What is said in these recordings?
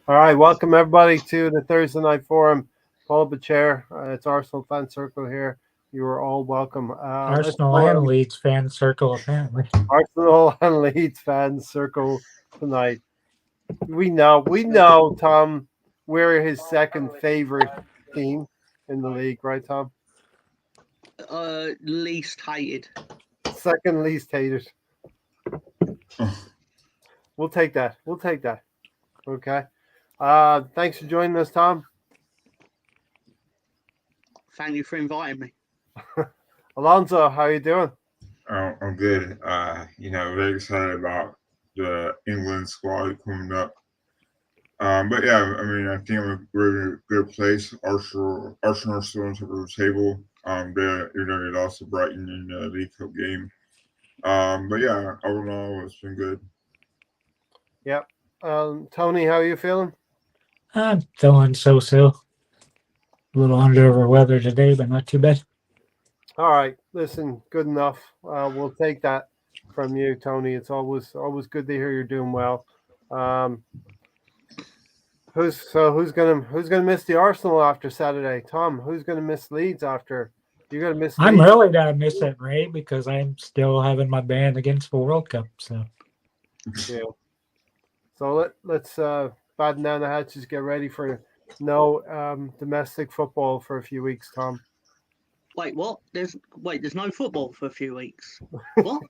All right, welcome everybody to the Thursday Night Forum. Paul Bachair, it's Arsenal Fan Circle here. You are all welcome. Let's Arsenal go and on Leeds fan circle, apparently. Arsenal and Leeds Fan Circle tonight. We know, Tom, we're his second favorite team in the league, right, Tom? Least hated. Second least hated. We'll take that. We'll take that. Okay. Thanks for joining us, Tom. Thank you for inviting me. Alonso, how you doing? I'm good. Very excited about the England squad coming up. But yeah, I mean, I think we're in a good place. Arsenal are still on top of the table. They lost to Brighton in the League Cup game. But yeah, all in all, it's been good. Yep. Tony, how are you feeling? I'm feeling so. A little under the weather today, but not too bad. All right. Listen, good enough. We'll take that from you, Tony. It's always good to hear you're doing well. Um, who's gonna miss the Arsenal after Saturday? Tom, who's gonna miss Leeds after? You're gonna miss I'm Leeds. really gonna miss it, Ray, because I'm still having my band against the World Cup. So Yeah. So let's batten down the hatches, get ready for no domestic football for a few weeks, Tom. Wait, what? There's no football for a few weeks. What?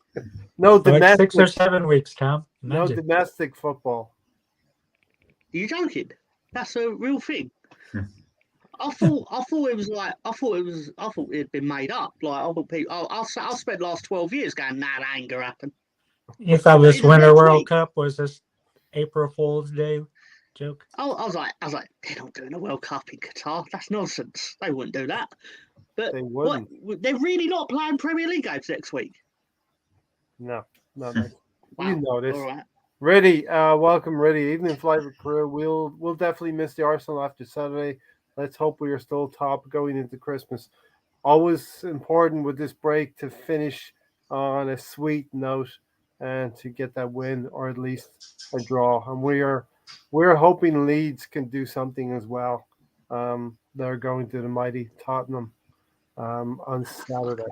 No like domestic, 6 or 7 weeks, Tom. no Imagine. domestic football. Are you joking? That's a real thing. I thought it had been made up. Like I thought people. I spent the last 12 years going, nah, that ain't gonna happen. You thought this It's Winter next World week. Cup was this April Fool's Day joke? I was like, they're not doing a World Cup in Qatar. That's nonsense. They wouldn't do that. But They what? wouldn't. They're really not playing Premier League games next week. No. Wow. You know this. All right. Reddy, welcome, Reddy. Evening flight crew. We'll definitely miss the Arsenal after Saturday. Let's hope we are still top going into Christmas. Always important with this break to finish on a sweet note and to get that win or at least a draw. And we're hoping Leeds can do something as well. They're going to the mighty Tottenham on Saturday.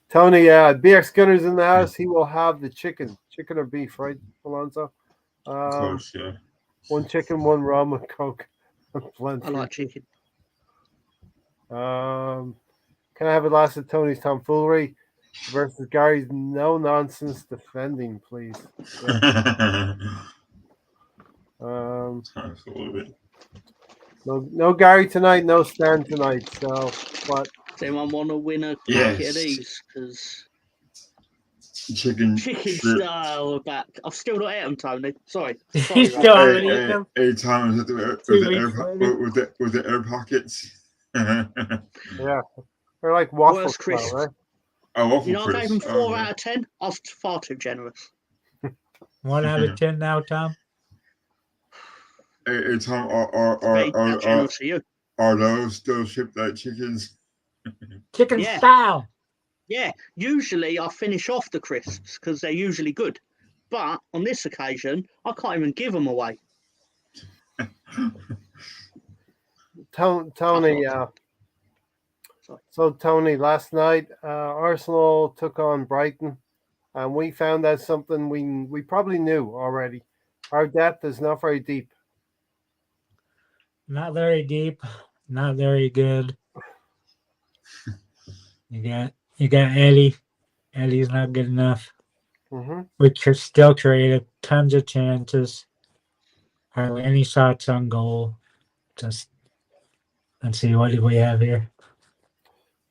Tony, BX Gunner's in the house. He will have the chicken or beef, right, Alonso? Close, yeah. One chicken, one rum, and coke. Plenty. I like chicken. Can I have a glass of Tony's tomfoolery versus Gary's no nonsense defending, please? Yeah. Absolutely. No Gary tonight, no Stan tonight. So, but Does anyone want to win a Yes. packet of these? Because Chicken strip. style back. I've still not ate them, Tony. Sorry. He's still haven't eaten Hey, them. hey, Tom, is it with the air pockets? yeah, they're like waffle Worst style, crisps. right? Oh, waffle You know, I gave them crisp. 4 out of 10. I was far too generous. 1 out of 10 now, Tom. Hey, Tom, Very generous for you. are those still shipped like chickens? Chicken Yeah. style. Yeah, usually I finish off the crisps because they're usually good. But on this occasion, I can't even give them away. Tony, Sorry. so Tony, last night Arsenal took on Brighton, and we found out something we probably knew already. Our depth is not very deep. Not very deep. Not very good. You got Eddie. Eddie's not good enough. Mm-hmm. We still created tons of chances. Hardly any shots on goal. Just let's see, what do we have here?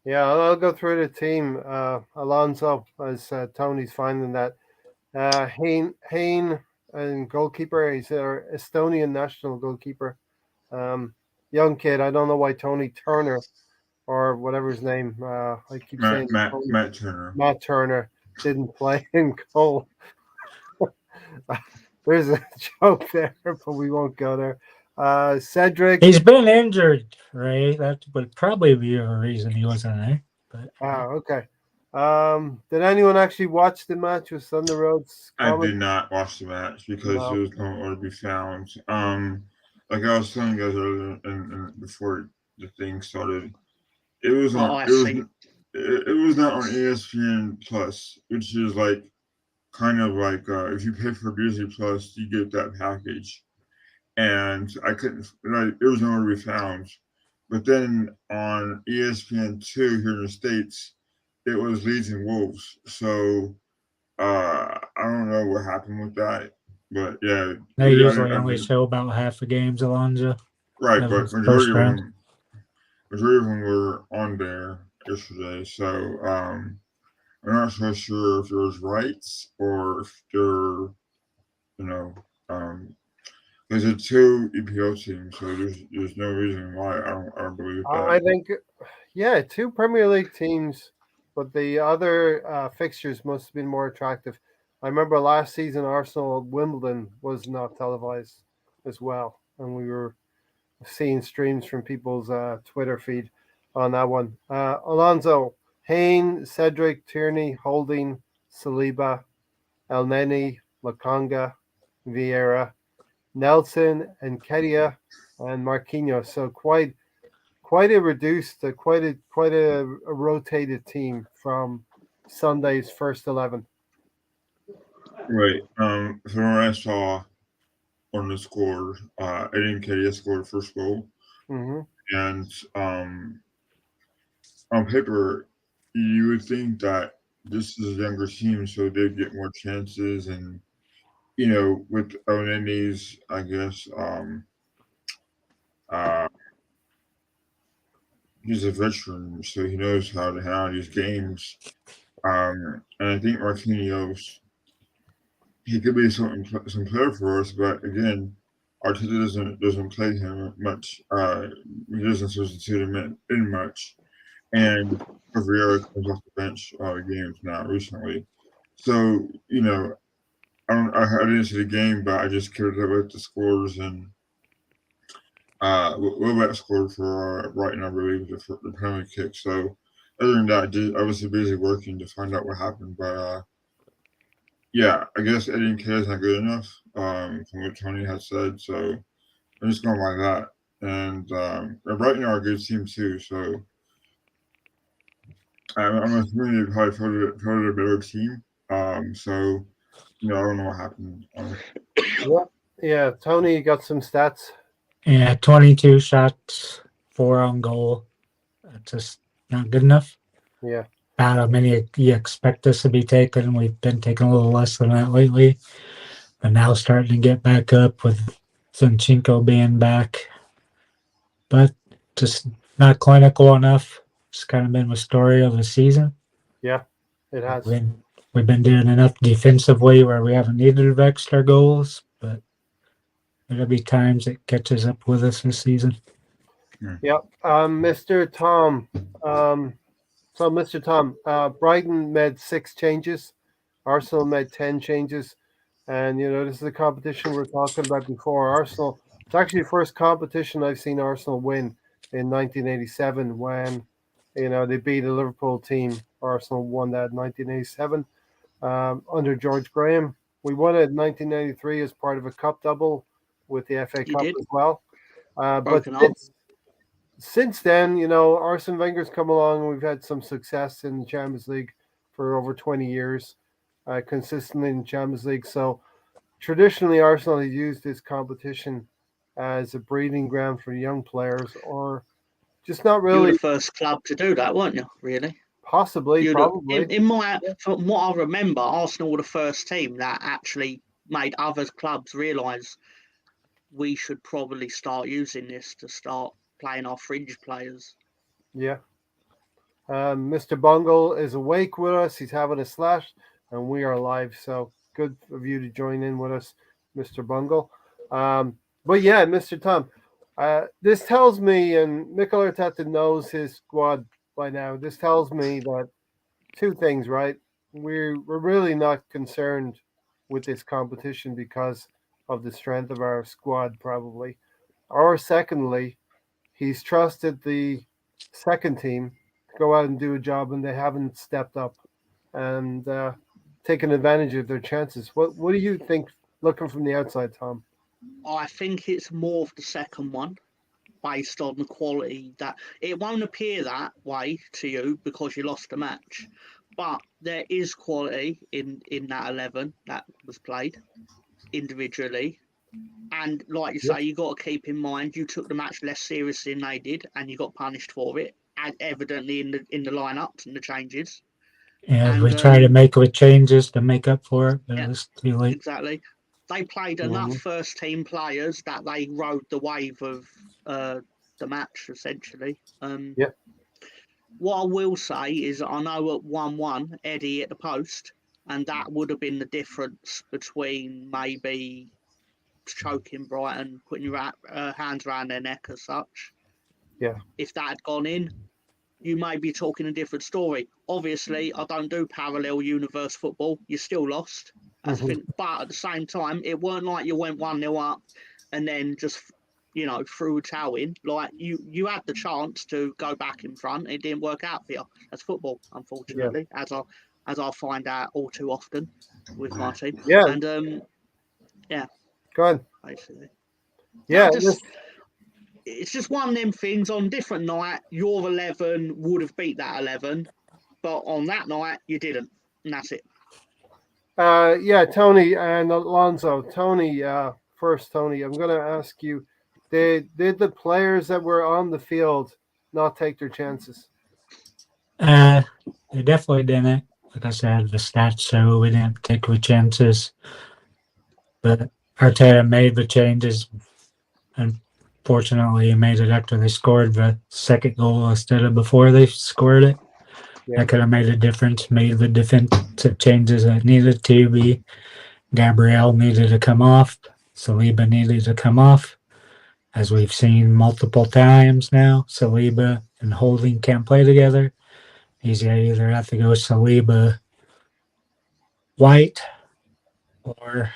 Yeah, I'll go through the team. Alonso, as Tony's finding that. Hain and goalkeeper. He's our Estonian national goalkeeper. Young kid. I don't know why Tony Turner or whatever his name. I keep saying Matt Turner. Matt Turner didn't play in goal. There's a joke there, but we won't go there. Cedric. He's been injured, Ray. That would probably be a reason he wasn't there. But Okay. Did anyone actually watch the match with Thunder Road's I comment? did not watch the match because it No. was nowhere to be found. Like I was telling you guys earlier, and before the thing started, it was Oh, on. I It was. see. It was not on ESPN Plus, which is like kind of like if you pay for Disney Plus, you get that package. And I couldn't. Like, it was nowhere to be found. But then on ESPN 2 here in the states, it was Leeds and Wolves. So I don't know what happened with that, but yeah, They usually I only didn't. show about half the games, Alonzo. Right, That but was first round. majority of them were on there yesterday. So I'm not so sure if there's rights or if they're you know um, there's a two EPO teams, so there's no reason why I don't believe I that. think, yeah, two Premier League teams, but the other fixtures must have been more attractive. I remember last season Arsenal Wimbledon was not televised as well, and we were seeing streams from people's Twitter feed on that one. Alonso, Hayne, Cedric, Tierney, Holding, Saliba, El Neni, Lakanga, Vieira, Nelson, and Kedia, and Marquinhos. So quite a reduced, quite a rotated team from Sunday's first 11. Right. From what I saw on the score, Eddie Nketiah scored the first goal, Hmm. and on paper, you would think that this is a younger team, so they'd get more chances. And with Oneni's, I guess, uh, he's a veteran, so he knows how to handle these games. And I think Marquinhos, he could be some player for us, but again, Arteta doesn't play him much. He doesn't substitute him in much, and Vieira comes off the bench games now recently. So I didn't see the game, but I just cared about the scores and Wilbeck scored for Brighton, I believe, the penalty kick. So other than that, I was too busy working to find out what happened. But yeah, I guess Eddie Nketiah is not good enough from what Tony had said. So I'm just going by that. And Brighton are a good team too. So I'm assuming they probably voted a better team. So I don't know what happened. Yeah, Tony, you got some stats. Yeah, 22 shots, 4 on goal. That's just not good enough. Yeah, About how many you expect us to be taking. We've been taking a little less than that lately, but now starting to get back up with Zinchenko being back. But just not clinical enough. It's kind of been the story of the season. yeah, it has. We've been doing enough defensively where we haven't needed extra goals, but there'll be times it catches up with us this season. Yeah, Mr. Tom. So, Mr. Tom, Brighton made 6 changes. Arsenal made 10 changes. And, this is a competition we are talking about before. Arsenal, it's actually the first competition I've seen Arsenal win in 1987 when, they beat a Liverpool team. Arsenal won that in 1987 under George Graham. We won it in 1993 as part of a cup double with the FA You Cup did. as well. But Broken up. since then, Arsene Wenger's come along and we've had some success in the Champions League for over 20 years, consistently in the Champions League. So traditionally, Arsenal has used this competition as a breeding ground for young players, or just not You were really, the first club to do that, weren't you? Really? possibly, You probably. from what I remember, Arsenal were the first team that actually made other clubs realise we should probably start using this to start playing our fringe players. Yeah. Mr. Bungle is awake with us. He's having a slash, and we are live. So good of you to join in with us, Mr. Bungle. But yeah, Mr. Tom, this tells me, and Mikel Arteta knows his squad by now. This tells me that two things, right? We're really not concerned with this competition because of the strength of our squad, probably. Or secondly, he's trusted the second team go out and do a job, and they haven't stepped up and taken advantage of their chances. What do you think, looking from the outside, Tom? I think it's more of the second one, based on the quality that it won't appear that way to you because you lost the match, but there is quality in that 11 that was played individually. And like you say, you got to keep in mind you took the match less seriously than they did, and you got punished for it, and evidently in the lineups and the changes. Yeah, And we try to make with changes to make up for it, but yeah, it's too late. exactly. They played enough first team players that they rode the wave of the match essentially. Yeah. What I will say is I know at 1-1 Eddie at the post, and that would have been the difference between maybe choking Brighton, putting your hands around their neck as such. Yeah. If that had gone in, you may be talking a different story. Obviously, I don't do parallel universe football. You still lost. As a thing. But at the same time, it weren't like you went 1-0 up and then just, threw a towel in. Like, you had the chance to go back in front. It didn't work out for you. That's football, unfortunately, as I find out all too often with my team. Yeah. And, yeah. Go ahead. Basically. Yeah. It's just one of them things. On different night, your 11 would have beat that 11, but on that night, you didn't, and that's it. Yeah, Tony and Alonso. Tony, first, Tony, I'm going to ask you: did the players that were on the field not take their chances? They definitely didn't. Like I said, the stats show we didn't take the chances, but Arteta made the changes. Unfortunately, he made it after they scored the second goal instead of before they scored it. Yeah. That could have made a difference, made the defensive changes that needed to be. Gabriel needed to come off. Saliba needed to come off. As we've seen multiple times now, Saliba and Holding can't play together. He's either have to go Saliba White or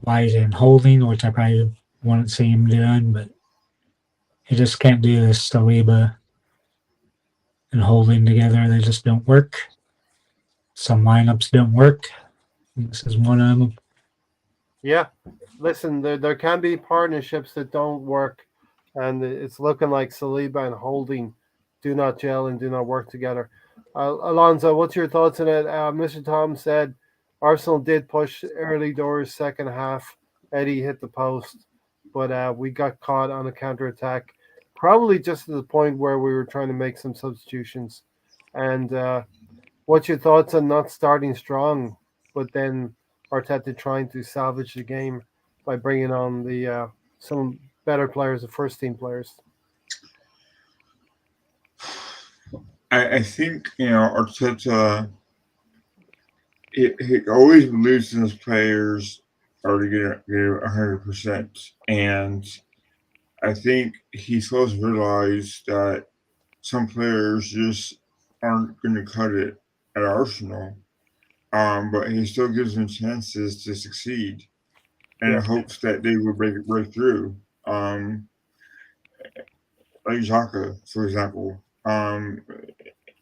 White and Holding, which I probably wouldn't see him doing, but he just can't do this Saliba and Holding together. They just don't work. Some lineups don't work. This is one of them. Yeah. Listen, there can be partnerships that don't work, and it's looking like Saliba and Holding do not gel and do not work together. Alonso, what's your thoughts on it? Mr. Tom said Arsenal did push early doors second half. Eddie hit the post, but we got caught on a counter attack, probably just to the point where we were trying to make some substitutions. And what's your thoughts on not starting strong, but then Arteta trying to salvage the game by bringing on the some better players, the first team players? I think Arteta. He always believes in his players are to get 100%, and I think he fails to realize that some players just aren't going to cut it at Arsenal. But he still gives them chances to succeed, and hopes that they will break through. Like Xhaka, for example.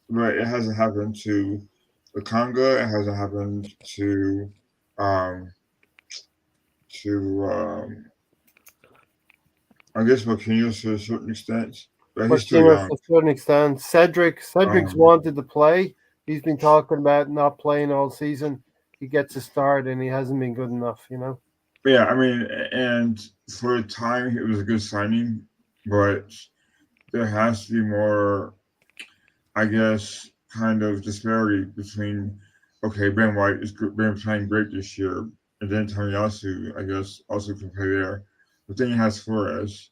But it hasn't happened to Conga. It hasn't happened to I guess Marquinhos to a certain extent, but he's still Martinez young. to a certain extent. Cedric's wanted to play. He's been talking about not playing all season. He gets a start and he hasn't been good enough, Yeah, I mean, and for a time it was a good signing, but there has to be more, I guess, kind of disparity between, okay, Ben White is been playing great this year, and then Tomiyasu, I guess, also can play there. But then he has Flores,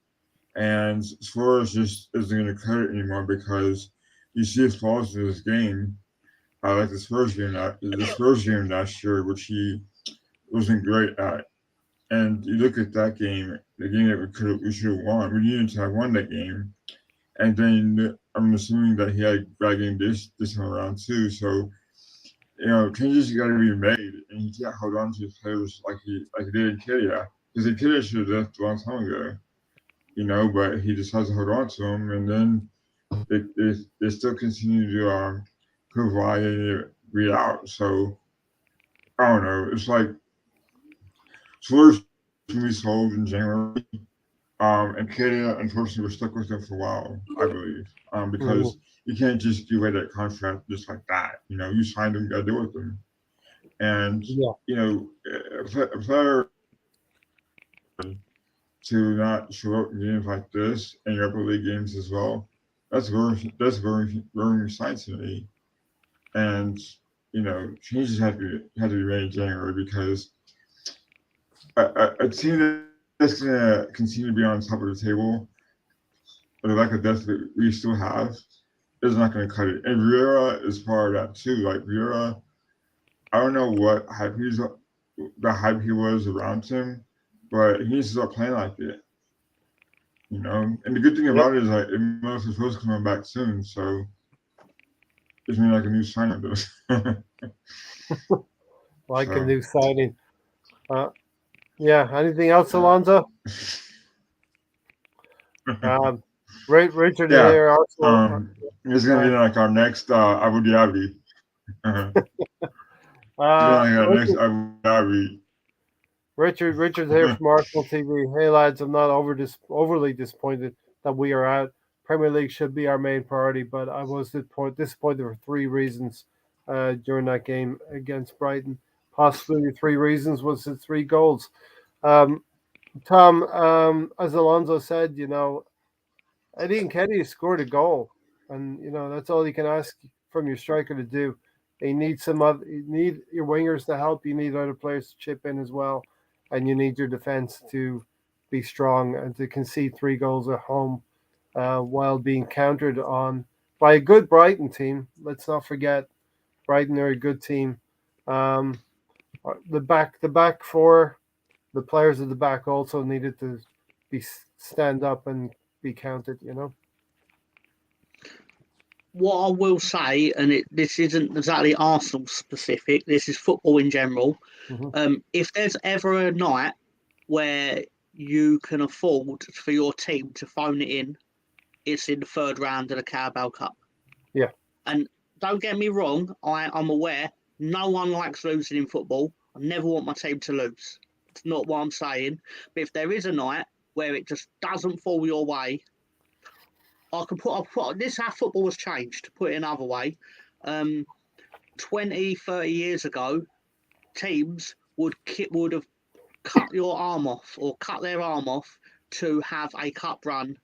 and Flores just isn't going to cut it anymore because you see his flaws in his game. Like the Spurs game last year, which he wasn't great at. And you look at that game, the game that we should have won. We needed to have won that game. And then I'm assuming that he had a bad game this time around too. So changes got to be made, and he can't hold on to his players like he did in Kia. Because in Kia should have left a long time ago. But he decides to hold on to him, and then they still continue to provide and read out. So I don't know. It's like Slurs can be sold in January. And Katie, unfortunately, was stuck with them for a while, I believe, because you can't just give away that contract just like that. You signed them, you got to deal with them. And, Yeah. a player to not show up in games like this and your upper league games as well, that's very exciting to me. And, changes have to be made in January because a team that's going to continue to be on top of the table the lack of depth that we still have is not going to cut it. And Vieira is part of that too. Like Vieira, I don't know what the hype he was around him, but he needs to start playing like it. And the good thing about it is like Emilio's supposed to coming back soon, so it's been like a new signing of this. Like a new signing. Yeah. Anything else, Alonso? Richard here. Also, it's gonna be like our next Abu Dhabi. Next Abu Dhabi. Richard's here from Arsenal TV. Hey lads, I'm not overly disappointed that we are out. Premier League should be our main priority, but I was disappointed for 3 reasons during that game against Brighton. Possibly the 3 reasons was the 3 goals. Tom, as Alonso said, Eddie Nketiah scored a goal, and that's all you can ask from your striker to do. You need you need your wingers to help. You need other players to chip in as well, and you need your defense to be strong and to concede 3 goals at home while being countered on by a good Brighton team. Let's not forget, Brighton are a good team. The back 4, the players at the back also needed to stand up and be counted. What I will say, and this isn't exactly Arsenal specific, this is football in general. If there's ever a night where you can afford for your team to phone it in, it's in the 3rd round of the Carabao Cup. Yeah. And don't get me wrong, I'm aware no one likes losing in football. I never want my team to lose. It's not what I'm saying. But if there is a night where it just doesn't fall your way, I can put this is how football has changed, to put it another way. 20, 30 years ago, teams would have cut your arm off or cut their arm off to have a cup run,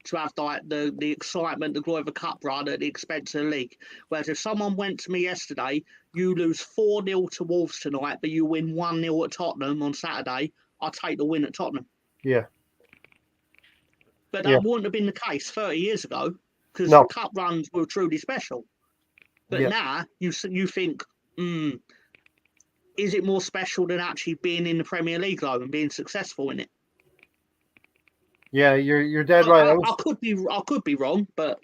to have the excitement, the glory of a cup run at the expense of the league. Whereas if someone went to me yesterday, you lose 4-0 to Wolves tonight, but you win 1-0 at Tottenham on Saturday, I'll take the win at Tottenham. Yeah. But that wouldn't have been the case 30 years ago because No. the cup runs were truly special. But now you think, is it more special than actually being in the Premier League though and being successful in it? Yeah, you're dead right. I could be wrong, but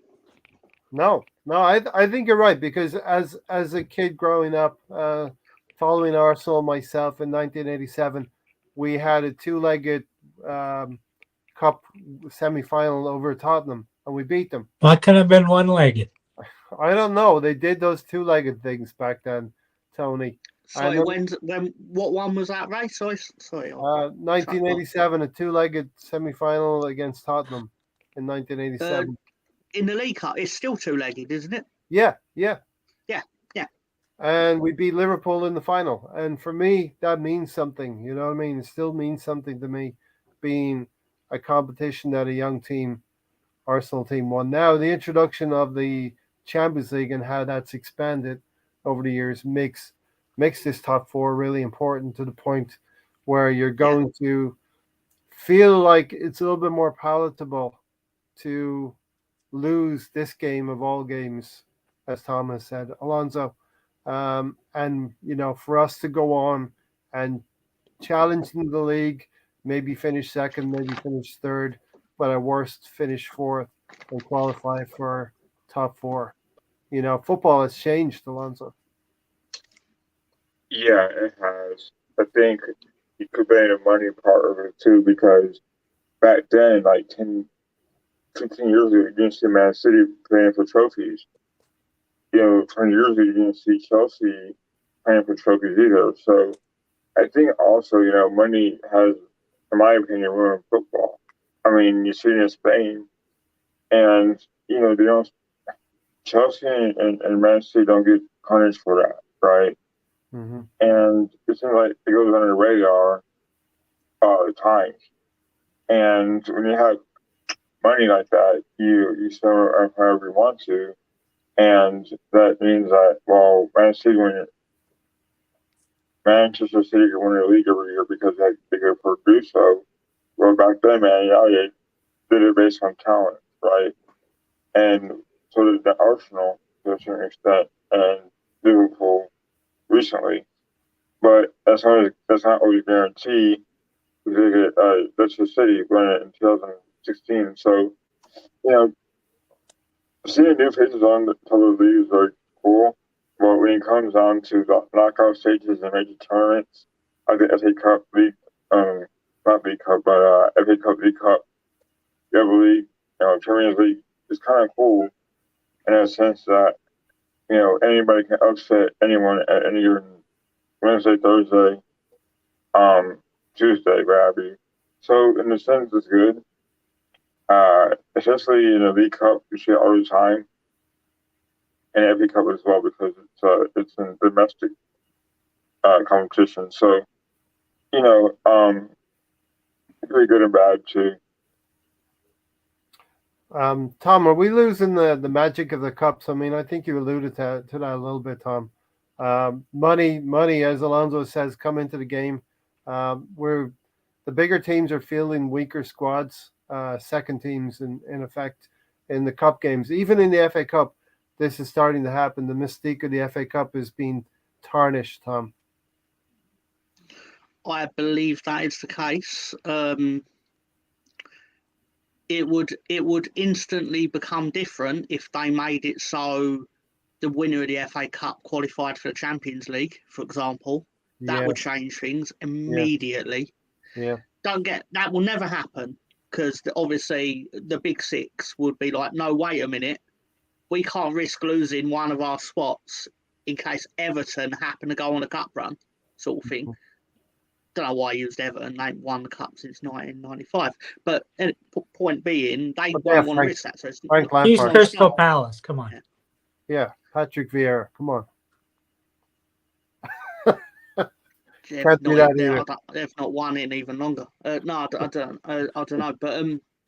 no, I think you're right because as a kid growing up, following Arsenal myself in 1987, we had a 2-legged cup semi-final over Tottenham, and we beat them. Why couldn't have been 1-legged? I don't know. They did those 2-legged things back then, Tony. Sorry, what one was that race? Sorry. 1987, a 2-legged semi-final against Tottenham in 1987. In the League Cup, it's still 2-legged, isn't it? Yeah. Yeah. And we beat Liverpool in the final. And for me, that means something. You know what I mean? It still means something to me, being a competition that a young team, Arsenal team, won. Now, the introduction of the Champions League and how that's expanded over the years makes this top 4 really important, to the point where you're going to feel like it's a little bit more palatable to lose this game of all games, as Tom has said, Alonso. And, for us to go on and challenge in the league, maybe finish 2nd, maybe finish 3rd, but at worst finish 4th and qualify for top 4. Football has changed, Alonso. Yeah, it has. I think it could be the money part of it too, because back then, like 10 15 years ago, you didn't see Man City playing for trophies. 20 years ago, you didn't see Chelsea playing for trophies either. So I think also, money has, in my opinion, ruined football. I mean, you see it in Spain, and they don't. Chelsea and Man City don't get punished for that, right? Mm-hmm. And it seems like it goes under the radar at times. And when you have money like that, you spend however you want to, and that means that Manchester City can win the league every year because they could produce so. Well, back then, man, they did it based on talent, right? And so did the Arsenal to a certain extent, and Liverpool recently. But that's not always guaranteed. Because they get Leicester City won it in 2016. So, seeing new faces on the television is very cool. But when it comes down to the knockout stages and major tournaments, like the FA Cup, not League Cup, but FA Cup, League Cup, the other league, Champions League, it's kind of cool in a sense that, anybody can upset anyone at any given Wednesday, Thursday, Tuesday, whatever. So in a sense, it's good. Especially in the League Cup, you see it all the time, and FA Cup as well because it's in domestic competition. So it can be good and bad too. Tom, are we losing the magic of the cups? I mean, I think you alluded to that a little bit, Tom. Money, as Alonso says, come into the game. Where the bigger teams are fielding weaker squads, second teams in effect in the cup games. Even in the FA Cup, this is starting to happen. The mystique of the FA Cup is being tarnished, Tom. I believe that is the case. It would instantly become different if they made it so the winner of the FA Cup qualified for the Champions League, for example. That would change things immediately. Yeah. That will never happen because obviously the big six would be like, no, wait a minute, we can't risk losing one of our spots in case Everton happen to go on a cup run, sort of thing. Don't know why I used Everton. They won the cup since 1995. But point being, they won't want to risk that. So he's Crystal Palace. Come on. Yeah, Patrick Vieira. Come on. They've not won it even longer. No, I don't know. But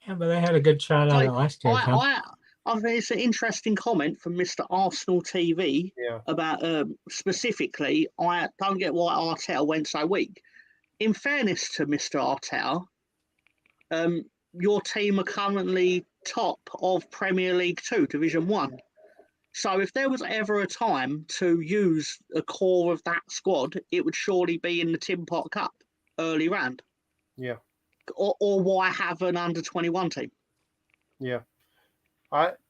but they had a good shot at it last year. I think it's an interesting comment from Mr. Arsenal TV about specifically. I don't get why Arteta went so weak. In fairness to Mr. Arteta, your team are currently top of Premier League 2, Division 1. So if there was ever a time to use a core of that squad, it would surely be in the Tin Pot Cup early round. Yeah. Or why have an under-21 team? Yeah.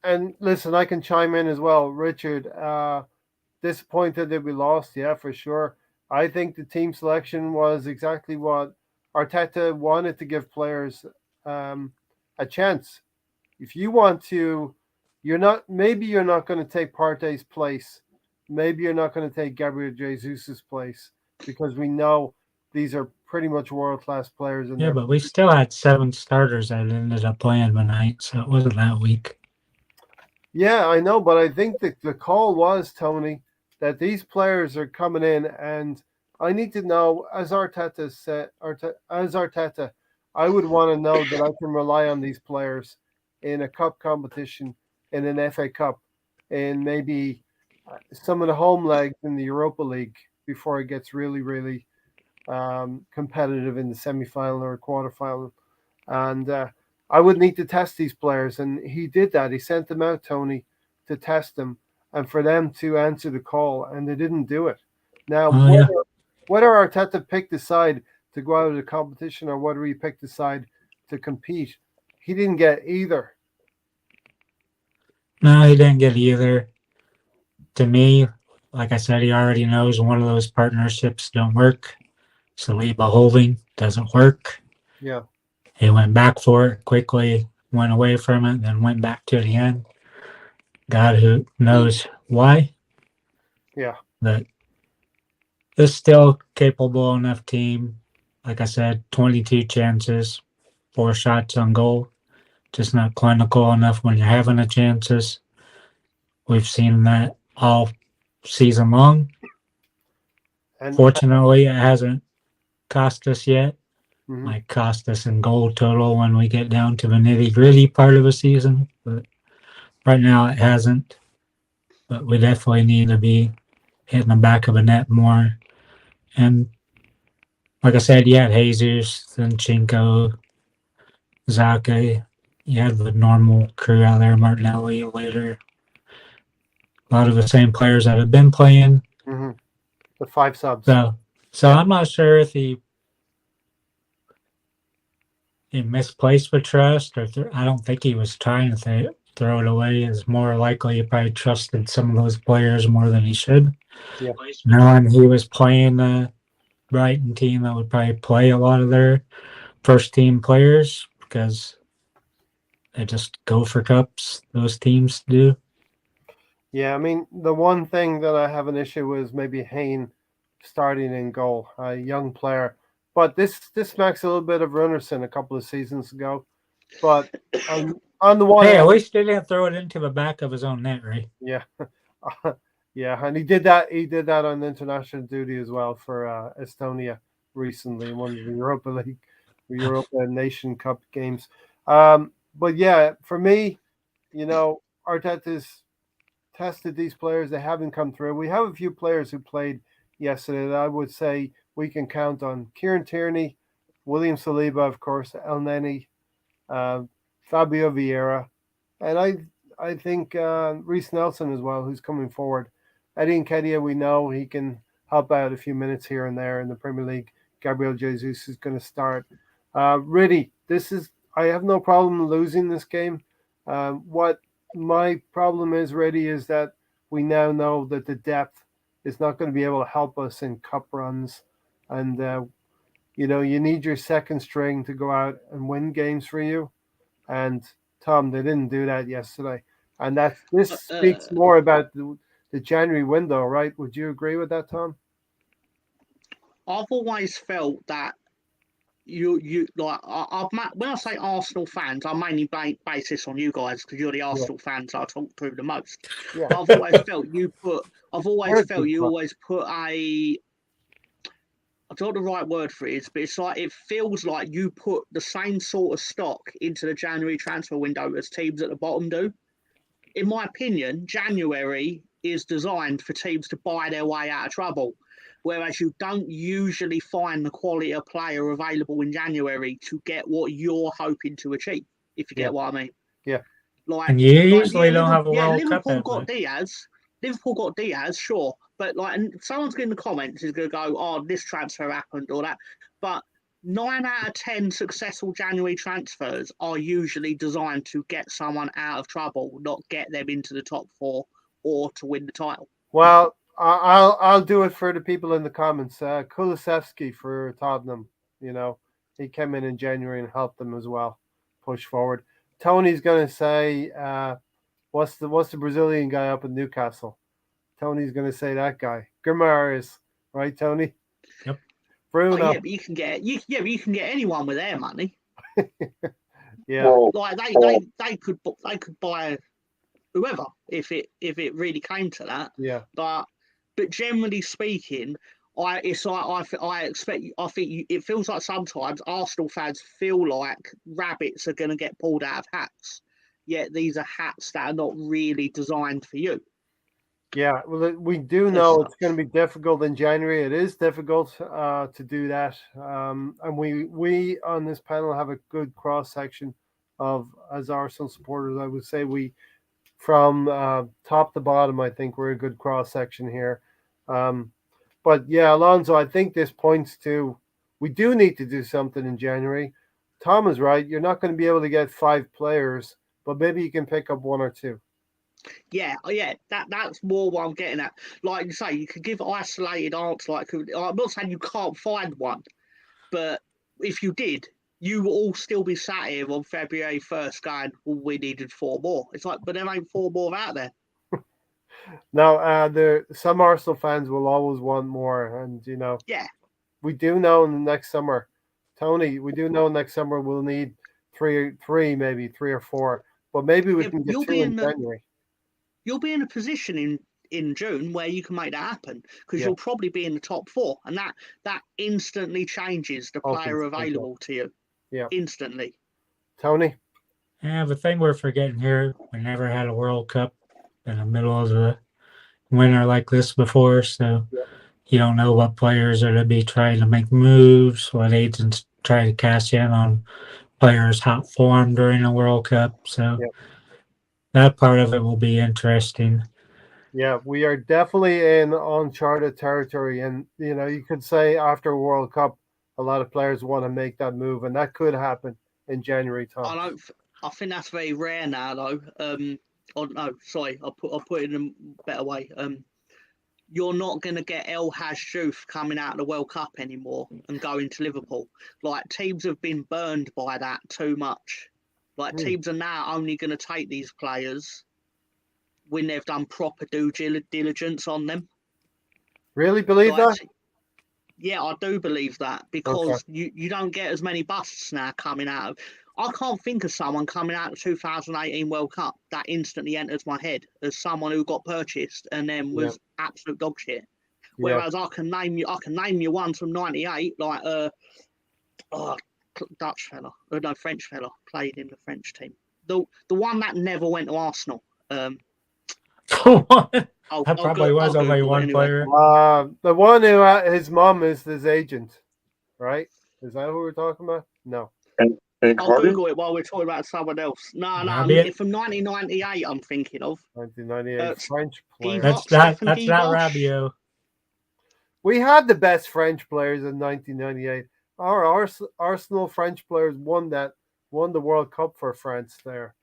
And listen, I can chime in as well. Richard, disappointed that we lost, for sure. I think the team selection was exactly what Arteta wanted to give players a chance. If you want to, maybe you're not going to take Partey's place. Maybe you're not going to take Gabriel Jesus' place because we know these are pretty much world-class players. But we still had 7 starters that ended up playing tonight, so it wasn't that weak. Yeah, I know, but I think that the call was, Tony, that these players are coming in, and I need to know, as Arteta said, I would want to know that I can rely on these players in a cup competition, in an FA Cup, in maybe some of the home legs in the Europa League before it gets really, really competitive in the semi-final or quarter-final. And I would need to test these players, and he did that. He sent them out, Tony, to test them and for them to answer the call, and they didn't do it. Now, whether Arteta picked the side to go out of the competition or whether he picked the side to compete, he didn't get either. No, he didn't get either. To me, like I said, he already knows one of those partnerships don't work. Saliba Holding doesn't work. Yeah. He went back for it quickly. went away from it, then went back to it again. God who knows why. Yeah. But it's still capable enough team. Like I said, 22 chances, 4 shots on goal. Just not clinical enough when you're having the chances. We've seen that all season long. And Fortunately, it hasn't cost us yet. mhm. Might cost us in goal total when we get down to the nitty gritty part of a season. But right now, it hasn't. But we definitely need to be hitting the back of the net more. And like I said, you had Jesus, Zinchenko, Zake. You had the normal crew out there, Martinelli later. A lot of the same players that have been playing. Mhm. The 5 subs. So Yeah. I'm not sure if he misplaced with trust, or I don't think he was trying to throw it away. It's more likely he probably trusted some of those players more than he should. Yeah. Knowing he was playing a Brighton team that would probably play a lot of their first team players because they just go for cups. Those teams do. Yeah, I mean, the one thing that I have an issue with is maybe Hayne starting in goal, a young player. But this smacks a little bit of Runnerson a couple of seasons ago. But on the one Hey, at hand, least he didn't throw it into the back of his own net, right? yeah, yeah, and he did that. He did that on international duty as well for Estonia recently in one of the Europa Nation Cup games. But yeah, for me, Arteta's tested these players. They haven't come through. We have a few players who played yesterday that I would say we can count on. Kieran Tierney, William Saliba, of course, El Neni, uh, Fabio Vieira, and I think Reece Nelson as well, who's coming forward. Eddie Nketiah, we know he can help out a few minutes here and there in the Premier League. Gabriel Jesus is going to start. Really, I have no problem losing this game. What my problem is, really, is that we now know that the depth is not going to be able to help us in cup runs. And, you need your second string to go out and win games for you. And Tom, they didn't do that yesterday, and this speaks more about the January window, right? Would you agree with that, Tom? I've always felt that you like when I say Arsenal fans, I mainly base this on you guys because you're the Arsenal fans I talk to the most. Yeah. But I've always felt you always put a, I don't know the right word for it is, but it's like it feels like you put the same sort of stock into the January transfer window as teams at the bottom do. In my opinion, January is designed for teams to buy their way out of trouble, whereas you don't usually find the quality of player available in January to get what you're hoping to achieve, if you get what I mean. Yeah. And you usually don't have a World Cup. Liverpool got Diaz, sure. But and someone's in the comments is going to go, oh, this transfer happened or that. But 9 out of 10 successful January transfers are usually designed to get someone out of trouble, not get them into the top 4 or to win the title. Well, I'll do it for the people in the comments. Kulusevski for Tottenham, he came in January and helped them as well push forward. Tony's going to say, what's the Brazilian guy up in Newcastle? Tony's going to say that guy. Guimaraes, right, Tony? Yep. Bruno. Oh, yeah, but you can get anyone with their money. Yeah. Like they could buy whoever if it really came to that. Yeah. But generally speaking, it feels like sometimes Arsenal fans feel like rabbits are going to get pulled out of hats. Yet these are hats that are not really designed for you. Yeah, well, we do know it's going to be difficult in January. It is difficult to do that, and we on this panel have a good cross section as Arsenal supporters. I would say we, from top to bottom, I think we're a good cross section here. But yeah, Alonso, I think this points to we do need to do something in January. Tom is right. You're not going to be able to get 5 players, but maybe you can pick up 1 or 2. Yeah, that's more what I'm getting at. Like you say, you could give isolated answers. I'm not saying you can't find one, but if you did, you will all still be sat here on February 1st going, well, we needed 4 more. It's like, but there ain't 4 more out there. Now, some Arsenal fans will always want more, and Yeah. we do know in the next summer, Tony. We do know next summer we'll need maybe 3 or 4, but maybe we can get 2 in January. You'll be in a position in June where you can make that happen because Yeah. you'll probably be in the top 4, and that instantly changes the player available to you. Yeah, instantly. Tony. Yeah, the thing we're forgetting here, we never had a World Cup in the middle of the winter like this before, so you don't know what players are to be trying to make moves, what agents try to cash in on players' hot form during the World Cup. So that part of it will be interesting. Yeah, we are definitely in uncharted territory, and you could say after World Cup, a lot of players want to make that move, and that could happen in January time. I think that's very rare now, though. No, sorry, I'll put it in a better way. You're not going to get El Hadjouf coming out of the World Cup anymore and going to Liverpool. Like, teams have been burned by that too much. Like, teams are now only going to take these players when they've done proper due diligence on them. Really believe that? Yeah, I do believe that because you don't get as many busts now coming out of. I can't think of someone coming out of the 2018 World Cup that instantly enters my head as someone who got purchased and then was absolute dog shit. Whereas I can name you one from '98, like Dutch fella, no, French fella, played in the French team. The one that never went to Arsenal. That probably was only one player. The one who his mom is his agent, right? Is that who we're talking about? No. I'll Google it while we're talking about someone else. No, from 1998 I'm thinking of. 1998 French player. That's not Rabiot. We had the best French players in 1998. Our Arsenal French players won the World Cup for France there.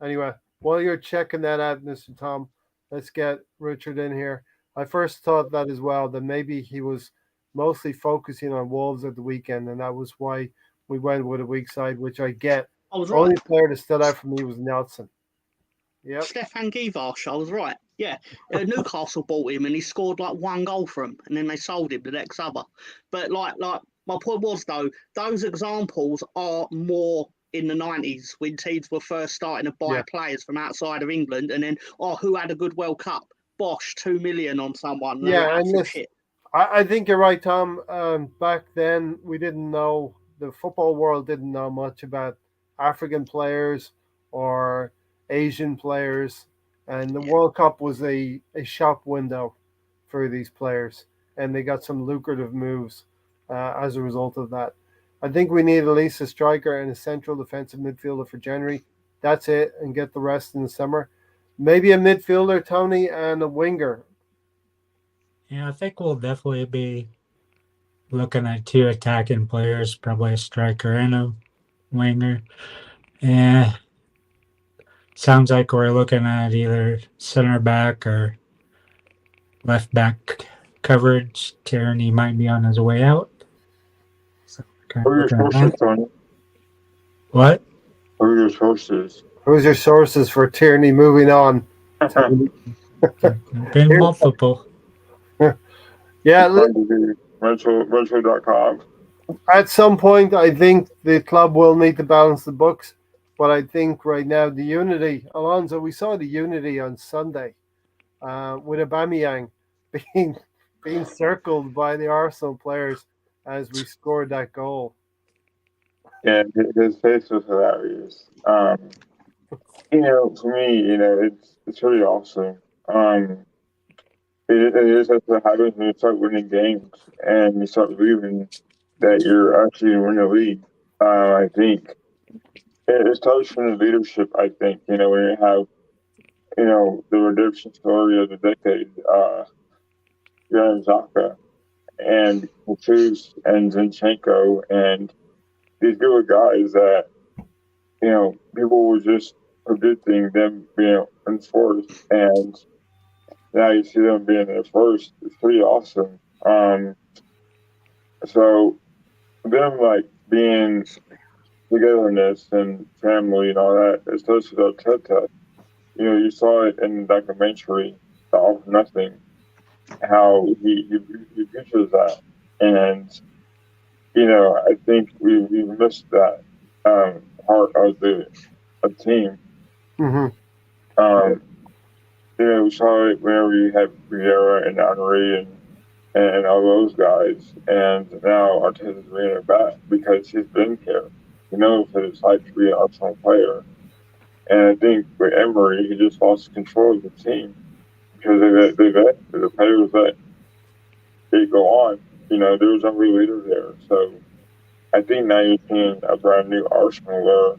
Anyway, while you're checking that out, Mr. Tom, let's get Richard in here. I first thought that as well, that maybe he was mostly focusing on Wolves at the weekend, and that was why we went with a weak side, which I get. I was the right. Only player that stood out for me was Nelson. Yep. Stefan Givash, I was right. Yeah. Newcastle bought him and he scored like 1 goal for him, and then they sold him the next summer. But like my point was, though, those examples are more in the 90s when teams were first starting to buy players from outside of England, and then who had a good World Cup? Bosh, 2 million on someone. And shit. I think you're right, Tom. Back then we didn't know, the football world didn't know much about African players or Asian players, and the World Cup was a shop window for these players, and they got some lucrative moves as a result of that. I think we need at least a striker and a central defensive midfielder for January. That's it, and get the rest in the summer. Maybe a midfielder, Tony, and a winger. Yeah, I think we'll definitely be looking at 2 attacking players, probably a striker and a winger. Yeah, sounds like we're looking at either center back or left back coverage. Tierney might be on his way out. So who are your sources, Tony? What? Who are your sources? Who's your sources for Tierney moving on? Been multiple. Yeah, Retro.com. At some point, I think the club will need to balance the books, but I think right now the unity, Alonso, we saw the unity on Sunday with Aubameyang being circled by the Arsenal players as we scored that goal. Yeah, his face was hilarious. For me, it's really awesome. It is what happens when you start winning games and you start believing that you're actually going to win the league. I think it starts from the leadership. I think when you have the redemption story of the decade, Granit Xhaka and Jesus and Zinchenko, and these group of guys that people were just predicting them being enforced, and now you see them being there first. It's pretty awesome. So them being togetherness and family and all that, especially with Arteta. You saw it in the documentary, The All for Nothing, how he features that. And, I think we missed that part of the team. Hmm. Um, we saw it whenever you had Vieira and Henry and all those guys. And now Arteta's bringing it back because he's been here. He knows what it's like to be an Arsenal player. And I think with Emery, he just lost control of the team because the players that they go on. There was no real leader there. So I think now you're seeing a brand new Arsenal where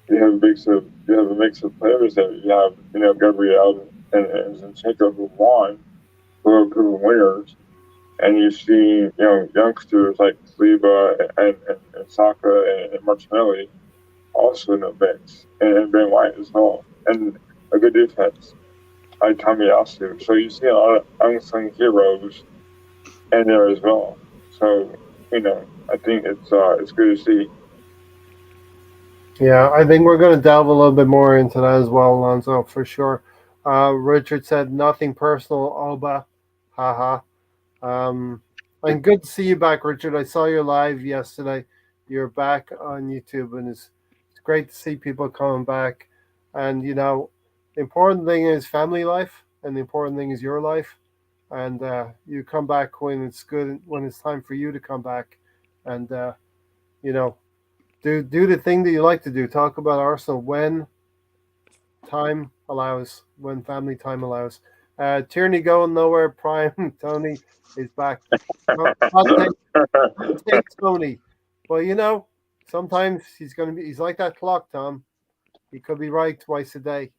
you have a mix of players there. You have Gabriel and Zinchenko who won, who are winners, and you see youngsters like Saliba and Saka and Martinelli also in the mix, and Ben White as well, and a good defense like Tomiyasu. So you see a lot of unsung heroes in there as well. So I think it's good to see. Yeah, I think we're going to delve a little bit more into that as well, Alonso, for sure. Richard said nothing personal, Oba. Haha. And good to see you back, Richard. I saw you live yesterday. You're back on YouTube, and it's great to see people coming back. And the important thing is family life, and the important thing is your life. And you come back when it's good, when it's time for you to come back, and you know, do the thing that you like to do. Talk about Arsenal when time allows, when family time allows. Tierney going nowhere. Prime Tony is back. Hot take Tony. Well, sometimes he's like that clock, Tom. He could be right twice a day.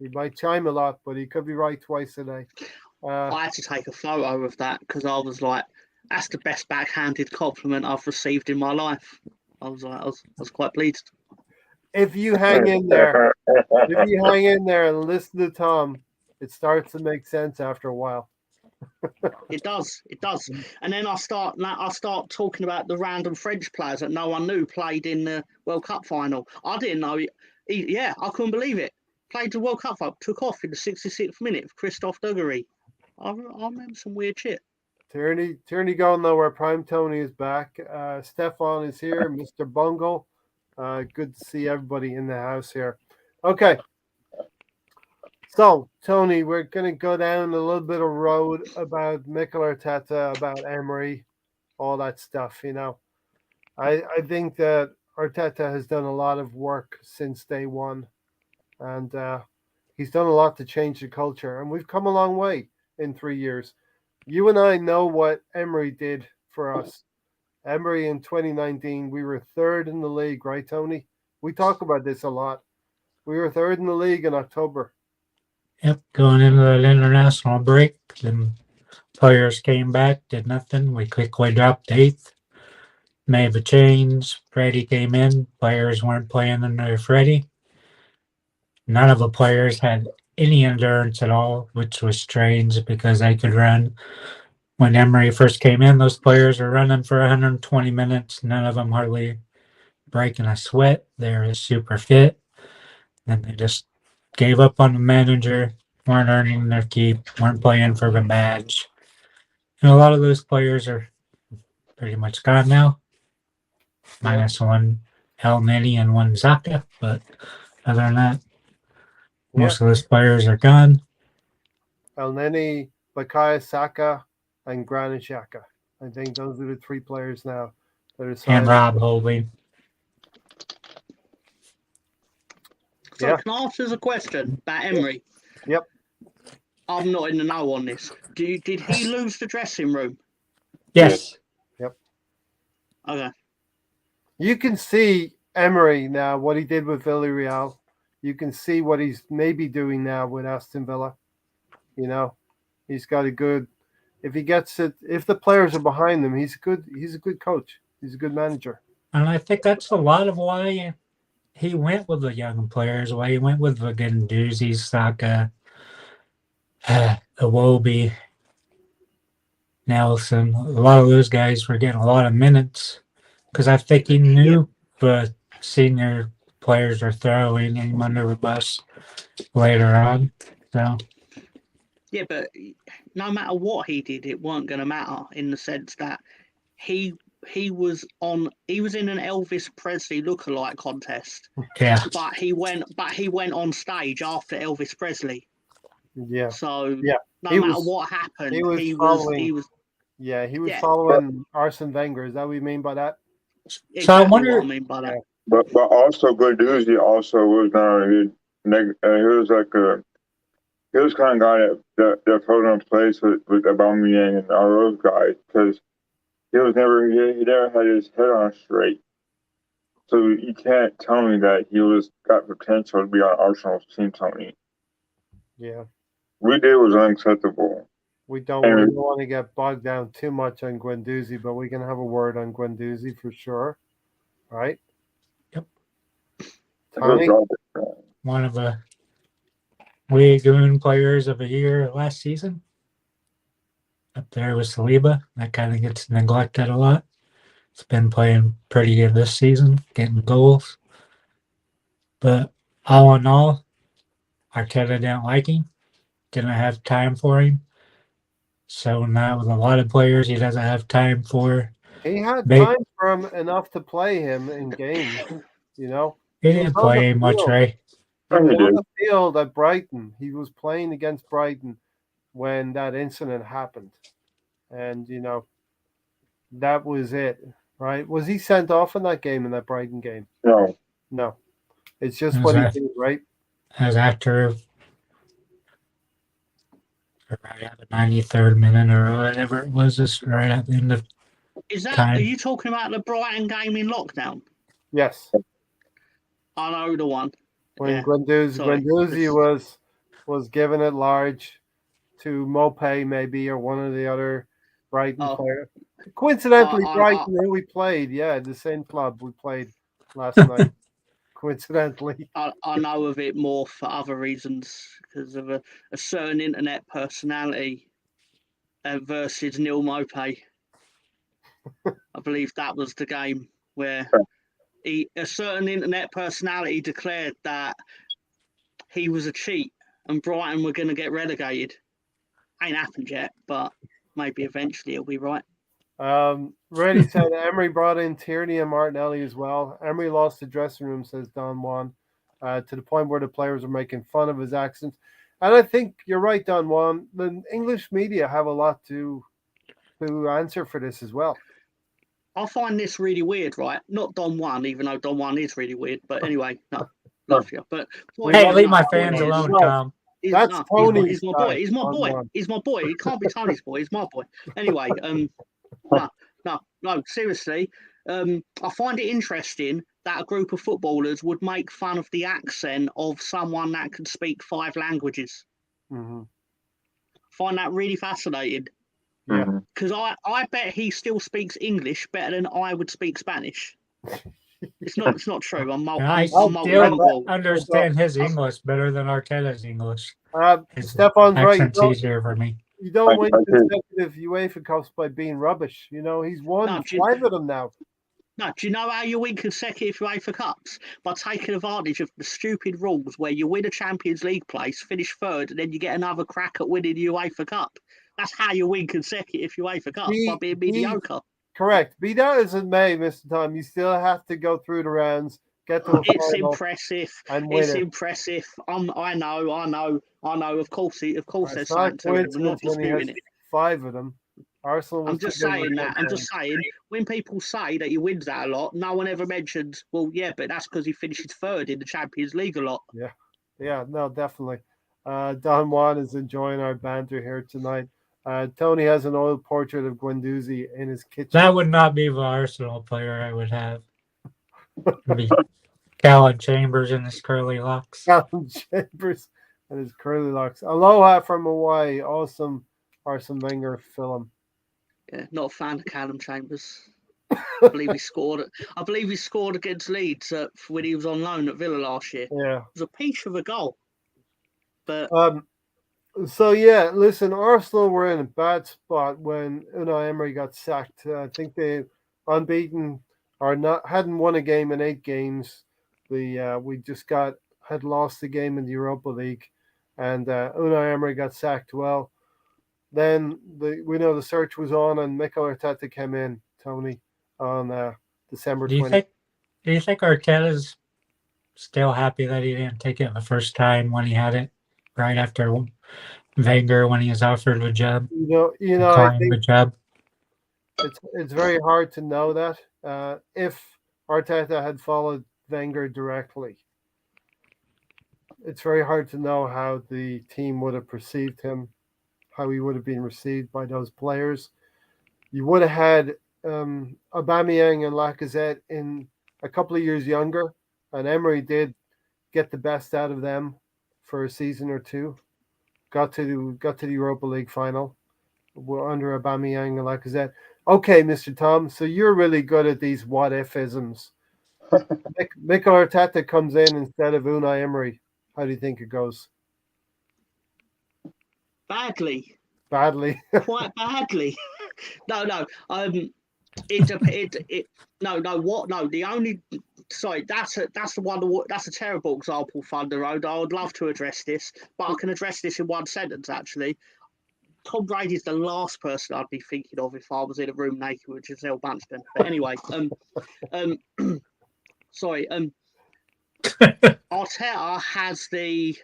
He might chime a lot, but he could be right twice a day. I had to take a photo of that because I was like, that's the best backhanded compliment I've received in my life. I was quite pleased. If you hang in there, and listen to Tom, it starts to make sense after a while. It does. And then I start talking about the random French players that no one knew played in the World Cup final. I didn't know. I couldn't believe it. Played the World Cup final, took off in the 66th minute for Christophe Dugarry. I remember some weird shit. Tierney going nowhere. Prime Tony is back. Stefan is here. Mr. Bungle. Good to see everybody in the house here. Okay. So, Tony, we're going to go down a little bit of road about Mikel Arteta, about Emery, all that stuff, I think that Arteta has done a lot of work since day one, and he's done a lot to change the culture, and we've come a long way in 3 years. You and I know what Emery did for us. Emery in 2019, we were third in the league, right, Tony? We talk about this a lot. We were third in the league in October. Yep, going into that international break, then players came back, did nothing. We quickly dropped eighth. Made a change. Freddie came in. Players weren't playing under Freddie. None of the players had any endurance at all, which was strange because they could run. When Emery first came in, those players were running for 120 minutes. None of them hardly breaking a sweat. They were super fit. And they just gave up on the manager, weren't earning their keep, weren't playing for the badge. And a lot of those players are pretty much gone now. Minus one El Nini and one Zaka. But other than that, most of those players are gone. El Neni, Bakaya Saka, and Granit Xhaka. I think those are the three players now that are signed. And Rob Holding. So can I ask you a question about Emery? Yep. I'm not in the know on this. Did he lose the dressing room? Yes. Yep. Okay. You can see Emery now, what he did with Villarreal. You can see what he's maybe doing now with Aston Villa. He's got a good. If he gets it, if the players are behind him, he's a good coach. He's a good manager. And I think that's a lot of why he went with the young players, why he went with the Guendouzi, Saka, Iwobi, Nelson. A lot of those guys were getting a lot of minutes. because I think he knew the senior players are throwing him under the bus later on. So Yeah, but no matter what he did, it weren't going to matter in the sense that he was in an Elvis Presley lookalike contest, yeah, but he went on stage after Elvis Presley. Yeah. So Yeah. no He matter was- what happened, he was he following- was Yeah, he was Yeah. following Arsene Wenger. Is that what you mean by that? So I exactly wonder- what I mean by that. Yeah. But also Guendouzi also was not a good. He was like he was kind of guy that put in place with Aubameyang and all those guys because he never had his head on straight. So you can't tell me that he got potential to be on Arsenal's team, Tony. Yeah. What he did was unacceptable. We don't want to get bogged down too much on Guendouzi, but we can have a word on Guendouzi for sure. Right? Yep. Tony? one of the League players of the year last season. Up there with Saliba. That kind of gets neglected a lot. It's been playing pretty good this season, getting goals. But all in all, Arteta didn't like him, didn't have time for him. So now with a lot of players he doesn't have time for. He had They- time for him enough to play him in games, you know. He was didn't on the play much, field. right? He was He on did. the field at Brighton. He was playing against Brighton when that incident happened. And, you know, that was it, right? Was he sent off in that game, in that Brighton game? No. No. It's just It what was he did, right? As after right at the 93rd minute or whatever it was, just right at the end of Is that time. are you talking about the Brighton game in lockdown? Yes. I know the one. When Yeah. Guendouzi Chris. was given it large to Mopé maybe or one of the other Brighton Oh. players. Coincidentally, I- Brighton, who we played, the same club we played last night. Coincidentally. I know of it more for other reasons because of a certain internet personality versus Neil Mopé. I believe that was the game where a certain internet personality declared that he was a cheat and Brighton were going to get relegated. Ain't happened yet, but maybe eventually it'll be right. Reddy said Emery brought in Tierney and Martinelli as well. Emery lost the dressing room, says Don Juan, to the point where the players were making fun of his accent. And I think you're right, Don Juan. The English media have a lot to answer for this as well. I find this really weird, right? Not Don Juan, even though Don Juan is really weird. But anyway, no, love you. But Hey, leave my fans alone, Tom. That's Tony's He's my guy, boy. He's my Don boy. Juan. He's my boy. He can't be Tony's boy. He's my boy. Anyway, no. Seriously, I find it interesting that a group of footballers would make fun of the accent of someone that can speak 5 languages. Mm-hmm. Find that really fascinating. Yeah. Because I bet he still speaks English better than I would speak Spanish. It's not true. I'm I multilingual. still understand his English better than Arteta's English. Stefan's right. Accent's easier for me. You don't win consecutive UEFA Cups by being rubbish. You know, he's won 5 of them now. No, do you know how you win consecutive UEFA Cups? By taking advantage of the stupid rules where you win a Champions League place, finish third, and then you get another crack at winning the UEFA Cup. That's how you win consecutive UEFA Cups, by being mediocre. Correct. Be that as it may, Mr. Tom, you still have to go through the rounds, get to a It's final, impressive. and win It's it. impressive. I know. Of course, there's It's not something to it. I'm not coincidence when he has disputing it. 5 of them. Arsenal was I'm just saying that. I'm just saying, when people say that he wins that a lot, no one ever mentions, well, yeah, but that's because he finishes third in the Champions League a lot. Yeah, no, definitely. Don Juan is enjoying our banter here tonight. Tony has an oil portrait of Guendouzi in his kitchen. That would not be the Arsenal player I would have. It'd be Callum Chambers in his curly locks. Callum Chambers and his curly locks. Aloha from Hawaii. Awesome Arsene Wenger film. Yeah, not a fan of Callum Chambers. I believe he scored against Leeds when he was on loan at Villa last year. Yeah. It was a piece of a goal. But so yeah, listen, Arsenal were in a bad spot when Unai Emery got sacked. I think they unbeaten hadn't won a game in 8 games. We just had lost the game in the Europa League, and Unai Emery got sacked. Well, then we know the search was on, and Mikel Arteta came in, Tony, on December Do you 20th. think Arteta's still happy that he didn't take it the first time when he had it right after Wenger when he was offered a job? I think the job. it's very hard to know that. If Arteta had followed Wenger directly, it's very hard to know how the team would have perceived him, how he would have been received by those players. You would have had Aubameyang and Lacazette in a couple of years younger, and Emery did get the best out of them for a season or two. Got to the Europa League final under Aubameyang and Lacazette. Okay, Mr. Tom, so you're really good at these what-if-isms. Mikel Arteta comes in instead of Unai Emery. How do you think it goes? Badly. Badly. Quite badly. No. The only that's a terrible example, Thunder Road. I would love to address this, but I can address this in one sentence actually. Tom Brady's the last person I'd be thinking of if I was in a room naked with Giselle Bunchton. But anyway, Arteta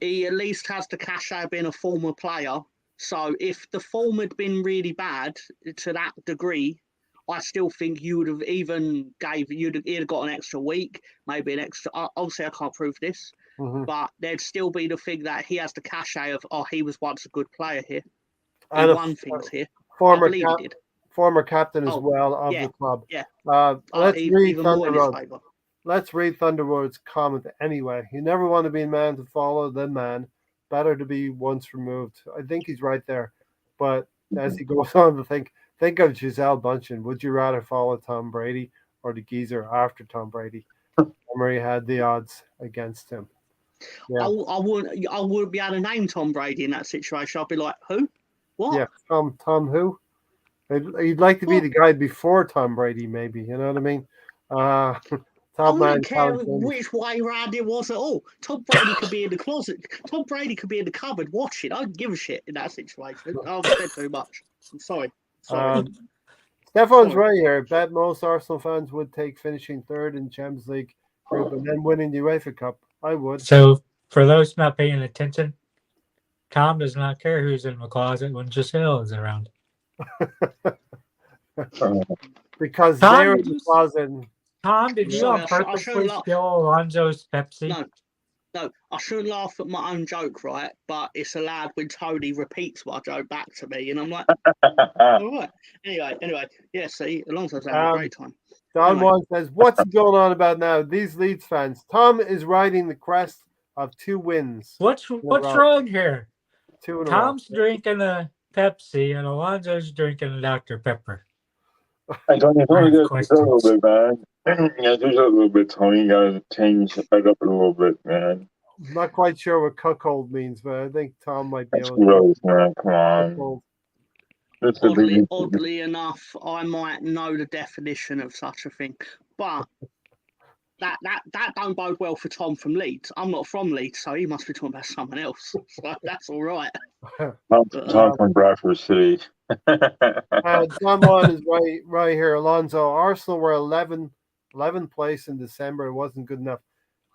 he at least has the cachet of being a former player. So if the form had been really bad to that degree, I still think you would have even you'd have got an extra week, maybe an extra. Obviously, I can't prove this, but there'd still be the thing that he has the cachet of, he was once a good player here. He won things here. Former captain as well of the club. Yeah. Let's read Thunder Road's comment anyway. You never want to be a man to follow the man. Better to be once removed. I think he's right there. But as he goes on to think of Giselle Bunchen. Would you rather follow Tom Brady or the geezer after Tom Brady? Emery had the odds against him. Yeah. I wouldn't be able to name Tom Brady in that situation. I'd be like, who? What? Yeah, Tom who? You'd like to be the guy before Tom Brady, maybe. You know what I mean? I wouldn't care which way round it was at all. Tom Brady could be in the closet. Tom Brady could be in the cupboard watching. I don't give a shit in that situation. I've said too much. I'm sorry. Stefan's right here. Bet most Arsenal fans would take finishing third in Champions League group and then winning the UEFA Cup. I would. So, for those not paying attention, Tom does not care who's in the closet when Giselle is around. Because they're in the closet. Tom, did you on purpose spill Alonso's Pepsi? No, I shouldn't laugh at my own joke, right? But it's allowed when Tony repeats my joke back to me, and I'm like, all right. Anyway, yeah. See, Alonso's having a great time. Don Juan says, "What's going on about now? These Leeds fans. Tom is riding the crest of 2 wins. What's wrong here? 2 in a Tom's drinking a Pepsi, and Alonso's drinking a Dr. Pepper. I don't know. A little bit, man. Yeah, there's a little bit, Tony. You gotta change it up a little bit, man. I'm not quite sure what cuckold means, but I think Tom might be able to. Gross, man. Come on. Oddly enough, I might know the definition of such a thing, but that don't bode well for Tom from Leeds. I'm not from Leeds, so he must be talking about someone else. So that's all right. Tom from Bradford City. Someone is right here. Alonso. Arsenal were 11th place in December. It wasn't good enough.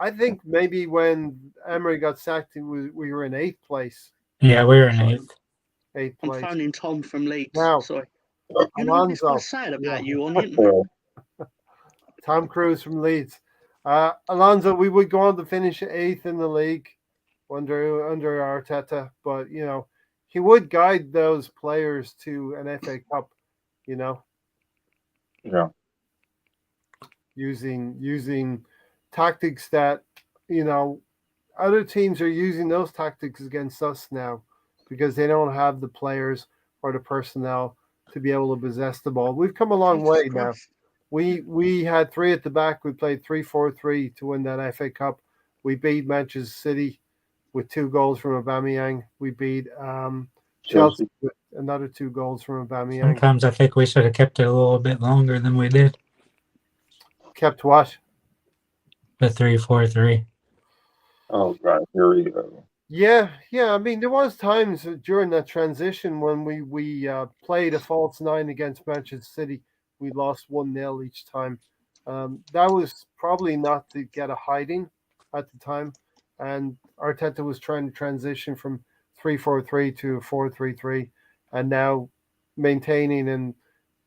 I think maybe when Emery got sacked, we were in 8th place. Yeah, we were in 8th. 8th place. I'm phoning Tom from Leeds. Now, sorry. You know what I said about you on the internet. Tom Cruise from Leeds. Alonso, we would go on to finish 8th in the league under Arteta, but he would guide those players to an FA Cup, Yeah. Using tactics that, other teams are using those tactics against us now because they don't have the players or the personnel to be able to possess the ball. We've come a long way now. We had 3 at the back. We played 3-4-3 to win that FA Cup. We beat Manchester City with 2 goals from Aubameyang. We beat Chelsea with another 2 goals from Aubameyang. Sometimes I think we should have kept it a little bit longer than we did. Kept what? The 3-4-3. Oh God, here we go. Yeah. I mean, there was times during that transition when we played a false nine against Manchester City. We lost 1-0 each time. That was probably not to get a hiding at the time, and Arteta was trying to transition from 3-4-3 to 4-3-3, and now maintaining and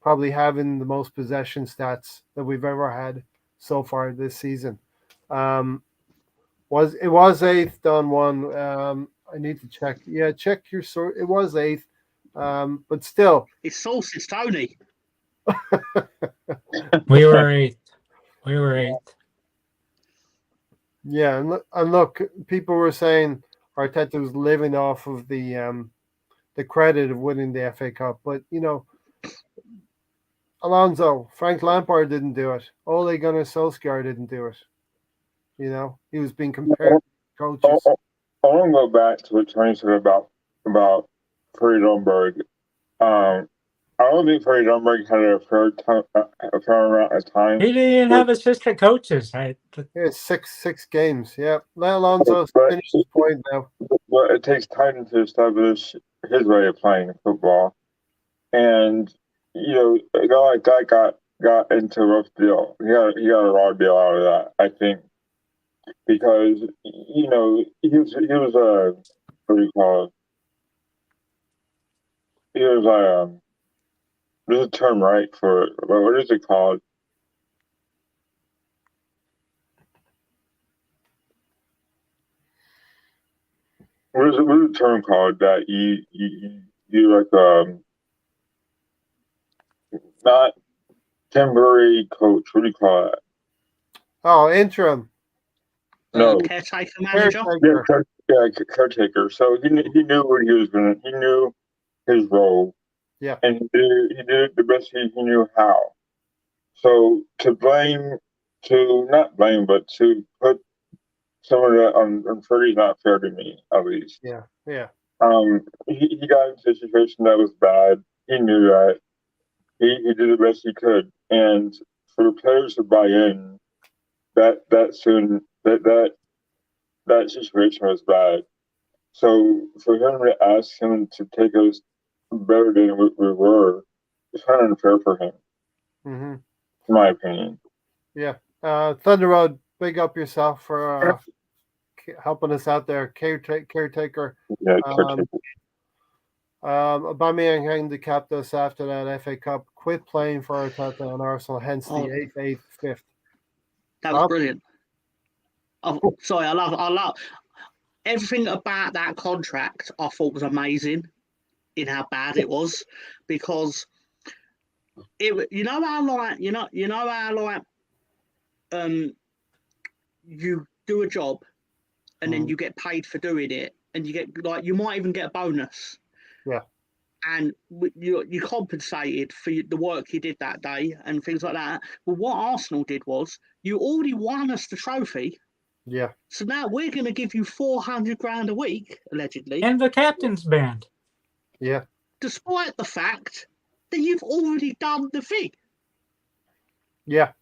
probably having the most possession stats that we've ever had so far this season. It was eighth on one. I need to check. Yeah, check your source. It was eighth, but still. It's sources, Tony. We were eighth. Yeah, and look, people were saying Arteta was living off of the credit of winning the FA Cup, but Alonso, Frank Lampard didn't do it. Ole Gunnar Solskjaer didn't do it. He was being compared to coaches. I want to go back to what Tony said about Freddie Ljungberg. I don't think Freddie Ljungberg had a fair amount of time. He didn't have assistant coaches. Yeah, six games. Yeah, let Alonso finish his point now. But it takes time to establish his way of playing football, and a guy like that got into a rough deal. He got a raw deal out of that, I think, because he was a what do you call it? He was a there's a term, right, for what is it called? What is the term called that you like not temporary coach? What do you call it? Oh, interim. No, Caretaker manager. Caretaker. So he knew what he was gonna. He knew his role. Yeah. And he did it the best he knew how. So not blame, but to put some of that on Freddie's not fair to me, at least. Yeah. He got into a situation that was bad. He knew that. He did the best he could, and for the players to buy in, that situation was bad. So for him to ask him to take us better than we were, it's kind of unfair for him, in my opinion. Yeah. Thunder Road, big up yourself for helping us out there. Caretaker. Yeah, caretaker. Aubameyang handicapped us after that FA Cup. Quit playing for Arteta and Arsenal, hence the 8th, 5th. That was brilliant. Sorry, I love everything about that contract. I thought was amazing in how bad it was, because you do a job and then you get paid for doing it, and you get you might even get a bonus. Yeah. And you compensated for the work you did that day and things like that. Well, what Arsenal did was, you already won us the trophy. Yeah. So now we're going to give you $400,000 a week, allegedly, and the captain's band. Yeah. Despite the fact that you've already done the thing. Yeah.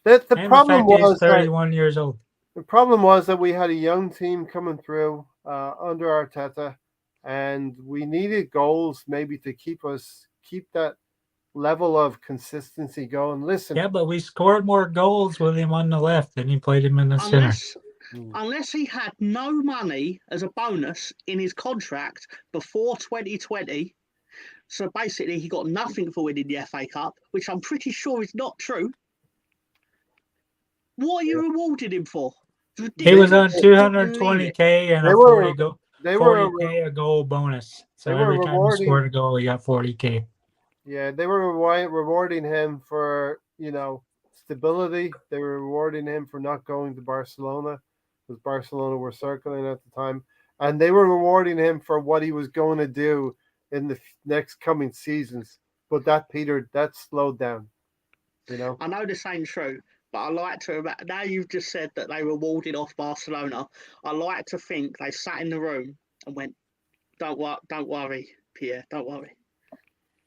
The problem was 31 years old. The problem was that we had a young team coming through under Arteta, and we needed goals maybe to keep that level of consistency going. Listen. Yeah, but we scored more goals with him on the left than he played him in the center. Unless he had no money as a bonus in his contract before 2020. So basically he got nothing for winning the FA Cup, which I'm pretty sure is not true. What are you rewarding him for? He was on 220K and a 40K a goal bonus. So every time he scored a goal, he got 40K. Yeah, they were rewarding him for, stability. They were rewarding him for not going to Barcelona, because Barcelona were circling at the time. And they were rewarding him for what he was going to do in the next coming seasons. But that slowed down, I know this ain't true, but I like to, now you've just said that they were warding off Barcelona, I like to think they sat in the room and went, don't worry, Pierre, don't worry.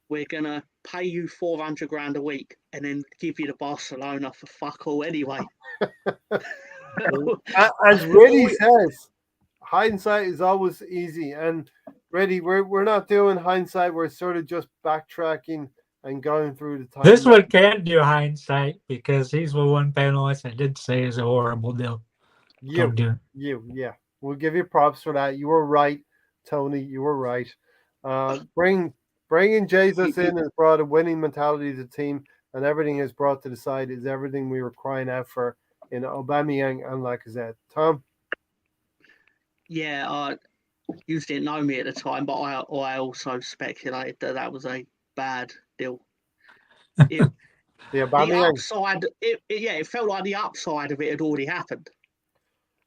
we're going to pay you 400 grand a week and then give you the Barcelona for fuck all anyway. As Reddy says, hindsight is always easy. And Reddy, we're not doing hindsight. We're sort of just backtracking and going through the time. This one can do hindsight because he's the one panelist I did say is a horrible deal. Don't do it. Yeah. We'll give you props for that. You were right, Tony. You were right. Bringing Jesus in has brought a winning mentality to the team, and everything is brought to the side is everything we were crying out for in Aubameyang and Lacazette. Tom? Yeah, you didn't know me at the time, but I also speculated that was a bad deal. The upside, it felt like the upside of it had already happened.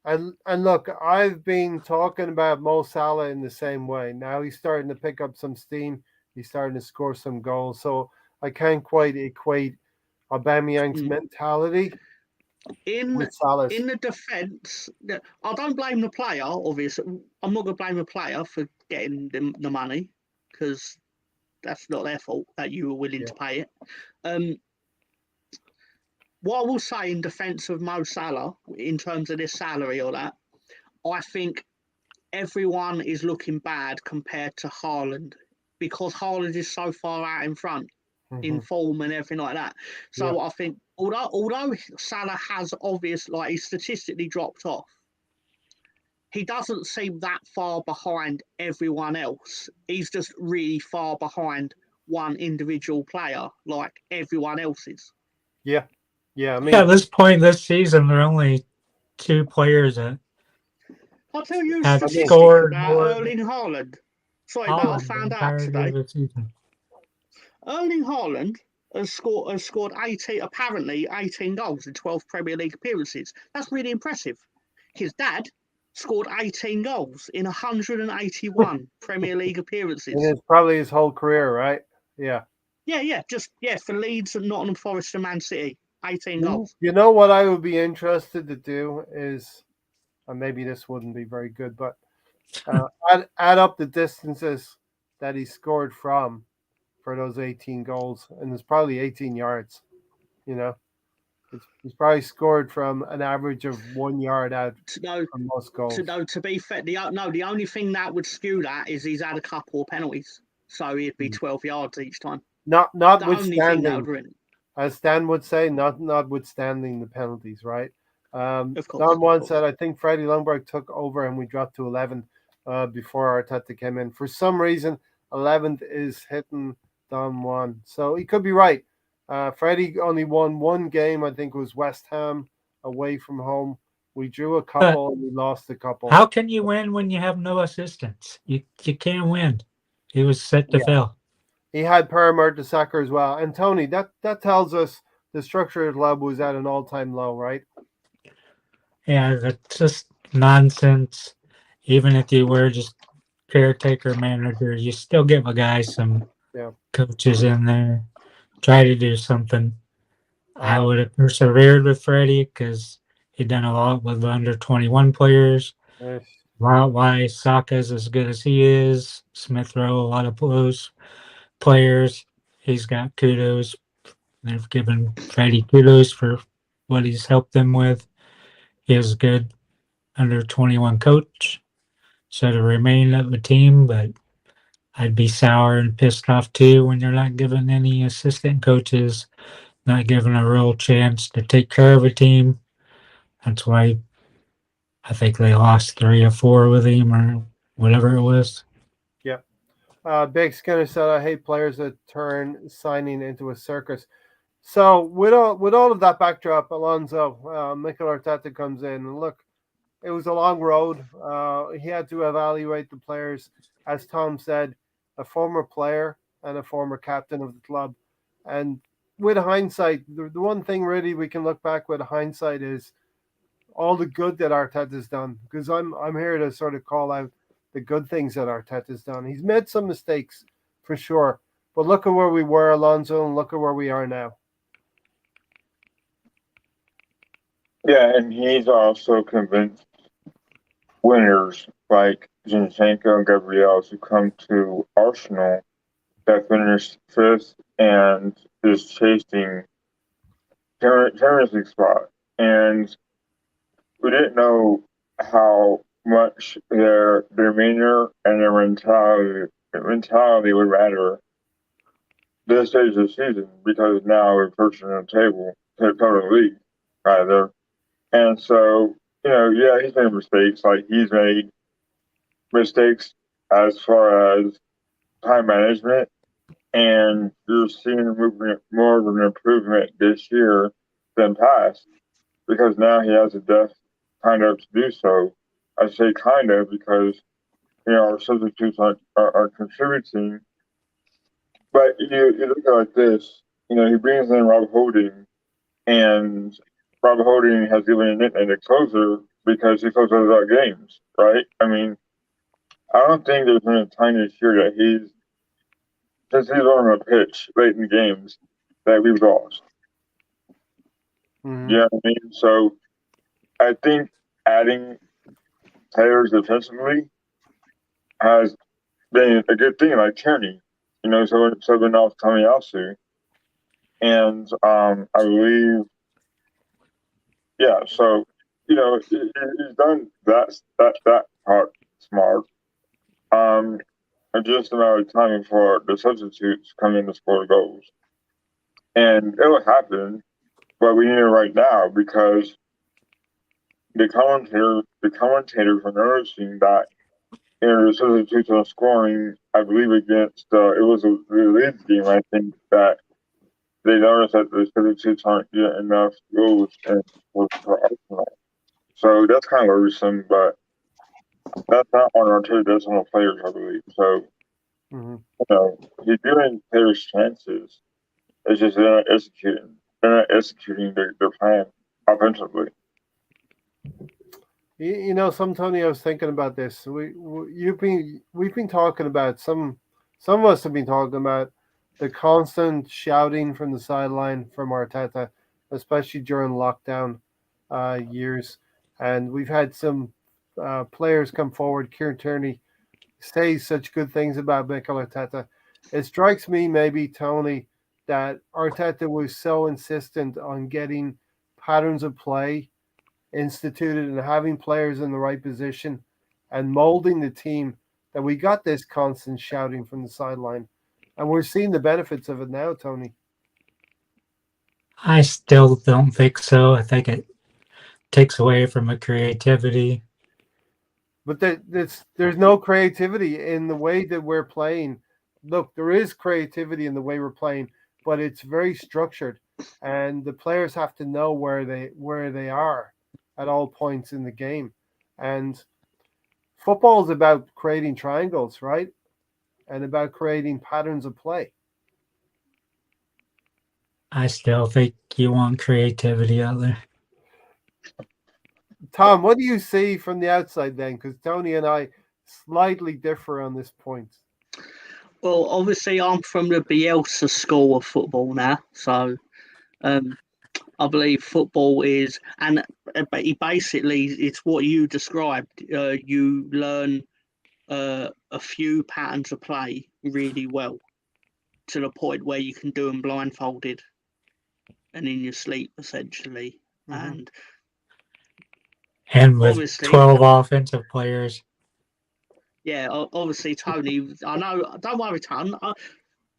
And look, I've been talking about Mo Salah in the same way. Now he's starting to pick up some steam. He's starting to score some goals. So I can't quite equate Aubameyang's mentality with Salah's. In the defence, I don't blame the player, obviously. I'm not going to blame the player for getting the money because that's not their fault that you were willing to pay it. What I will say in defence of Mo Salah, in terms of this salary or that, I think everyone is looking bad compared to Haaland because Haaland is so far out in front in form and everything like that. So I think although Salah has he's statistically dropped off, he doesn't seem that far behind everyone else. He's just really far behind one individual player like everyone else is. Yeah. I mean, at this point this season, there are only 2 players that I'll tell you a have statistic scored about more Erling Haaland. Sorry, that I Haaland the found out entirety today. of the season. Erling Haaland has scored 18 goals in 12 Premier League appearances. That's really impressive. His dad scored 18 goals in 181 Premier League appearances. And it's probably his whole career, right? Yeah. For Leeds and Nottingham Forest and Man City, 18 goals. You know what I would be interested to do is, and maybe this wouldn't be very good, but add up the distances that he scored from for those 18 goals, and it's probably 18 yards. You know, he's probably scored from an average of 1 yard out from most goals. To be fair, the only thing that would skew that is he's had a couple of penalties, so he'd be 12 yards each time. Notwithstanding, as Stan would say, notwithstanding the penalties, right? Of course. Don once said, I think Freddie Lundberg took over and we dropped to 11 before Arteta came in. For some reason, 11th is hitting Don one. So he could be right. Freddie only won one game, I think it was West Ham away from home. We drew a couple and we lost a couple. How can you win when you have no assistants? You can't win. He was set to fail. He had Per Mertesacker as well. And Tony, that tells us the structure of the club was at an all-time low, right? Yeah, that's just nonsense. Even if you were just caretaker manager, you still give a guy some coaches in there. Try to do something. I would have persevered with Freddie because he'd done a lot with the under 21 players. Why Saka's as good as he is. Smith Rowe, a lot of those players. He's got kudos. They've given Freddie kudos for what he's helped them with. He is a good under 21 coach. Should have remained at the team, but I'd be sour and pissed off too when you're not giving any assistant coaches, not given a real chance to take care of a team. That's why I think they lost 3 or 4 with him or whatever it was. Yeah. Big Skinner said, I hate players that turn signing into a circus. So with all of that backdrop, Alonso, Mikel Arteta comes in. And look, it was a long road. He had to evaluate the players. As Tom said, a former player and a former captain of the club. And with hindsight, the one thing really we can look back with hindsight is all the good that Arteta's done. Because I'm here to sort of call out the good things that Arteta's done. He's made some mistakes, for sure. But look at where we were, Alonso, and look at where we are now. Yeah, and he's also convinced winners like Zinchenko and Gabriel who come to Arsenal that finished fifth and is chasing Champions League spot. And we didn't know how much their demeanor and their mentality would matter this stage of the season because now we're pushing the total league, rather. And so, yeah, he's made mistakes. Like, he's made mistakes as far as time management, and you're seeing more of an improvement this year than past because now he has the depth kind of to do so. I say kind of because, our substitutes are contributing. But you look at it like this, he brings in Rob Holding, and Rob Holding has given a nickname a closer because he closes out games, right? I mean, I don't think there's been a time this year that since he's on the pitch late in games, that we've lost. Mhm. You know what I mean? So I think adding players defensively has been a good thing, like Tierney, subbing off Tomiyasu. And I believe, yeah, so, he's done that part smart. Just a matter of time before the substitutes come in to score goals. And it will happen, but we need it right now because the commentators are noticing that the substitutes are scoring. I believe against it was the Leeds game. I think that they noticed that the substitutes aren't getting enough goals for Arsenal. So that's kind of worrisome, but that's not on Arteta. That's on the players, I believe. So Mhm. he's giving players chances. It's just they're not executing. They're not executing their plan offensively. Some Tony, I was thinking about this. We've been talking about some of us have been talking about the constant shouting from the sideline from Arteta, especially during lockdown years, and we've had some players come forward. Kieran Tierney say such good things about Mikel Arteta. It strikes me, maybe Tony, that Arteta was so insistent on getting patterns of play instituted and having players in the right position and molding the team that we got this constant shouting from the sideline. And we're seeing the benefits of it now, Tony. I still don't think so. I think it takes away from a creativity. But there's no creativity in the way that we're playing. Look, there is creativity in the way we're playing, but it's very structured, and the players have to know where they are at all points in the game. And football is about creating triangles, right? And about creating patterns of play. I still think you want creativity out there. Tom, what do you see from the outside then? Because Tony and I slightly differ on this point. Well, obviously, I'm from the Bielsa school of football now, so I believe football is, but basically it's what you described. You learn a few patterns of play really well to the point where you can do them blindfolded and in your sleep, essentially. Mhm. And with Obviously, 12 offensive players, yeah, obviously, Tony, I know, don't worry, Tony.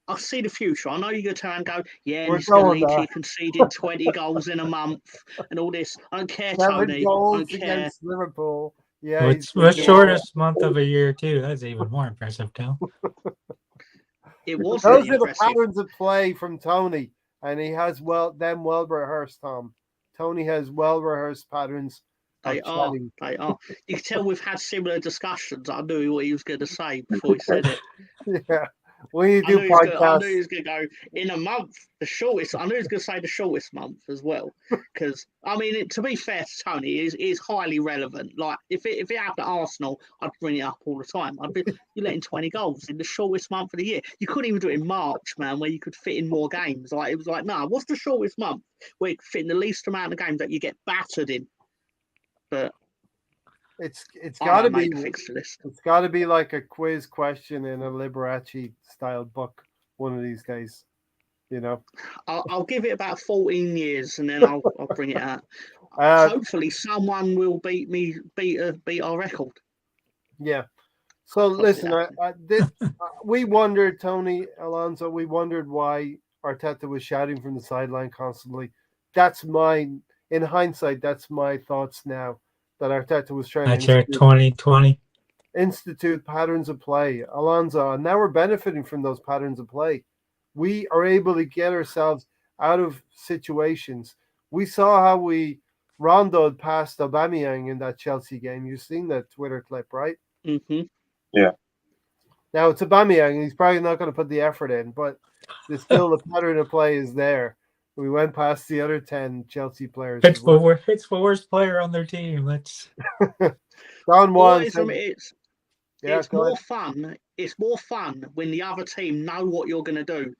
I see the future. I know you're going to turn and go, yeah, and We're he's going to going lead to there. you conceding 20 goals in a month and all this. I don't care, 7 Tony. I goals don't care. against Liverpool. Yeah, what's he's the Yeah. shortest month of a year too? That's even more impressive, too. It was Those really are the impressive. patterns of play from Tony, and he has well rehearsed. Tom, Tony has well rehearsed patterns of They are. chatting. They are. You can tell we've had similar discussions. I knew what he was going to say before he said it. Yeah, when you I do knew he was going. I knew he podcasts, was going to go in a month. The shortest. I knew he was going to say the shortest month as well. Because I mean, to be fair to Tony, is highly relevant. Like if it happened at Arsenal, I'd bring it up all the time. I'd be you letting 20 goals in the shortest month of the year. You couldn't even do it in March, man, where you could fit in more games. Like it was like, nah, what's the shortest month where you could fit in the least amount of games that you get battered in? But it's I got to don't be make the fixture list. it's got to be like a quiz question in a Liberace style book. one of these days. You know, I'll give it about 14 years and then I'll bring it out. uh, Hopefully, someone will beat our record. yeah. So listen, we wondered, Tony Alonso, we wondered why Arteta was shouting from the sideline constantly. That's in hindsight, that's my thoughts now, that Arteta was trying That's to your 2020. institute patterns of play, Alonso, and now we're benefiting from those patterns of play. We are able to get ourselves out of situations. We saw how we rondoed past Aubameyang in that Chelsea game. You've seen that Twitter clip, right? Mm-hmm. Yeah. Now it's Aubameyang, and he's probably not going to put the effort in, but still the pattern of play is there. We went past the other 10 Chelsea players. It's the worst player on their team. Let's. Don Juan Boys, said, it's more fun. It's more fun when the other team know what you're going to do,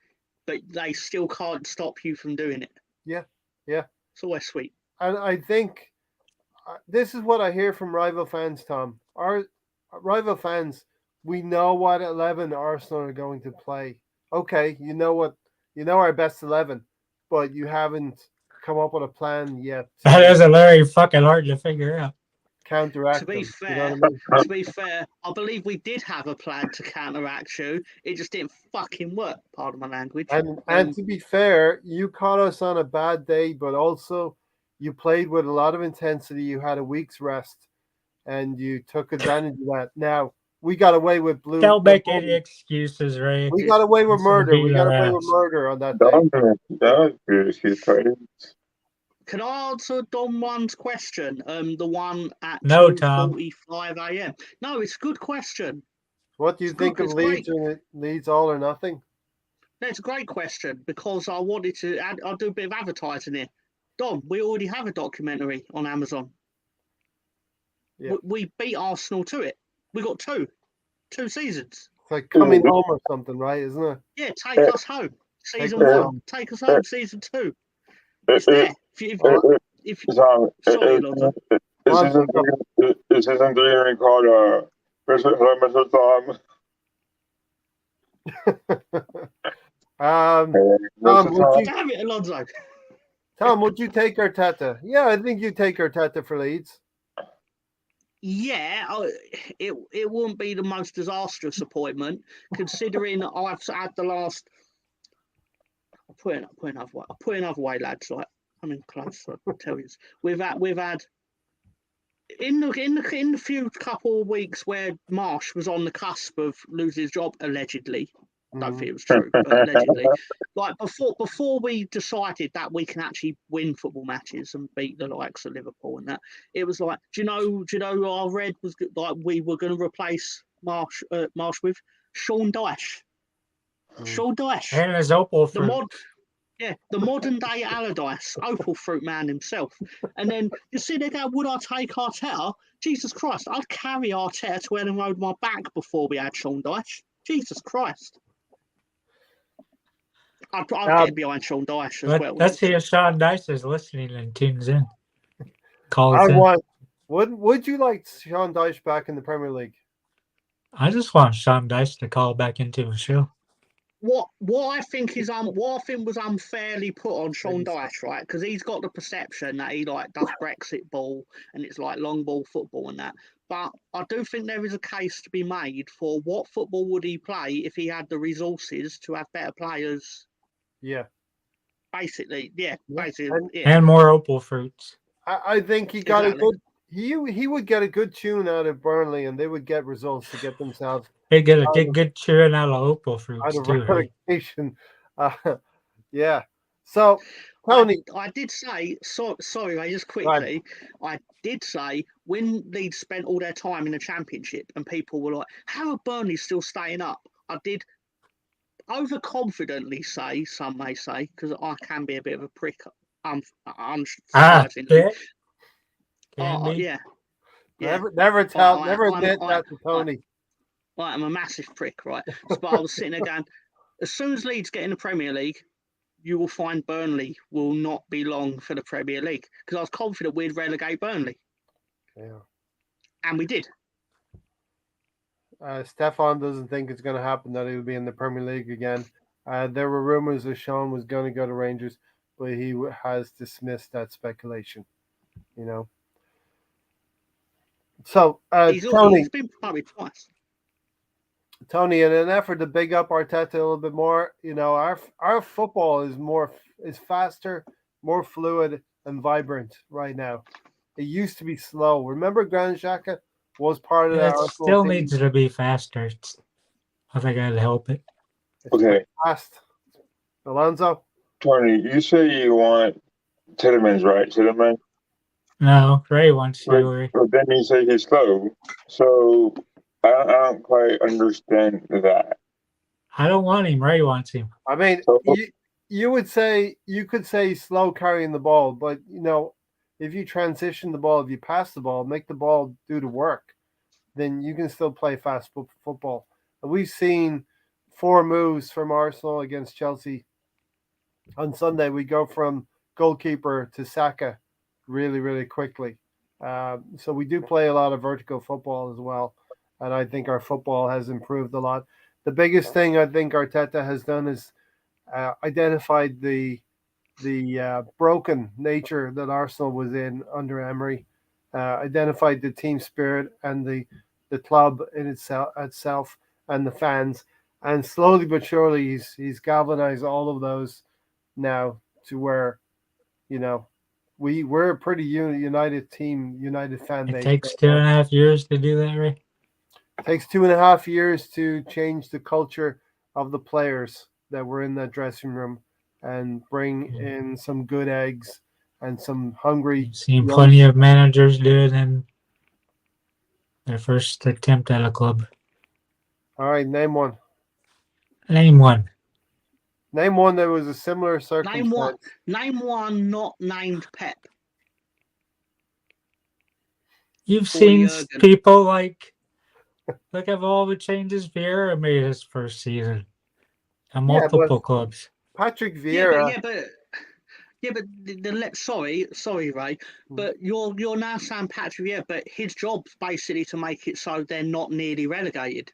but they still can't stop you from doing it. Yeah. It's always sweet. And I think this is what I hear from rival fans, Tom. Our rival fans, we know what 11 Arsenal are going to play. Okay, you know our best 11, but you haven't come up with a plan yet. That is a very fucking hard to figure out. Counteract To be them. fair, You know what I mean? to be fair, I believe we did have a plan to counteract you. It just didn't fucking work. Pardon my language. And to be fair, you caught us on a bad day, but also you played with a lot of intensity. You had a week's rest, and you took advantage of that. Now we got away with blue. Don't make any excuses, Ray. We got away with It's gonna murder. be We got their away with ass. murder on that That day. was beautiful players. Can I answer Don One's question? The one at No, Tom. 2:45 a.m. No, it's a good question. What do you It's think good, of it's Leeds? great. Leeds all or nothing? That's a great question because I wanted to add. I'll do a bit of advertising here. Don, we already have a documentary on Amazon. Yeah. We beat Arsenal to it. We got two seasons. It's like coming home or something, right? Isn't it? Yeah, take us home. Season us one. home. Take us home. Season two. It's there. If sorry, Alonso. This isn't the called Mr. Tom. Tom, Damn it, Alonso. Tom, would you take Arteta? Yeah, I think you take Arteta for Leeds. Yeah, it wouldn't be the most disastrous appointment considering I've had the last. I'll put it another way, lads. Like I'm in close. I'll tell you, we've had in the few couple of weeks where Marsh was on the cusp of losing his job allegedly. I don't think it was true, but allegedly. Like before we decided that we can actually win football matches and beat the likes of Liverpool and that, it was like, do you know I read was like we were going to replace Marsh with Sean Dyche. Sean Dyche. And his opal fruit. The modern day Allardyce, opal fruit man himself. And then you see they go, would I take Arteta? Jesus Christ, I'd carry Arteta to Ellen Road on my back before we had Sean Dyche. Jesus Christ. I'd get behind Sean Dyche as well. Let's see if Sean Dyche is listening and tunes in. Calls in. Would you like Sean Dyche back in the Premier League? I just want Sean Dyche to call back into a show. What I think was unfairly put on Sean Dyche, right? Because he's got the perception that he like does Brexit ball and it's like long ball football and that. But I do think there is a case to be made for what football would he play if he had the resources to have better players. Yeah. Basically. And more opal fruits. I think he got a good. He would get a good tune out of Burnley, and they would get results to get themselves. They get a good chewing out of opal fruits out of too. relegation. Yeah. So, Tony, I did say. Sorry, just quickly. I did say when Leeds spent all their time in the Championship, and people were like, "How are Burnley still staying up?" I did overconfidently say, some may say, because I can be a bit of a prick. Unsurprisingly. Yeah. Never admit that to Tony. I'm a massive prick, right? But I was sitting there going, as soon as Leeds get in the Premier League, you will find Burnley will not be long for the Premier League because I was confident we'd relegate Burnley. Yeah. And we did. Stefan doesn't think it's going to happen that he will be in the Premier League again. There were rumors that Sean was going to go to Rangers, but he has dismissed that speculation. You know. So, He's been promoted twice. Tony, in an effort to big up Arteta a little bit more, our football is faster, more fluid, and vibrant right now. It used to be slow. Remember, Granit Xhaka was part of that It Arsenal still team. needs to be faster. I think I'd help it. It's Okay. fast. Alonso? Tony, you say you want Tielemans, right? Tielemans? No, Ray wants But, you. but then you say he's slow. So I don't quite understand that. I don't want him. Ray wants him. I mean, So, you could say he's slow carrying the ball, but if you transition the ball, if you pass the ball, make the ball do the work, then you can still play fast football. And we've seen 4 moves from Arsenal against Chelsea. On Sunday, we go from goalkeeper to Saka really, really quickly. So we do play a lot of vertical football as well. And I think our football has improved a lot. The biggest thing I think Arteta has done is identified the broken nature that Arsenal was in under Emery, identified the team spirit and the club in itself and the fans, and slowly but surely he's galvanized all of those now to where we're a pretty united team, united fan It base. takes 2.5 years to do that, Ray. It takes 2.5 years to change the culture of the players that were in that dressing room and bring in some good eggs and some hungry. I've seen plenty of managers do it in their first attempt at a club. All right, name one. Name one. Name one that was a similar circumstance. Name one not named Pep. You've Or seen Jurgen. people like, look at all the changes Vieira made his first season at multiple clubs. Patrick Vieira. Sorry, Ray, but you're now saying Patrick Vieira, but his job's basically to make it so they're not nearly relegated.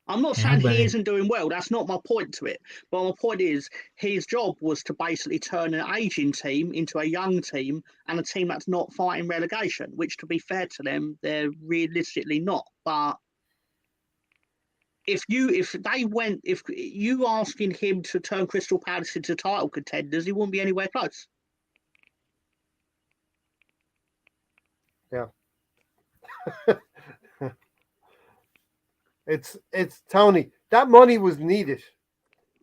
I'm not saying he isn't doing well. That's not my point to it. But my point is his job was to basically turn an aging team into a young team and a team that's not fighting relegation, which, to be fair to them, they're realistically not. But if you asking him to turn Crystal Palace into title contenders, he wouldn't be anywhere close. Yeah. It's Tony. That money was needed.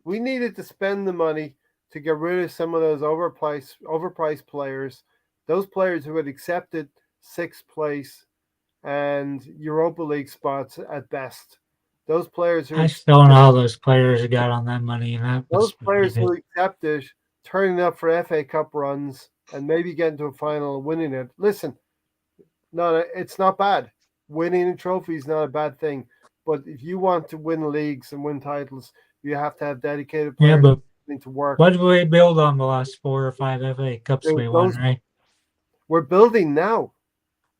We needed to spend the money to get rid of some of those overpriced players, those players who had accepted 6th place and Europa League spots at best. Those players who I still know how those players got on that money, and those players who accepted turning up for FA Cup runs and maybe getting to a final and winning it. Listen, it's not bad. Winning a trophy is not a bad thing. But if you want to win leagues and win titles, you have to have dedicated players to work. What did we build on the last 4 or 5 FA Cups we won, right? We're building now.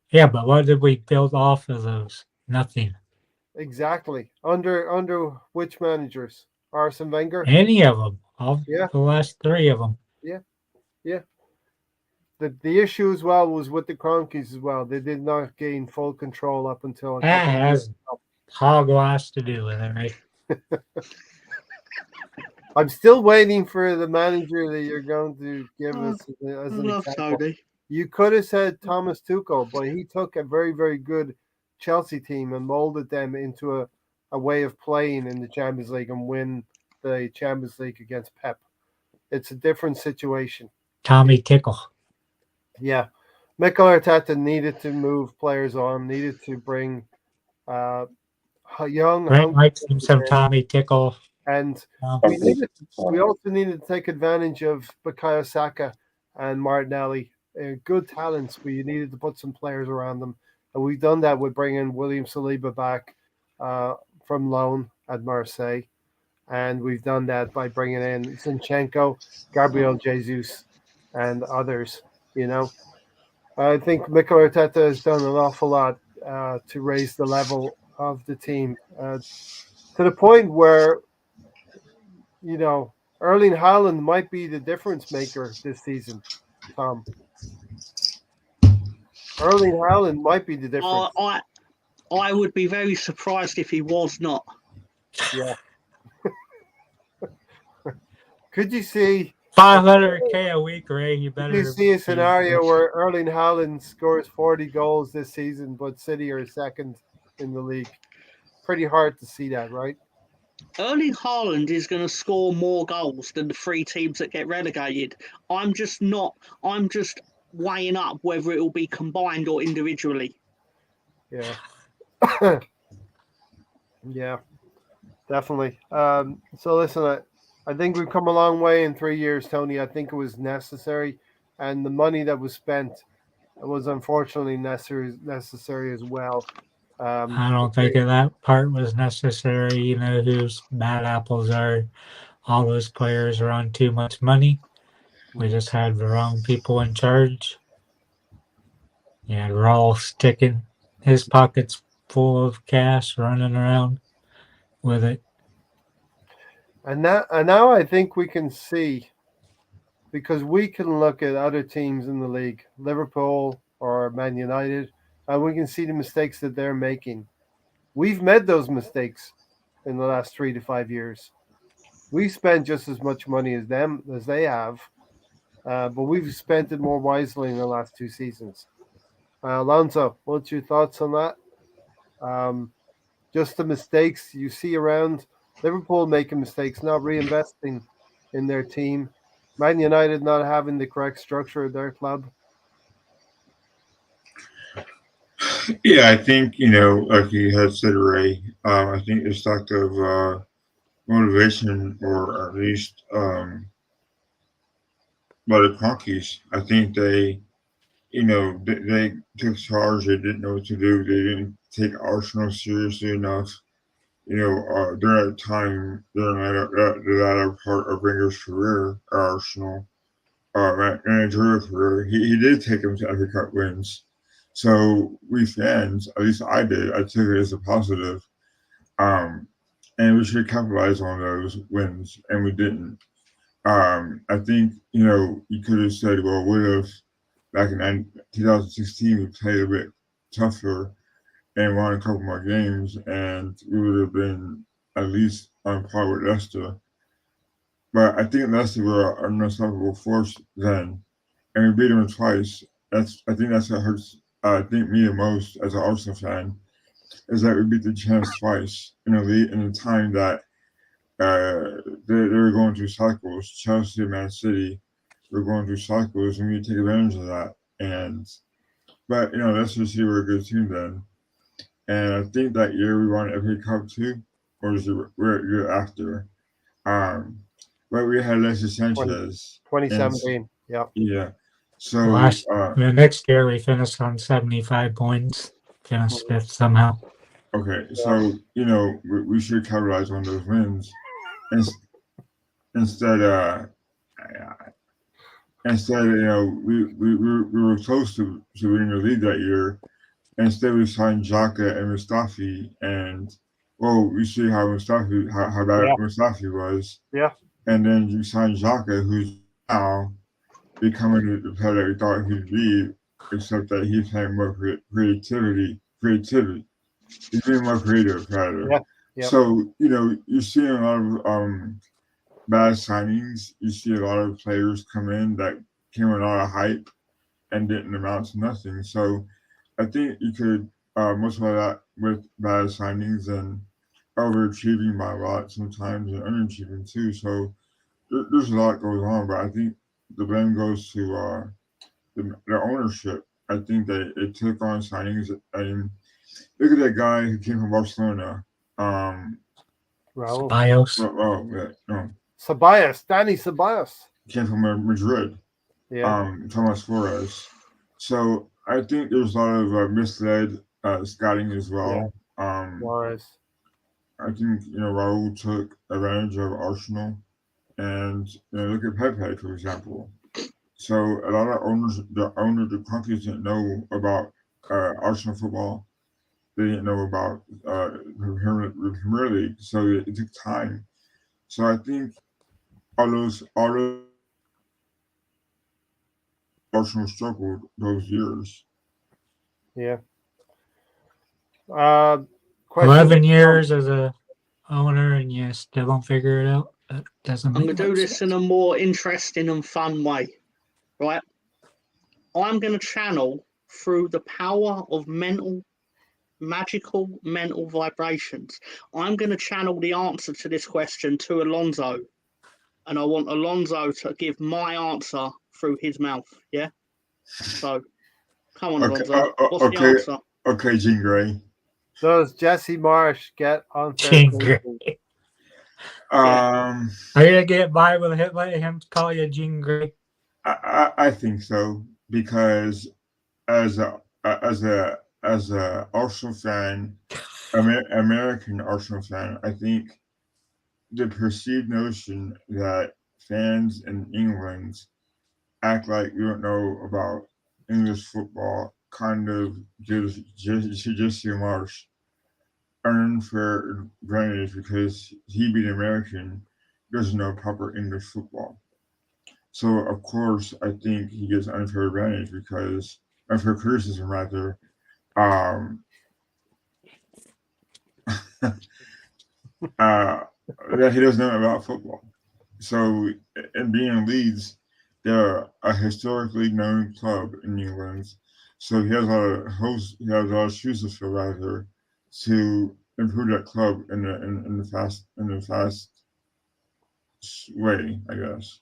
Yeah, but what did we build off of those? Nothing. Exactly. Under which managers? Arsene Wenger? Any of them. The last 3 of them. Yeah. Yeah. The issue as well was with the Cronkies as well. They did not gain full control up until that has hogwash to do with it, right? I'm still waiting for the manager that you're going to give us as an example. Tony. You could have said Thomas Tuchel, but he took a very, very good Chelsea team and molded them into a way of playing in the Champions League and win the Champions League against Pep. It's a different situation. Tommy Tickle. Yeah. Mikel Arteta needed to move players on, needed to bring young. Frank likes him some Tommy Tickle. And we also needed to take advantage of Bukayo Saka and Martinelli. Good talents, but you needed to put some players around them. And we've done that with bringing William Saliba back from loan at Marseille. And we've done that by bringing in Zinchenko, Gabriel Jesus, and others. I think Mikel Arteta has done an awful lot to raise the level of the team to the point where Erling Haaland might be the difference maker this season, Tom. Erling Haaland might be the difference. I would be very surprised if he was not. Yeah. Could you see 500K a week, Ray. You could better you see a be scenario rich. where Erling Haaland scores 40 goals this season, but City are second in the league? Pretty hard to see that, right? Erling Haaland is going to score more goals than the three teams that get relegated. I'm just weighing up whether it will be combined or individually. Yeah. Yeah, definitely. So listen, I think we've come a long way in 3 years, Tony. I think it was necessary, and the money that was spent was unfortunately necessary as well. I don't think that part was necessary. You know whose bad apples are. All those players are on too much money. We just had the wrong people in charge. Yeah, we're all sticking his pockets full of cash, running around with it. And now I think we can see, because we can look at other teams in the league, Liverpool or Man United, and we can see the mistakes that they're making. We've made those mistakes in the last 3 to 5 years. We spent just as much money as they have, but we've spent it more wisely in the last 2 seasons. Alonso, what's your thoughts on that? Um, just the mistakes you see around Liverpool making mistakes, not reinvesting in their team. Man United not having the correct structure of their club. Yeah, I think, like you had said, Ray, I think it's lack of motivation, or at least by the Conkies. I think they took charge. They didn't know what to do. They didn't take Arsenal seriously enough. During that time, during the latter part of Wenger's career at Arsenal, managerial career, he did take him to FA Cup wins. So we fans, at least I did, I took it as a positive. Um, and we should capitalize on those wins, and we didn't. I think, you could have said, well, what if back in 2016 we played a bit tougher and won a couple more games, and we would have been at least on par with Leicester. But I think Leicester were an unstoppable force then, and we beat them twice. I think that's what hurts. I think me the most as an Arsenal fan is that we beat the champs twice in a league in a time that they were going through cycles. Chelsea, Man City were going through cycles, and we take advantage of that. But Leicester City were a good team then. And I think that year we won FA Cup too, or was it year after? Um, but we had Alexis 20, Sanchez, and 2017. Yeah. yeah, so The next year we finished on 75 points, finished fifth somehow. okay, Yeah. so we should capitalize on those wins, and instead, we were close to winning the league that year. Instead, we signed Xhaka and Mustafi, and we see how bad Yeah. Mustafi was, Yeah. and then you signed Xhaka, who's now becoming the player that we thought he'd be, except that he's having more creativity. He's being more creative, rather. Yeah. Yeah. So you're seeing a lot of bad signings. You see a lot of players come in that came with a lot of hype and didn't amount to nothing. So I think you could multiply that with bad signings and overachieving by a lot sometimes, and underachieving too. So there's a lot goes on, but I think the blame goes to the ownership. I think that it took on signings. I mean, look at that guy who came from Barcelona. Raul. Bios. Yeah, no, Ceballos. Danny Ceballos. came from Madrid. Yeah. Thomas Flores. So I think there's a lot of misled scouting as well. Juarez. I think Raul took advantage of Arsenal, and look at Pepe, for example. So a lot of the countries didn't know about Arsenal football. They didn't know about the Premier League, so it took time. So I think all those Arsenal struggled those years. Yeah. Question 11 years as a owner, and you still don't figure it out. That doesn't I'm make gonna do much this in sense. a more interesting and fun way, right? I'm gonna channel through the power of magical mental vibrations. I'm gonna channel the answer to this question to Alonso, and I want Alonso to give my answer through his mouth. Yeah. So come on, Okay, Alonso. What's the okay, answer? okay, Jean Grey. Does Jesse Marsh get unfair Jean treatment? Yeah. Are you gonna get by with letting him call you Jean Grey? I think so because as a Arsenal fan, American Arsenal fan, I think the perceived notion that fans in England act like you don't know about English football kind of gives Jesse Marsh unfair advantage because he being American doesn't know proper English football. So of course I think he gets unfair advantage because unfair criticism rather. Um, uh, that he doesn't know about football. So, and being Leeds, they're a historically known club in England. So he has a lot of shoes to fill rather to improve that club in the fast way, I guess.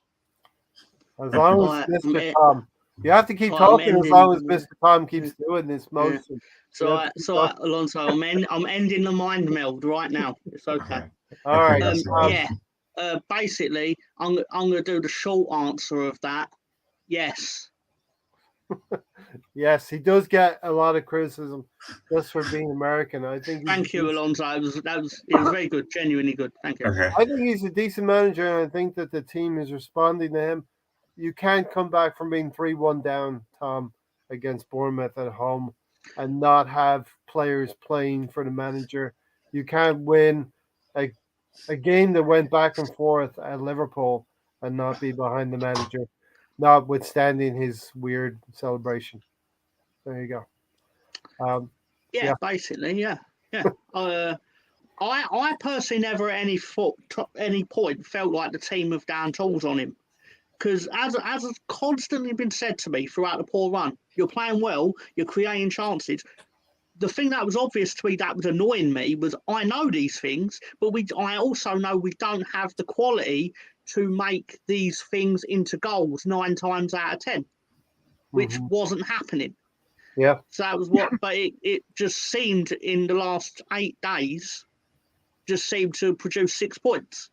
As long as Right. Mr. Tom, you have to keep So I'm talking as long as ending. Mr. Tom keeps doing this Yeah. motion. You have to keep So talking. Alonso, I'm ending the mind meld right now. It's okay. All Okay, right. that's fine. Yeah. Basically, I'm gonna do the short answer of that. Yes. Yes, he does get a lot of criticism just for being American. I think Thank you, Alonso. It was very good, genuinely good. Thank you. Okay. I think he's a decent manager, and I think that the team is responding to him. You can't come back from being 3-1 down, Tom, against Bournemouth at home and not have players playing for the manager. You can't win a, a game that went back and forth at Liverpool and not be behind the manager, notwithstanding his weird celebration. There you go. Yeah, Yeah. basically, yeah, yeah. I personally never at any point felt like the team have down tools on him. Because as has constantly been said to me throughout the poor run, you're playing well, you're creating chances. The thing that was obvious to me that was annoying me was I know these things, but I also know we don't have the quality to make these things into goals 9 times out of 10, which Mhm. wasn't happening. Yeah. So that was what, but it just seemed in the last 8 days, just seemed to produce 6 points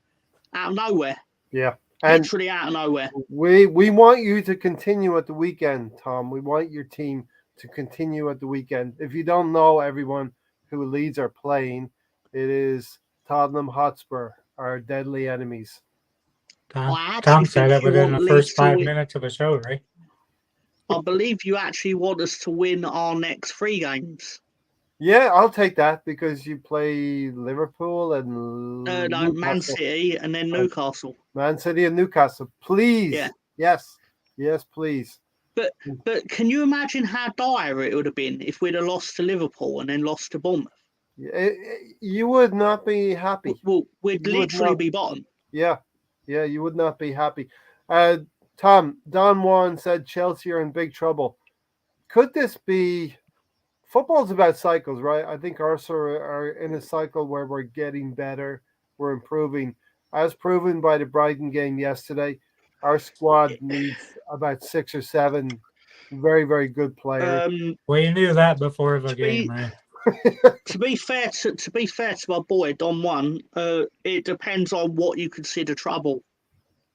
out of nowhere, Yeah. And literally out of nowhere. we want you to continue at the weekend, Tom. We want your team to continue at the weekend. If you don't know everyone who Leeds are playing, it is Tottenham Hotspur, our deadly enemies. I actually Tom said think it you within want the Leeds first to five win. minutes of the show, right? I believe you actually want us to win our next 3 games. Yeah, I'll take that because you play Liverpool and No, Man Newcastle. City and then Newcastle. Man City and Newcastle. Please. Yeah. Yes. Yes, please. But can you imagine how dire it would have been if we'd have lost to Liverpool and then lost to Bournemouth? You would not be happy. Well, we'd You would literally not. be bottom. Yeah. Yeah, you would not be happy. Tom, Don Juan said Chelsea are in big trouble. Could this be football's about cycles, right? I think Arsenal are in a cycle where we're getting better, we're improving. As proven by the Brighton game yesterday, our squad needs about 6 or 7 very, very good players. Well, you knew that before the To game, be right? to be fair to my boy Don Juan, it depends on what you consider trouble.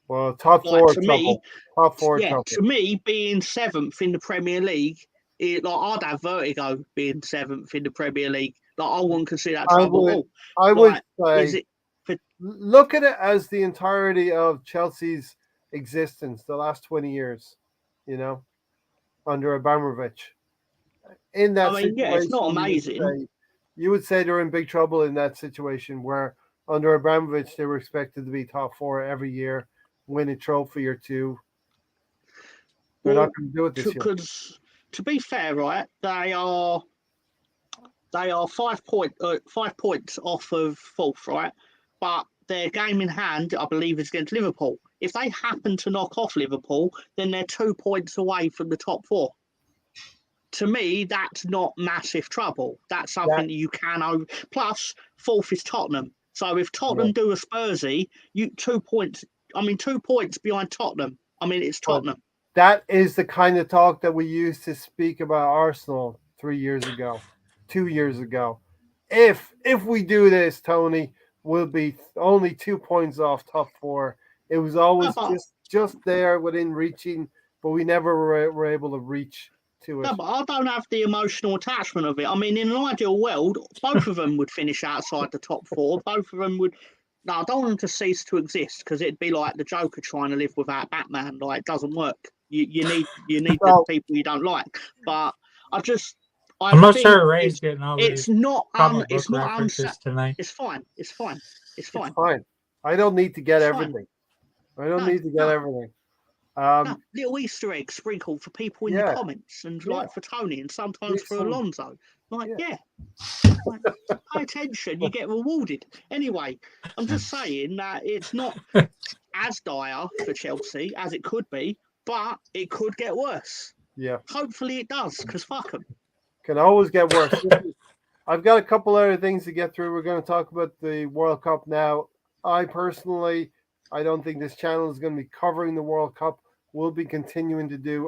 Well, top Like four to me, trouble. Top four yeah, trouble. to me, being seventh in the Premier League, I'd have vertigo being seventh in the Premier League. Like I wouldn't consider that trouble at all. I would Like, is say it for look at it as the entirety of Chelsea's existence the last 20 years, you know, under Abramovich. In that I mean, yeah, it's not situation, amazing. you would say they're in big trouble in that situation where under Abramovich they were expected to be top four every year. win a trophy or two. They're not going to do it this year. Because to be fair, right, they are 5 points off of fourth, right? But their game in hand, I believe, is against Liverpool. If they happen to knock off Liverpool, then they're 2 points away from the top 4. To me, that's not massive trouble. That's something that you can over. Plus, fourth is Tottenham. So if Tottenham do a Spursy, 2 points. 2 points behind Tottenham. It's Tottenham. That is the kind of talk that we used to speak about Arsenal 3 years ago, 2 years ago. If we do this, Tony, we'll be only 2 points off top 4. It was always just there within reaching, but we never were able to reach to it. No, but I don't have the emotional attachment of it. In an ideal world, both of them would finish outside the top 4. Both of them would. No, I don't want them to cease to exist because it'd be like the Joker trying to live without Batman. Like, it doesn't work. You need the people you don't like. But I'm not sure Ray's getting all it's these not it's not references tonight. It's fine. It's fine. I don't need to get everything. Everything. Little Easter egg sprinkled for people in the comments and for Tony and sometimes for Alonso. Pay attention, you get rewarded. Anyway, I'm just saying that it's not as dire for Chelsea as it could be, but it could get worse. Yeah. Hopefully it does, because fuck them. Can always get worse. I've got a couple other things to get through. We're going to talk about the World Cup now. I don't think this channel is going to be covering the World Cup. We'll be continuing to do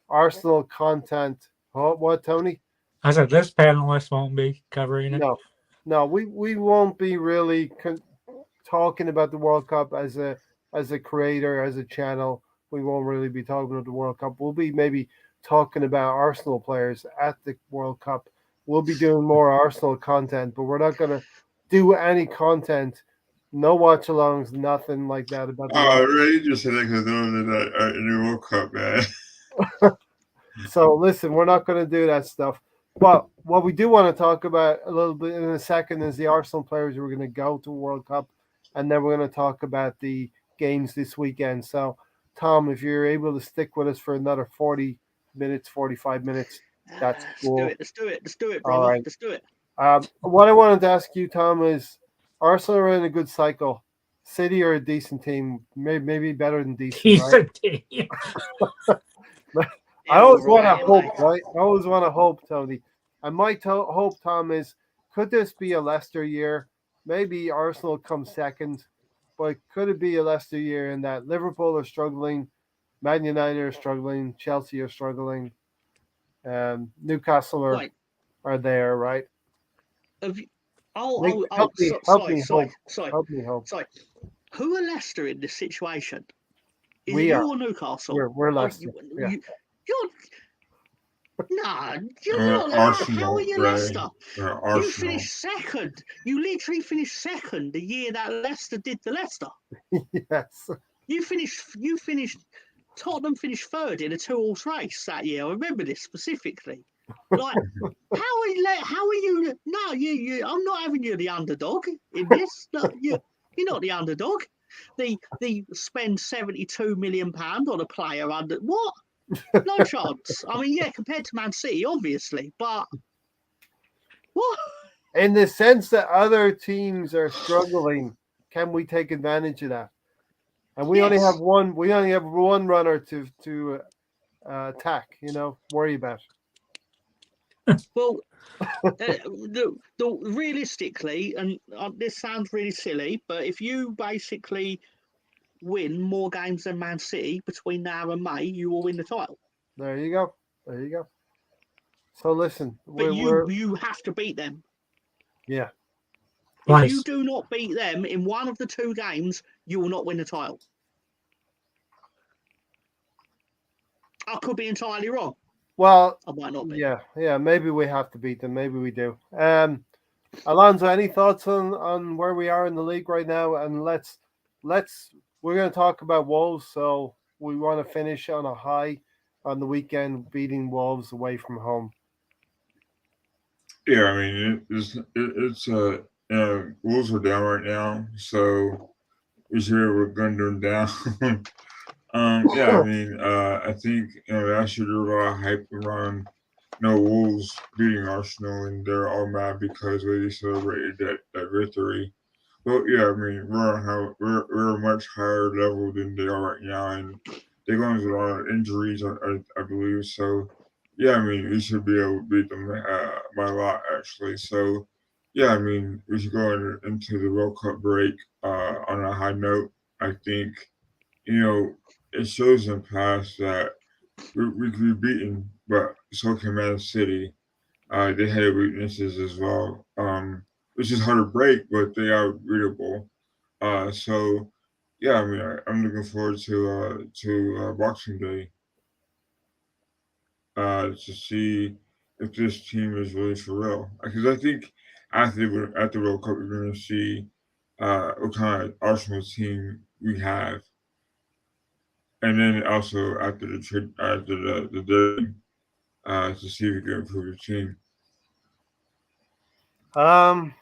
Arsenal content. Oh, what, Tony? I said this panelist won't be covering it. No, we won't be really talking about the World Cup as a creator, as a channel. We won't really be talking about the World Cup. We'll be maybe talking about Arsenal players at the World Cup. We'll be doing more Arsenal content, but we're not going to do any content. No watch-alongs, nothing like that about the World Cup. Really just said because in the World Cup, man. So listen, we're not going to do that stuff. But what we do want to talk about a little bit in a second is the Arsenal players who are going to go to World Cup, and then we're going to talk about the games this weekend. So, Tom, if you're able to stick with us for another 40 minutes, 45 minutes, that's cool. Let's do it, brother. All right. Let's do it. What I wanted to ask you, Tom, is Arsenal are in a good cycle. City are a decent team, maybe better than decent, right? Team. I always want to hope, right? I always want to hope, Tony. And my hope, Tom, is could this be a Leicester year? Maybe Arsenal comes second, but could it be a Leicester year in that Liverpool are struggling, Man United are struggling, Chelsea are struggling, Newcastle are there, right? Help me hope. Sorry. Who are Leicester in this situation? Is it you or Newcastle? We're Leicester. You're not. Arsenal, how are you Leicester? Arsenal. You finished second. You literally finished second the year that Leicester did to Leicester. Yes. You finished. Tottenham finished third in a 2-horse race that year. I remember this specifically. Like, how are you? No, you. I'm not having you the underdog in this. No, you're not the underdog. They spend £72 million on a player under what? No chance. Compared to Man City, obviously, but what? In the sense that other teams are struggling, can we take advantage of that? And we only have one. We only have one runner to attack. Worry about. Well, realistically, and this sounds really silly, but if you basically win more games than Man City between now and May, you will win the title. There you go. So listen, but you have to beat them. Yeah. If you do not beat them in one of the 2 games, you will not win the title. I could be entirely wrong. Well, I might not be. Yeah. Maybe we have to beat them. Maybe we do. Alonso, any thoughts on where we are in the league right now? And we're going to talk about Wolves. So we want to finish on a high on the weekend, beating Wolves away from home. Yeah, it's Wolves are down right now, so we should have gunned them down. Yeah, I mean, I think last year there was a lot of hype around Wolves beating Arsenal, and they're all mad because they celebrated that victory. Well, yeah, I mean, we're a much higher level than they are right now, and they're going through a lot of injuries, I believe. So, yeah, I mean, we should be able to beat them by a lot, actually. So, yeah, I mean, we should go into the World Cup break on a high note. I think it shows in the past that we can be beaten, but so can Man City. They had weaknesses as well, which is hard to break, but they are beatable. So yeah, I mean, I'm looking forward to Boxing Day to see if this team is really for real. Because I think after World Cup, we're going to see what kind of Arsenal team we have, and then also after the day, to see if we can improve the team. Um,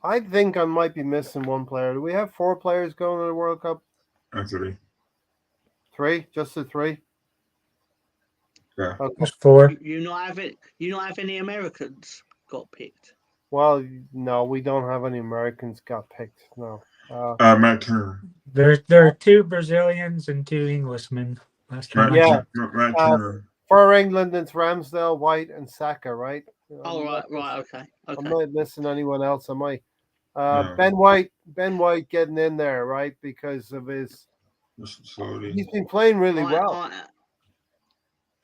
I think I might be missing one player. Do we have 4 players going to the World Cup? Actually, 3, just the 3. yeah. Okay. There's 4. You not have any Americans got picked. Well, no, we don't have any Americans got picked. No. Matt Turner. There are 2 Brazilians and 2 Englishmen. Last time I Yeah. checked. Matt Turner. For England, it's Ramsdale, White, and Saka, right? Oh, right, okay. I'm not missing anyone else, am I? No. Ben White getting in there, right? Because of his Slowly. he's been playing really well.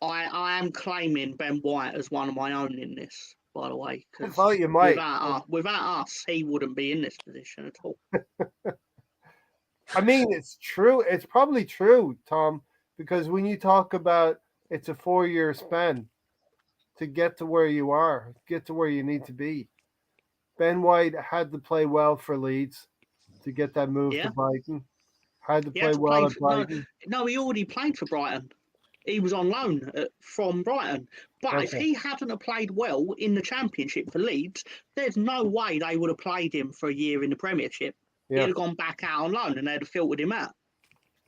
I am claiming Ben White as one of my own in this, by the way. I thought you might. Without us, he wouldn't be in this position at all. I mean, it's true. It's probably true, Tom, because when you talk about it's a 4-year span to get to where you are, get to where you need to be. Ben White had to play well for Leeds to get that move to Brighton. Had to play well at Brighton. No, he already played for Brighton. He was on loan from Brighton. But if he hadn't have played well in the Championship for Leeds, there's no way they would have played him for a year in the Premiership. He'd have gone back out on loan and they'd have filtered him out.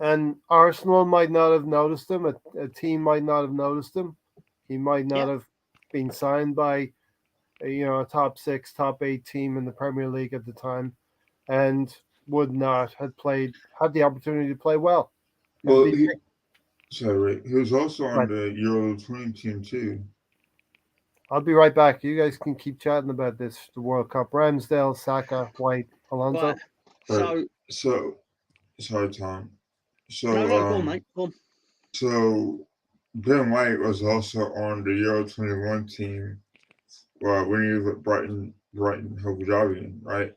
And Arsenal might not have noticed him. A team might not have noticed him. He might not have been signed by a top 6, top 8 team in the Premier League at the time, and would not have had the opportunity to play well. Well, he was also on the Euro 20 team too. I'll be right back. You guys can keep chatting about this. The World Cup. Ramsdale, Saka, White, Alonso. Right. So sorry, Tom. So no, go on, mate. Go on. So Ben White was also on the Euro 21 team when he was at Brighton Hove Albion, right?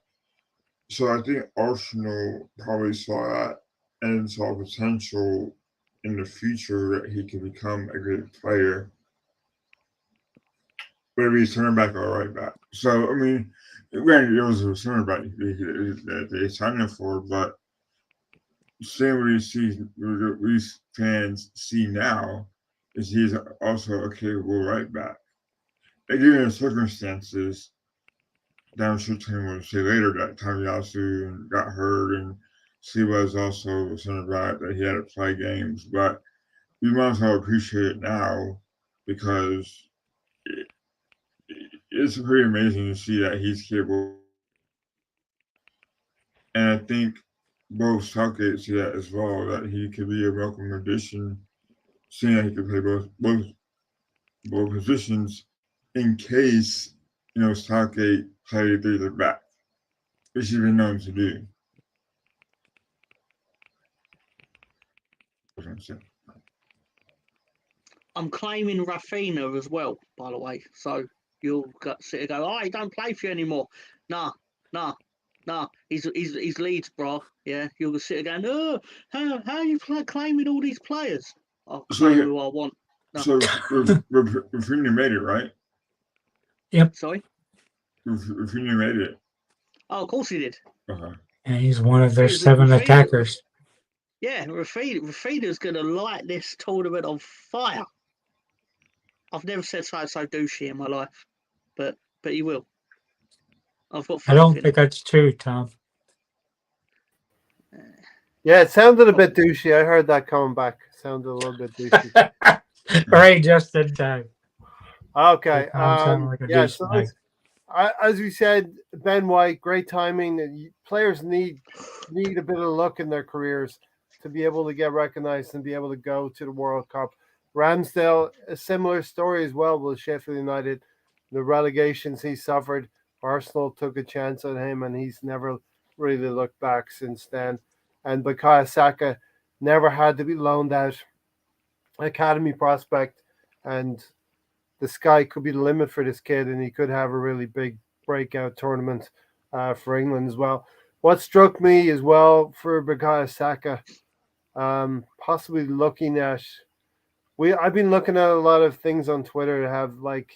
So I think Arsenal probably saw that and saw potential in the future that he could become a great player. Whether he's turning back or right back. So, I mean, granted, it was a center back that they signed him for, but seeing what these fans see now is he's also a capable right back. And given the circumstances, I'm sure Tim will say later that Tomiyasu got hurt and Siba is also a center back that he had to play games, but we might as well appreciate it now because it's pretty amazing to see that he's capable. And I think both Southgate see that as well, that he could be a welcome addition, seeing that he could play both positions in case, Southgate played through the back, which he's been known to do. I'm claiming Rafinha as well, by the way. So you'll sit and go, he don't play for you anymore. Nah. He's Leeds, bro. Yeah, you'll sit again. Oh, how are you claiming all these players? I'll claim who I want. No. So Rafinha made it, right? Yep. Sorry? Rafinha made it. Oh, of course he did. And he's one of their 7 attackers. Yeah, Rafinha's going to light this tournament on fire. I've never said so douchey in my life, but he will. I've got faith I don't in think that's true, Tom. Yeah, it sounded a bit douchey. I heard that coming back. Sounded a little bit douchey. Right, just in time. Okay. Tom sounded like a Yeah. So douchebag. as we said, Ben White, great timing. Players need a bit of luck in their careers to be able to get recognized and be able to go to the World Cup. Ramsdale, a similar story as well with Sheffield United. The relegations he suffered, Arsenal took a chance on him, and he's never really looked back since then. And Bukayo Saka never had to be loaned out, academy prospect, and the sky could be the limit for this kid, and he could have a really big breakout tournament for England as well. What struck me as well for Bukayo Saka, possibly looking at I've been looking at a lot of things on Twitter to have like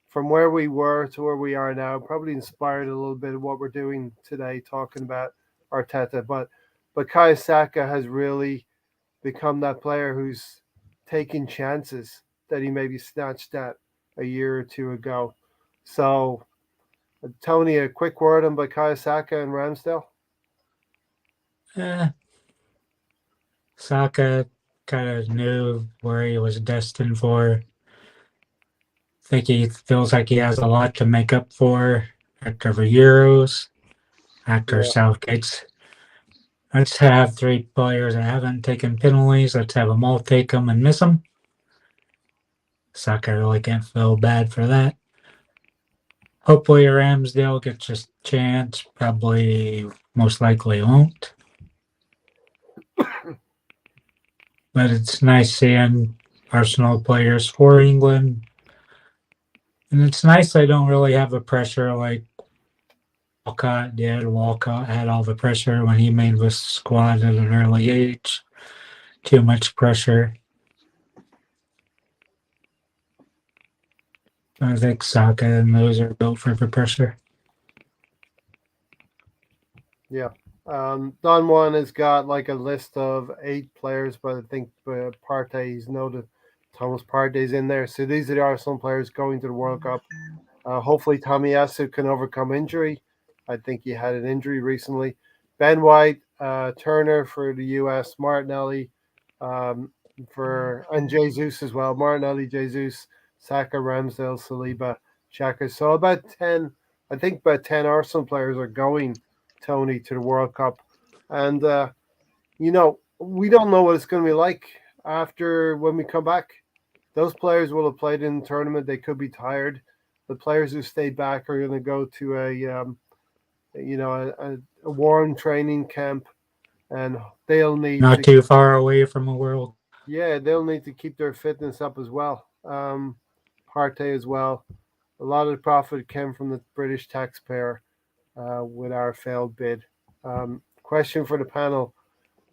from where we were to where we are now, probably inspired a little bit of what we're doing today, talking about Arteta. But Bukayo Saka has really become that player who's taking chances that he maybe snatched at a year or two ago. So, Tony, a quick word on Bukayo Saka and Ramsdale. Saka kind of knew where he was destined for. I think he feels like he has a lot to make up for after the Euros, after Yeah. Southgate's. Let's have three players that haven't taken penalties. Let's have them all take them and miss them. Saka really can't feel bad for that. Hopefully Ramsdale gets a chance. Probably, most likely won't. But it's nice seeing Arsenal players for England. And it's nice they don't really have the pressure like Walcott did. Walcott had all the pressure when he made the squad at an early age. Too much pressure. I think Saka and those are built for the pressure. Yeah. Don Juan has got like a list of 8 players, but I think Partey's noted Thomas Partey's in there. So these are the Arsenal players going to the World Cup. Hopefully Tomiyasu can overcome injury. I think he had an injury recently. Ben White, Turner for the US, Martinelli and Jesus as well. Martinelli, Jesus, Saka, Ramsdale, Saliba, Xhaka. So about 10, I think about 10 Arsenal players are going, Tony, to the World Cup. And, we don't know what it's going to be like after when we come back. Those players will have played in the tournament. They could be tired. The players who stay back are going to go to a warm training camp, and they'll need Not too far away from the world. Yeah, they'll need to keep their fitness up as well. Partey as well. A lot of the profit came from the British taxpayer with our failed bid. Question for the panel.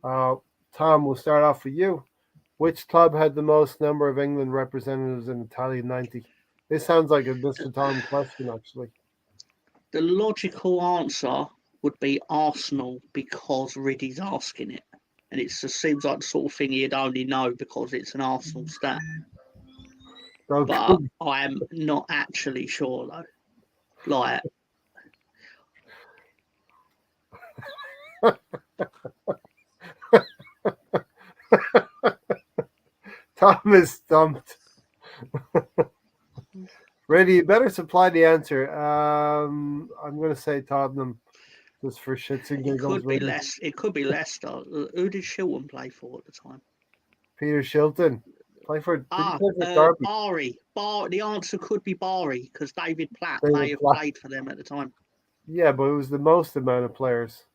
Tom, we'll start off with you. Which club had the most number of England representatives in Italian 90? This sounds like a Mr. Tom question, actually. The logical answer would be Arsenal because Riddy's asking it. And it just seems like the sort of thing he'd only know because it's an Arsenal stat. But I am not actually sure, though. Like... Tom is stumped. Reddy, you better supply the answer. I'm going to say Tottenham, just for shits and giggles. It could be Leicester. Who did Shilton play for at the time? Peter Shilton. Play for Bari. The answer could be Bari because David Platt may have played for them at the time. Yeah, but it was the most amount of players.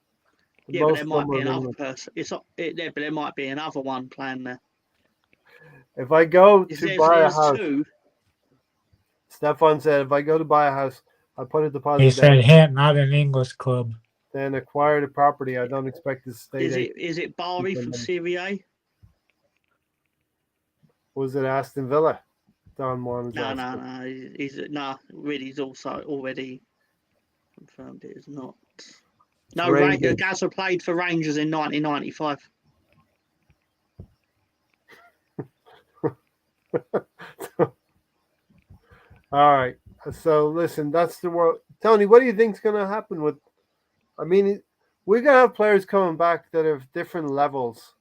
But there might be another person. But there might be another one playing there. If I go to buy a house, 2. Stefan said, if I go to buy a house, I put a deposit. He said, "Hint, not an English club." Then acquire the property. I don't expect to stay. Is it Bari from Serie A? Was it Aston Villa? Don Juan. No. He's also already confirmed it is not. No, Gazza played for Rangers in 1995. All right. So listen, that's the world. Tony, what do you think's going to happen with? I mean, we're gonna have players coming back that have different levels.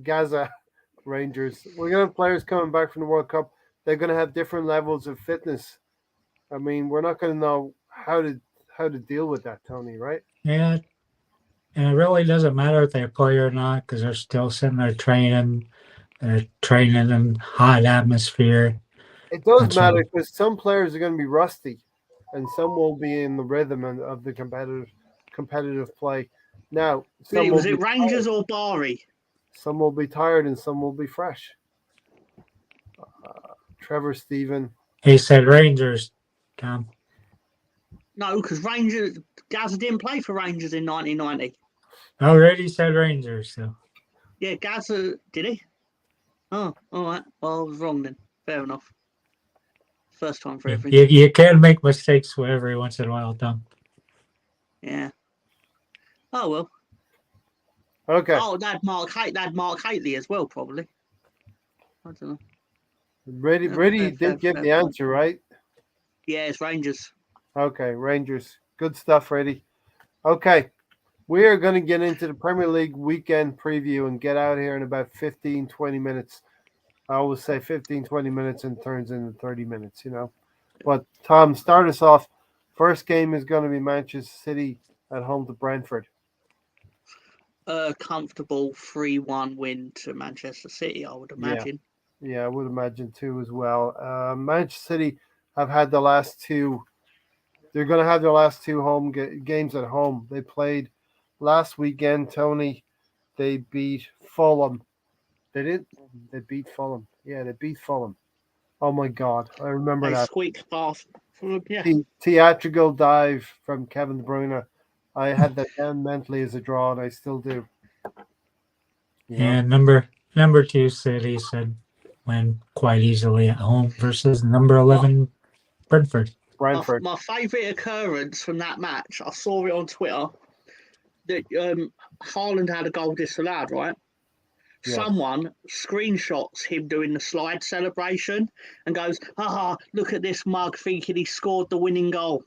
Gaza Rangers. We're gonna have players coming back from the World Cup. They're gonna have different levels of fitness. I mean, we're not gonna know how to deal with that, Tony. Right? Yeah, and it really doesn't matter if they play or not because they're still sitting there training. They're training in hot atmosphere. It does That's matter all. because some players are going to be rusty, and some will be in the rhythm of the competitive play. Now, Really, was it Rangers or Bari? Some will be tired, and some will be fresh. Trevor Stephen. He said Rangers, Tom. No, because Gaza didn't play for Rangers in 1990. Already said Rangers, so. Yeah, Gaza, did he? Oh, all right. Well, I was wrong then. Fair enough. First time for everything. You can make mistakes every once in a while, Tom. Yeah. Oh, well. Okay. Oh, that Mark Haitley as well, probably. I don't know. Brady did give the answer, right? Yeah, it's Rangers. Okay, Rangers. Good stuff, Brady. Okay. We are going to get into the Premier League weekend preview and get out here in about 15, 20 minutes. I always say 15, 20 minutes and turns into 30 minutes, you know. But, Tom, start us off. First game is going to be Manchester City at home to Brentford. A comfortable 3-1 win to Manchester City, I would imagine. Yeah, I would imagine too as well. Manchester City have had the last two. They're going to have their last two home games at home. They played last weekend, Tony. They beat Fulham. They did. They beat Fulham. Yeah, they beat Fulham. Oh my God, I remember that. Squeaked past Fulham. Yeah. Theatrical dive from Kevin De Bruyne. I had that down mentally as a draw, and I still do. Yeah, number 2 City said win quite easily at home versus number 11 Brentford. My favourite occurrence from that match, I saw it on Twitter, that Haaland had a goal disallowed, right? Yeah. Someone screenshots him doing the slide celebration and goes, look at this mug thinking he scored the winning goal.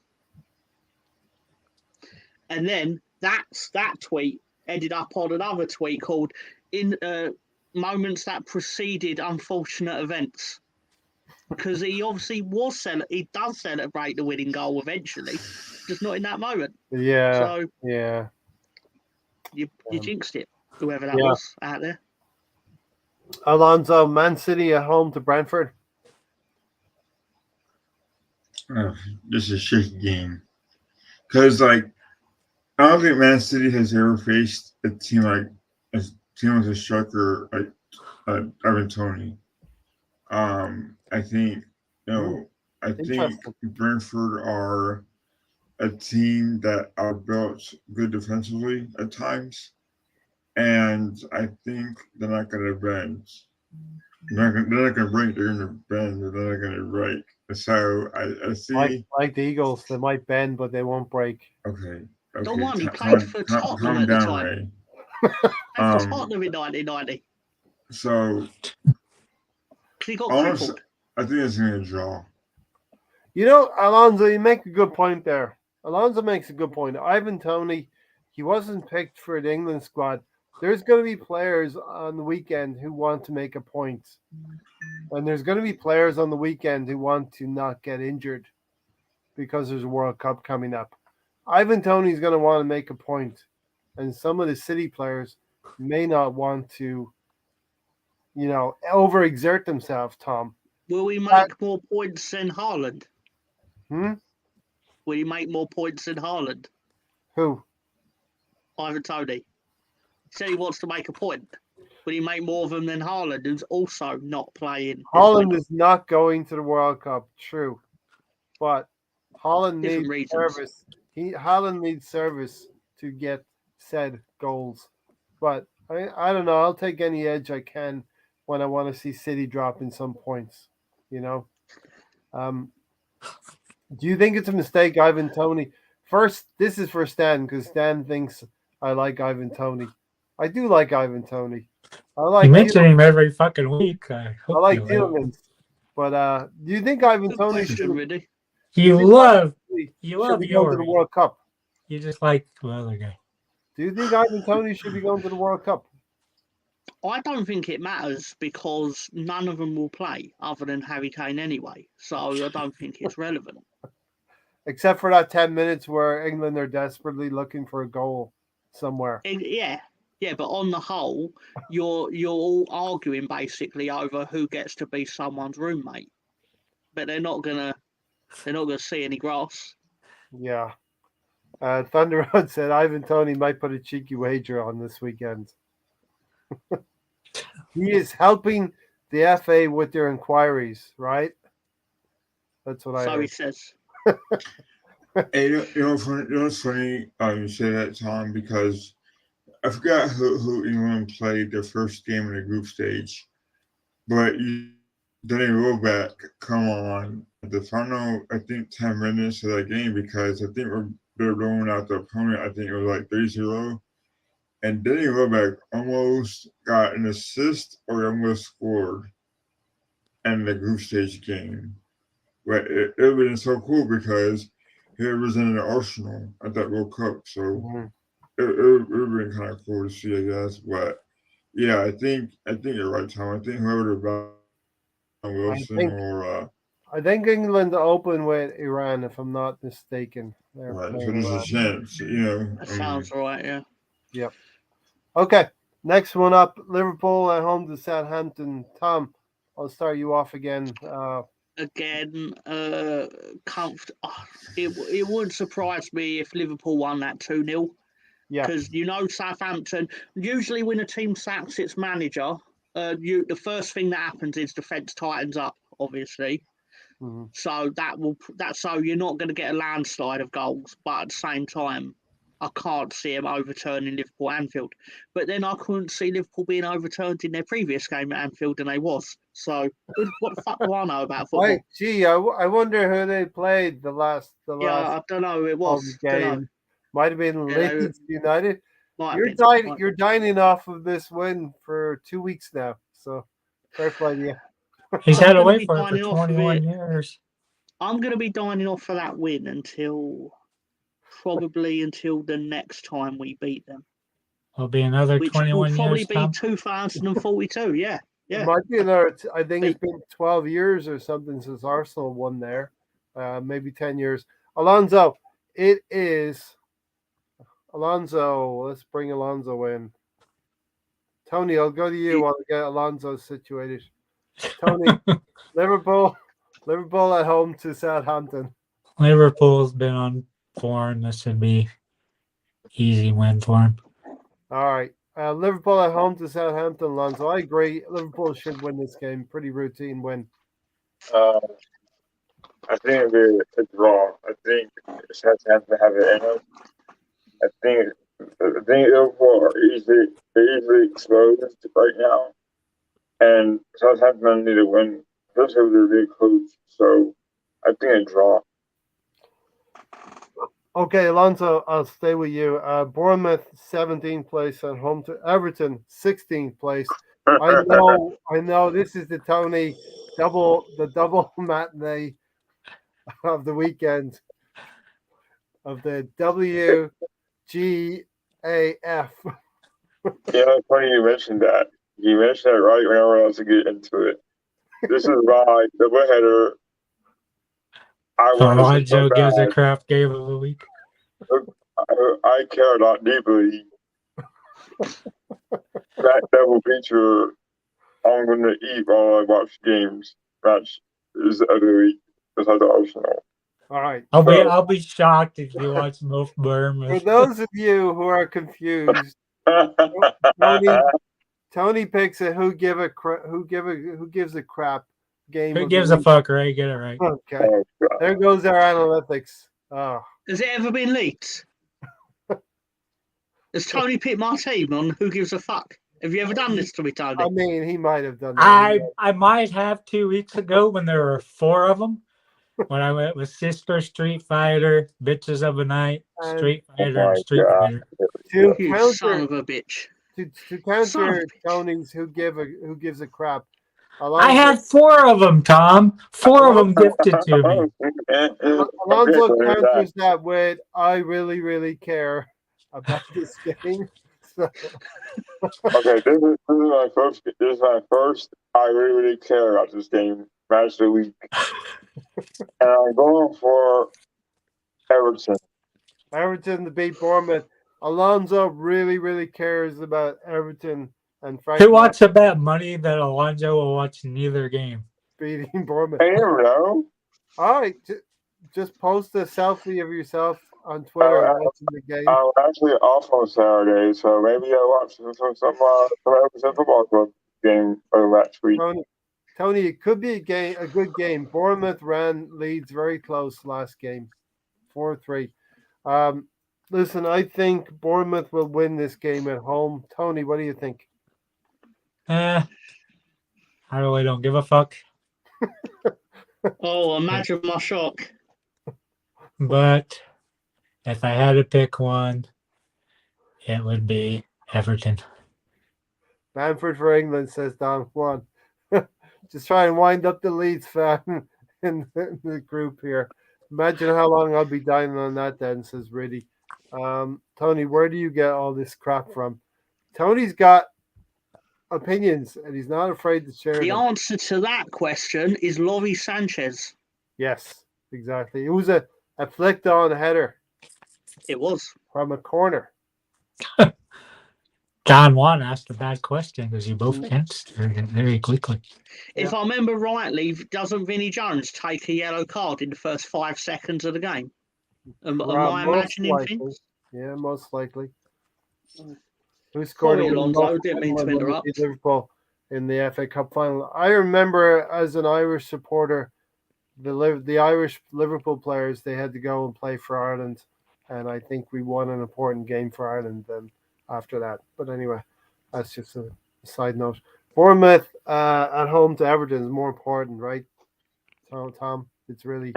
And then that tweet ended up on another tweet called "In Moments That Preceded Unfortunate Events." Because he obviously he does celebrate the winning goal eventually, just not in that moment. Yeah. So yeah, you jinxed it, whoever that was out there. Alonso, Man City at home to Brentford. This is a shaky game because, I don't think Man City has ever faced a team with a striker like Ivan Toney. I think Brentford are a team that are built good defensively at times, and I think they're not going to bend. They're not going to break. They're going to bend. They're not going to break. So I see. Like the Eagles, they might bend, but they won't break. Okay. Don't worry, he played for Tottenham at the time. Ray. Played for Tottenham in 1990. So he got crippled. I think it's going to draw. You know, Alonso, you make a good point there. Alonso makes a good point. Ivan Toney, he wasn't picked for the England squad. There's going to be players on the weekend who want to make a point. And there's going to be players on the weekend who want to not get injured because there's a World Cup coming up. Ivan Toney's going to want to make a point. And some of the City players may not want to, overexert themselves, Tom. Will we make more points than Haaland? Will he make more points than Haaland? Who? Ivan Toney. He said he wants to make a point. Will he make more of them than Haaland, who's also not playing? Haaland is not going to the World Cup, true. But Haaland needs service. Haaland needs service to get said goals. But I don't know. I'll take any edge I can when I want to see City dropping some points. Do you think it's a mistake, Ivan Toney? First, this is for Stan, because Stan thinks I like Ivan Toney. I do like Ivan Toney. You mention him every fucking week. I like Tielemans. But do you think Ivan Toney You love go to the World Cup? You just like the other guy. Do you think Ivan Toney should be going to the World Cup? I don't think it matters because none of them will play other than Harry Kane anyway. So I don't think it's relevant. Except for that 10 minutes where England are desperately looking for a goal somewhere. Yeah, but on the whole, you're all arguing basically over who gets to be someone's roommate. But they're not gonna see any grass. Yeah. Thunder Road said Ivan Toney might put a cheeky wager on this weekend. He is helping the FA with their inquiries, right? That's what I So heard. he says. Hey, it's funny you say that, Tom, because I forgot who England played their first game in the group stage, but Danny Welbeck come on the final, I think, 10 minutes of that game because I think they're blowing out the opponent. I think it was like 3-0. And Danny Welbeck almost got an assist or almost scored in the group stage game. But it would have been so cool because he represented Arsenal at that World Cup. So it would have been kind of cool to see, I guess. But yeah, I think you're right, Tom. I think whoever the Wilson I think England open with Iran, if I'm not mistaken. Right, so there's a chance, That sounds right, yeah. Yep. Okay, next one up, Liverpool at home to Southampton. Tom, I'll start you off again. Again, it wouldn't surprise me if Liverpool won that 2-0. Yeah. Because Southampton, usually when a team sacks its manager, the first thing that happens is defence tightens up, obviously. Mm-hmm. So so you're not going to get a landslide of goals, but at the same time, I can't see them overturning Liverpool at Anfield. But then I couldn't see Liverpool being overturned in their previous game at Anfield, and they was. So what the fuck do I know about football? I wonder who they played the last. I don't know. It was game. Might have been Leeds United. You're You're dining off of this win for 2 weeks now. So fair play to you. He's had to wait for it for 21 years. I'm going to be dining off for that win until the next time we beat them. It'll be another 21 years. Which will probably be 2042. Yeah. It might be another. I think it's been 12 years or something since Arsenal won there. Maybe 10 years. Alonso, it is. Alonso, let's bring Alonso in. Tony, I'll go to you while I get Alonso situated. Tony, Liverpool at home to Southampton. Liverpool's been on form. This should be easy win for him. All right. Liverpool at home to Southampton, Alonso. I agree. Liverpool should win this game. Pretty routine win. I think it's draw. I think Southampton have it in them. I think Liverpool are easily exposed right now, and Southampton need to win, especially with their new coach. So I think a draw. Okay, Alonso, I'll stay with you. Bournemouth 17th place at home to Everton 16th place. I know. This is the Tony double matinee of the weekend of the WGAF. Yeah, it's funny you mentioned that. You mentioned that right when I was to get into it. This is my doubleheader. Joe gives a crap game of the week. I care not deeply. That double feature, I'm going to eat while I watch games. Match is the other week besides Arsenal. All right. I'll be shocked if you watch both Bournemouth. For those of you who are confused, Tony picks a who gives a crap game. Who gives a fuck, right? Get it right. Okay. Oh, there goes our analytics. Oh. Has it ever been leaked? Has Tony picked my team on who gives a fuck? Have you ever done this to me, Tony? I mean, he might have done that. I might have 2 weeks ago when there were 4 of them. When I went with Sister, Street Fighter, Bitches of a Night, Street Fighter, Street Fighter. You son of a bitch. To counter Tony's who gives a crap. I had 4 of them, Tom. 4 of them gifted to me. Alonso counters that with I really, really care. about this game. So, Okay, this is my first. I really care about this game. Match of the week, and I'm going for Everton. Everton to beat Bournemouth. Alonso really cares about Everton and Frank Who wants to bet money that Alonso will watch neither game? beating Bournemouth. I never know. All right, just post a selfie of yourself on Twitter watching the game. I'm actually off on Saturday, so maybe I watch some Everton Football Club game or match week. Tony, it could be a good game. Bournemouth ran Leeds very close last game, 4-3. Listen, I think Bournemouth will win this game at home. Tony, what do you think? I really don't give a fuck. Oh, imagine my shock. But if I had to pick one, it would be Everton. Bamford for England, says Don Juan. Just try and wind up the Leeds fan in the group here. Imagine how long I'll be dining on that then, says Riddy. Tony, where do you get all this crap from? Tony's got opinions and he's not afraid to share The them. answer to that question is Laurie Sanchez. Yes, exactly. It was a flicked on header It was. from a corner. John Juan asked a bad question because you both answered it very quickly. If I remember rightly, doesn't Vinnie Jones take a yellow card in the first 5 seconds of the game? Am I imagining things? Yeah, most likely. Who scored Sorry, a Alonso, didn't mean to when they interrupt. beat Liverpool in the FA Cup final? I remember as an Irish supporter, the Irish Liverpool players, they had to go and play for Ireland, and I think we won an important game for Ireland then after that. But anyway, that's just a side note. Bournemouth at home to Everton is more important, right? So, Tom, it's really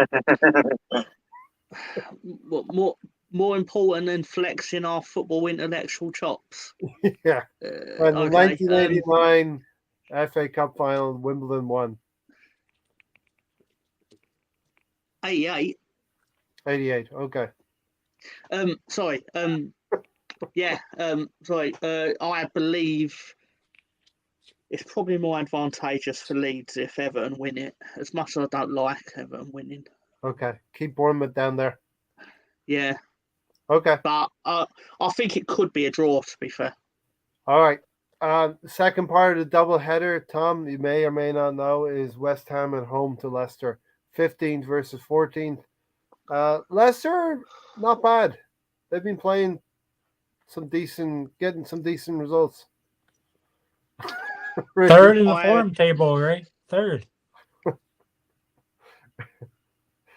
More important than flexing our football intellectual chops. yeah. And the 1989 FA Cup final, Wimbledon won. 88. 88. Okay. Sorry. Yeah. Sorry. I believe it's probably more advantageous for Leeds if Everton win it. As much as I don't like Everton winning. Okay. Keep Bournemouth down there. Yeah. Okay. But I think it could be a draw, to be fair. All right. Second part of the double header, Tom, you may or may not know, is West Ham at home to Leicester. 15th versus 14th. Leicester, not bad. They've been playing getting some decent results. Third in the form table, right? Third.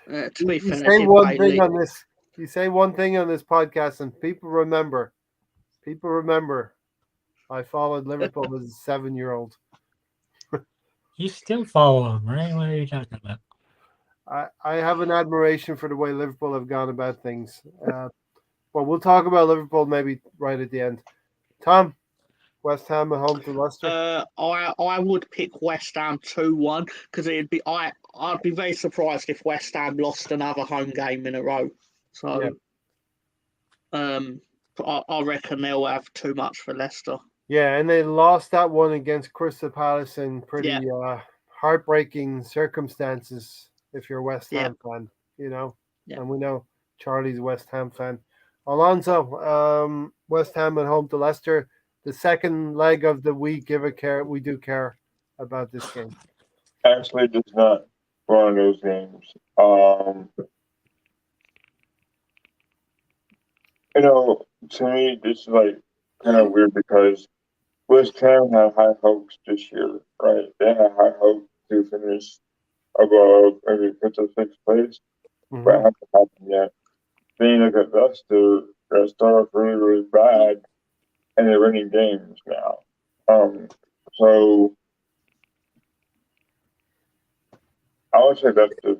To be fair, say one thing on this. You say one thing on this podcast, and people remember. People remember. I followed Liverpool as a 7-year-old. You still follow them, right? What are you talking about? I have an admiration for the way Liverpool have gone about things. But we'll talk about Liverpool maybe right at the end. Tom, West Ham at home to Leicester. I would pick West Ham 2-1 because I'd be very surprised if West Ham lost another home game in a row. So, I reckon they'll have too much for Leicester. Yeah, and they lost that one against Crystal Palace in pretty heartbreaking circumstances. If you're a West Ham fan, and we know Charlie's a West Ham fan. Alonso, West Ham at home to Leicester. The second leg of the week, we do care about this game. Actually, just not one of those games. To me, this is like kind of weird because West Ham had high hopes this year, right? They had high hopes to finish above maybe 5th or 6th place, but it hasn't happened yet. Then you look at Leicester, that started off really bad, and they're winning games now. So I would say Leicester,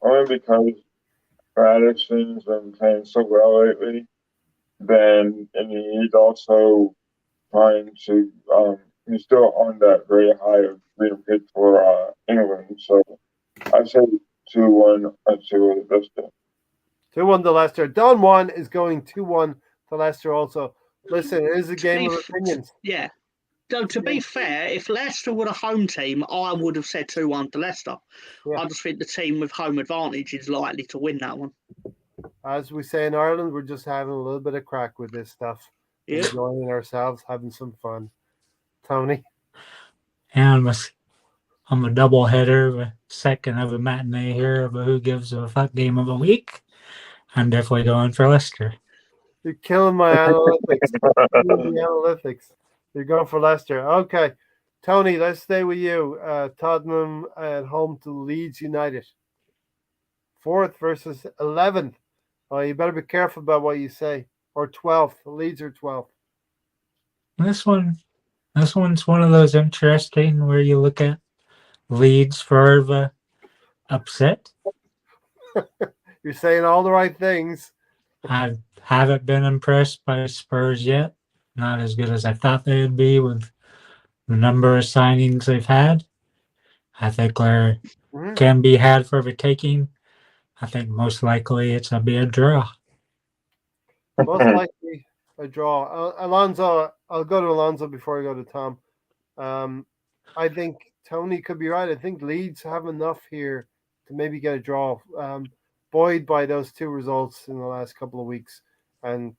only because Madison's been playing so well lately. And he's also trying to he's still on that very high of being picked for England. So I say 2-1 to Leicester. 2-1 to Leicester. Don Juan is going 2-1 to to Leicester also. Listen, it is a game of If- opinions. Yeah. So to be fair, if Leicester were a home team, I would have said 2-1 to Leicester. Yeah. I just think the team with home advantage is likely to win that one. As we say in Ireland, we're just having a little bit of crack with this stuff. Yeah. Enjoying ourselves, having some fun. Tony? And I'm a double header, a second of a matinee here of a who gives a fuck game of a week. I'm definitely going for Leicester. You're killing my analytics. Killing the analytics. You're going for Leicester. Okay. Tony, let's stay with you. Tottenham at home to Leeds United. 4th versus 11th. Oh, you better be careful about what you say. Or 12th. Leeds are 12th. This one's one of those interesting where you look at Leeds for the upset. You're saying all the right things. I haven't been impressed by Spurs yet. Not as good as I thought they would be with the number of signings they've had. I think there can be had for the taking. I think most likely it's a be a draw. Most likely a draw. Alonso, I'll go to Alonso before I go to Tom. I think Tony could be right. I think Leeds have enough here to maybe get a draw. Buoyed by those 2 results in the last couple of weeks. And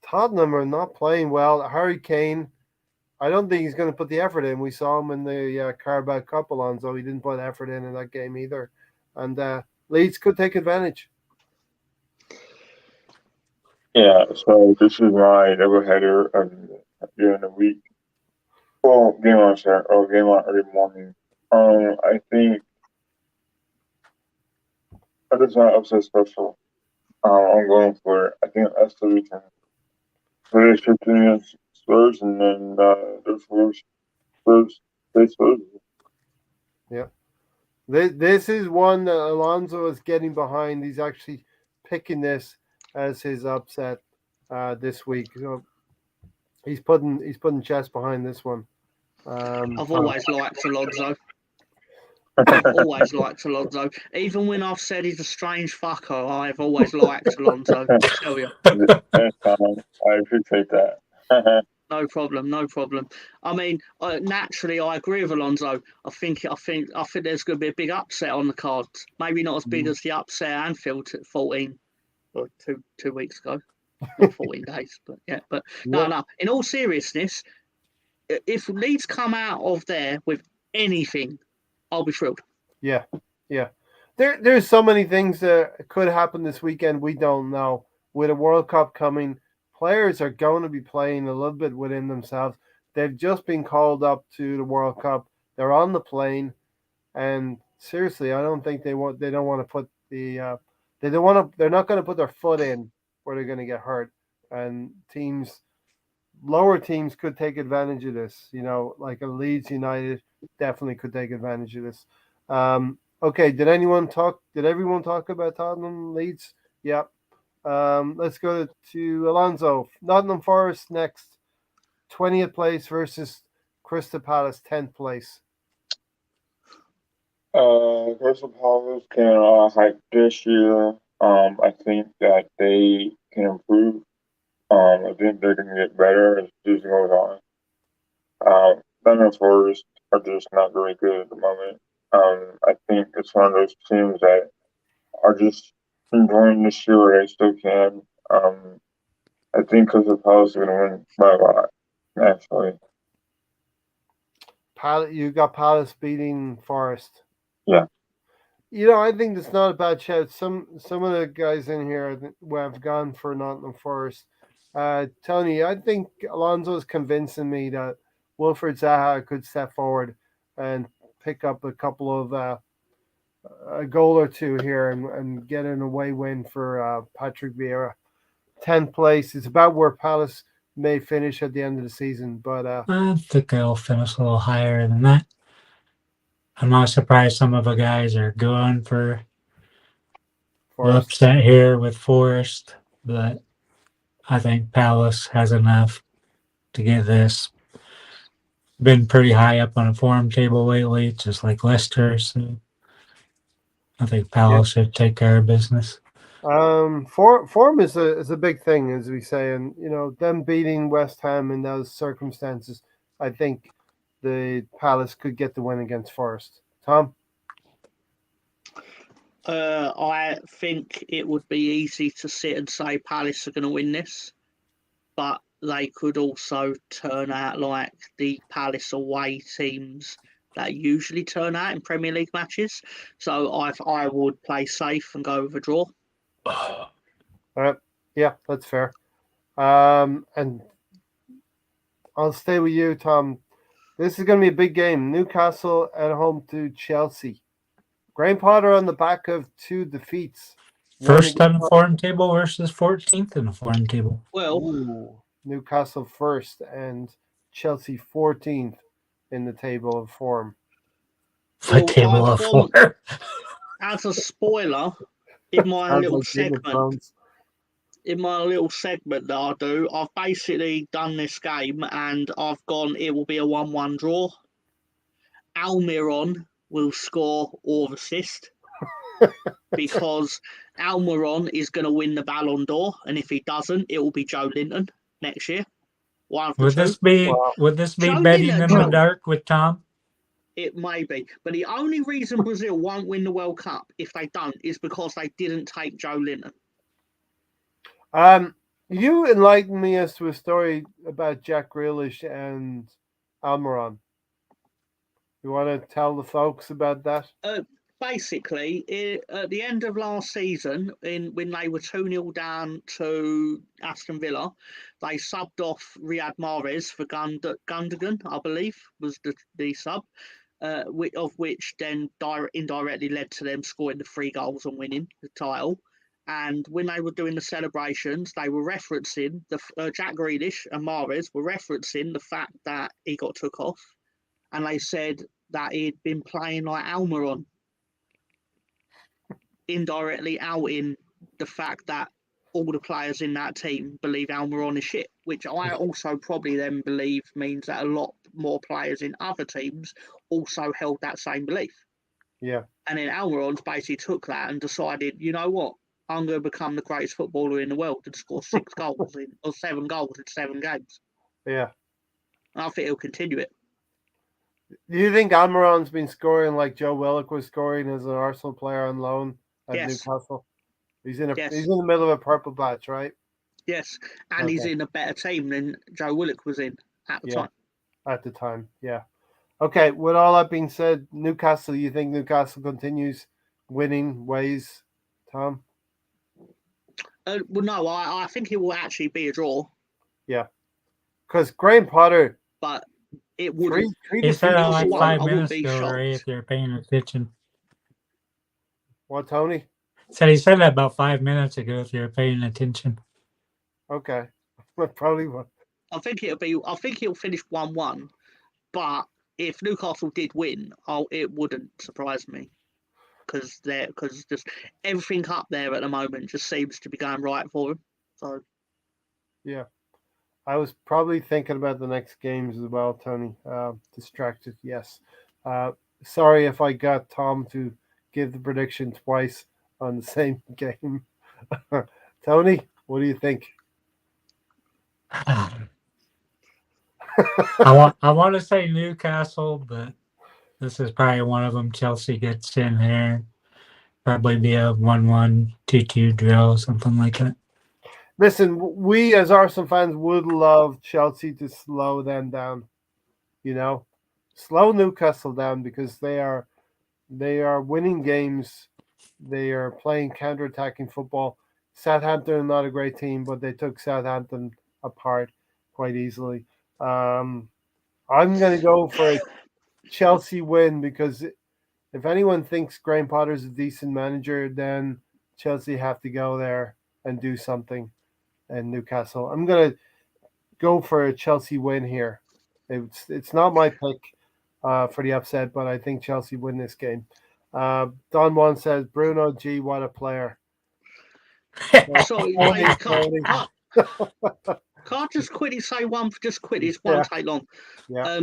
Tottenham are not playing well. Harry Kane, I don't think he's going to put the effort in. We saw him in the Carabao Cup, Alonso. He didn't put effort in that game either. And Leeds could take advantage. Yeah, so this is my doubleheader during the week. Well, game on Saturday or game on early morning. I think that is not upset special. I'm going for it. I think that's the reason. They're 15 against Spurs, and then there's Spurs. Yeah. This is one that Alonso is getting behind. He's actually picking this as his upset this week. So he's putting chest behind this one. I've always liked Alonso. I've always liked Alonso. Even when I've said he's a strange fucker, I've always liked Alonso. I tell you. I appreciate that. No problem. I mean, naturally, I agree with Alonso. I think there's going to be a big upset on the cards. Maybe not as big as the upset at Anfield at 14 or two weeks ago, not 14 days. But yeah, but no. In all seriousness, if Leeds come out of there with anything, I'll be thrilled. Yeah. There's so many things that could happen this weekend. We don't know. With a World Cup coming, players are going to be playing a little bit within themselves. They've just been called up to the World Cup. They're on the plane, and seriously, I don't think they don't want to put the they're not going to put their foot in where they're going to get hurt. And lower teams could take advantage of this. Like a Leeds United definitely could take advantage of this. Okay, did everyone talk about Tottenham Leeds? Yeah. Let's go to Alonso. Nottingham Forest next. 20th place versus Crystal Palace, 10th place. Crystal Palace can hype this year. I think that they can improve. I think they're going to get better as the season goes on. Nottingham Forest are just not very good at the moment. I think it's one of those teams that are just enjoying this year where they still can. I think Crystal Palace is going to win by a lot, actually. You got Palace beating Forest. Yeah. I think that's not a bad shout. Some of the guys in here have gone for Nottingham Forest. Tony, I think Alonso's convincing me that Wilfred Zaha could step forward and pick up a couple of a goal or two here and get an away win for Patrick Vieira. 10th place. It's about where Palace may finish at the end of the season, but I think they'll finish a little higher than that. I'm not surprised some of the guys are going for upset here with Forest, but I think Palace has enough to get this. Been pretty high up on a form table lately, just like Leicester. So I think Palace should take care of business. Form is a big thing, as we say, and them beating West Ham in those circumstances, I think the Palace could get the win against Forest. Tom? I think it would be easy to sit and say Palace are going to win this, but they could also turn out like the Palace away teams that usually turn out in Premier League matches. So I would play safe and go with a draw. All right. Yeah, that's fair. And I'll stay with you, Tom. This is going to be a big game. Newcastle at home to Chelsea. Graham Potter on the back of 2 defeats. First on the form table versus 14th in the form table. Well, Newcastle first and Chelsea 14th in the table of form. The table of form. As a spoiler, in my little segment that I do, I've basically done this game and I've gone, it will be a 1-1 draw. Almiron will score or assist because Almiron is going to win the Ballon d'Or, and if he doesn't, it will be Joe Linton next year. Would this be Joe betting Linton, in the dark with Tom? It may be, but the only reason Brazil won't win the World Cup if they don't is because they didn't take Joe Linton. You enlightened me as to a story about Jack Grealish and Almiron. You want to tell the folks about that? Basically, at the end of last season, when they were 2-0 down to Aston Villa, they subbed off Riyad Mahrez for Gundogan, I believe, was the sub, of which then indirectly led to them scoring the 3 goals and winning the title. And when they were doing the celebrations, they were referencing Jack Grealish and Mahrez were referencing the fact that he got took off, and they said that he'd been playing like Almiron, indirectly outing the fact that all the players in that team believe Almiron is shit, which I also probably then believe means that a lot more players in other teams also held that same belief. Yeah. And then Almiron's basically took that and decided, you know what, I'm going to become the greatest footballer in the world and score 6 goals or 7 goals in 7 games. Yeah. And I think he'll continue it. Do you think Almiron's been scoring like Joe Willock was scoring as an Arsenal player on loan at Newcastle? He's in the middle of a purple patch, right? Yes, and he's in a better team than Joe Willock was in at the time. At the time, yeah. Okay, with all that being said, Newcastle, you think Newcastle continues winning ways, Tom? Well, no, I think it will actually be a draw. Yeah, because Graham Potter, but it wouldn't. He said that like 5 minutes ago, Ray, if you're paying attention. What, Tony? He said that about 5 minutes ago, if you're paying attention. Okay, probably what. I think it'll finish 1-1, but if Newcastle did win, it wouldn't surprise me. Because just everything up there at the moment just seems to be going right for them. So, yeah, I was probably thinking about the next games as well, Tony. Distracted, yes. Sorry if I got Tom to give the prediction twice on the same game. Tony, what do you think? I want to say Newcastle, but this is probably one of them. Chelsea gets in there. Probably be a 1-1, 2-2 drill, something like that. Listen, we as Arsenal fans would love Chelsea to slow them down. Slow Newcastle down because they are winning games. They are playing counter-attacking football. Southampton are not a great team, but they took Southampton apart quite easily. I'm going to go for a Chelsea win because if anyone thinks Graham Potter's a decent manager, then Chelsea have to go there and do something in Newcastle. I'm going to go for a Chelsea win here. It's not my pick for the upset, but I think Chelsea win this game. Don Juan says, Bruno G, what a player. Sorry, can't just quickly say one. Just quickly, it's one take long. Yeah.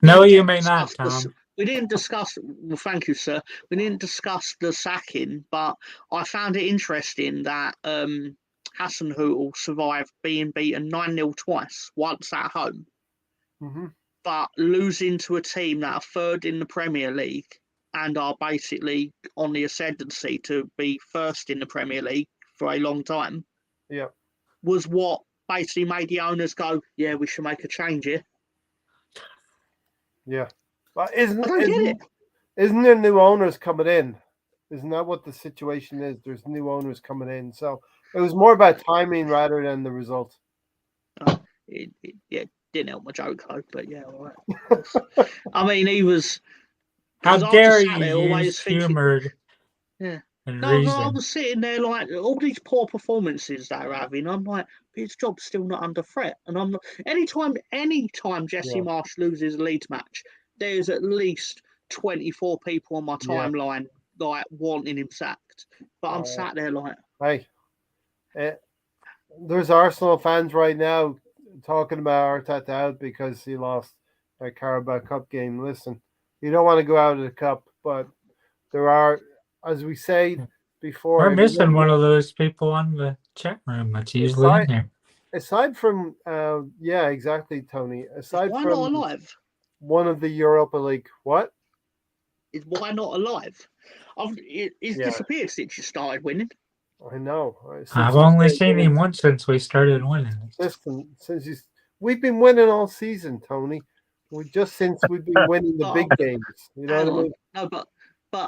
No, you may not, Tom. we didn't discuss. Well, thank you, sir. We didn't discuss the sacking, but I found it interesting that Hasenhüttl survived being beaten 9-0 twice, once at home, Mm-hmm. but losing to a team that are third in the Premier League and are basically on the ascendancy to be first in the Premier League for a long time. Yeah. Was what basically made the owners go, yeah, we should make a change here. Yeah. But I don't get it. Isn't there new owners coming in? Isn't that what the situation is? There's new owners coming in. So it was more about timing rather than the result. It didn't help my joke though, but yeah, all right. I mean, he was. How because I dare just sat you there always use thinking- humor Yeah. and No, I reason? was sitting there like all these poor performances that are having. I'm like, his job's still not under threat, and I'm not. Anytime Jesse Yeah. Marsh loses a Leeds match, there's at least 24 people on my Yeah. timeline like wanting him sacked. But I'm sat there like, Hey, there's Arsenal fans right now talking about Arteta out because he lost a Carabao Cup game. Listen, you don't want to go out of the cup, but there are, as we say before, We're missing one of those people on the chat room that's usually in there. Aside from, yeah, exactly, Tony. Aside why from not alive? one of the Europa League, what? Is why not alive? He's Yeah. disappeared since you started winning. I know. I've only seen him once since we started winning. We've been winning all season, Tony. Since we've been winning the big games. You know what I mean? No, but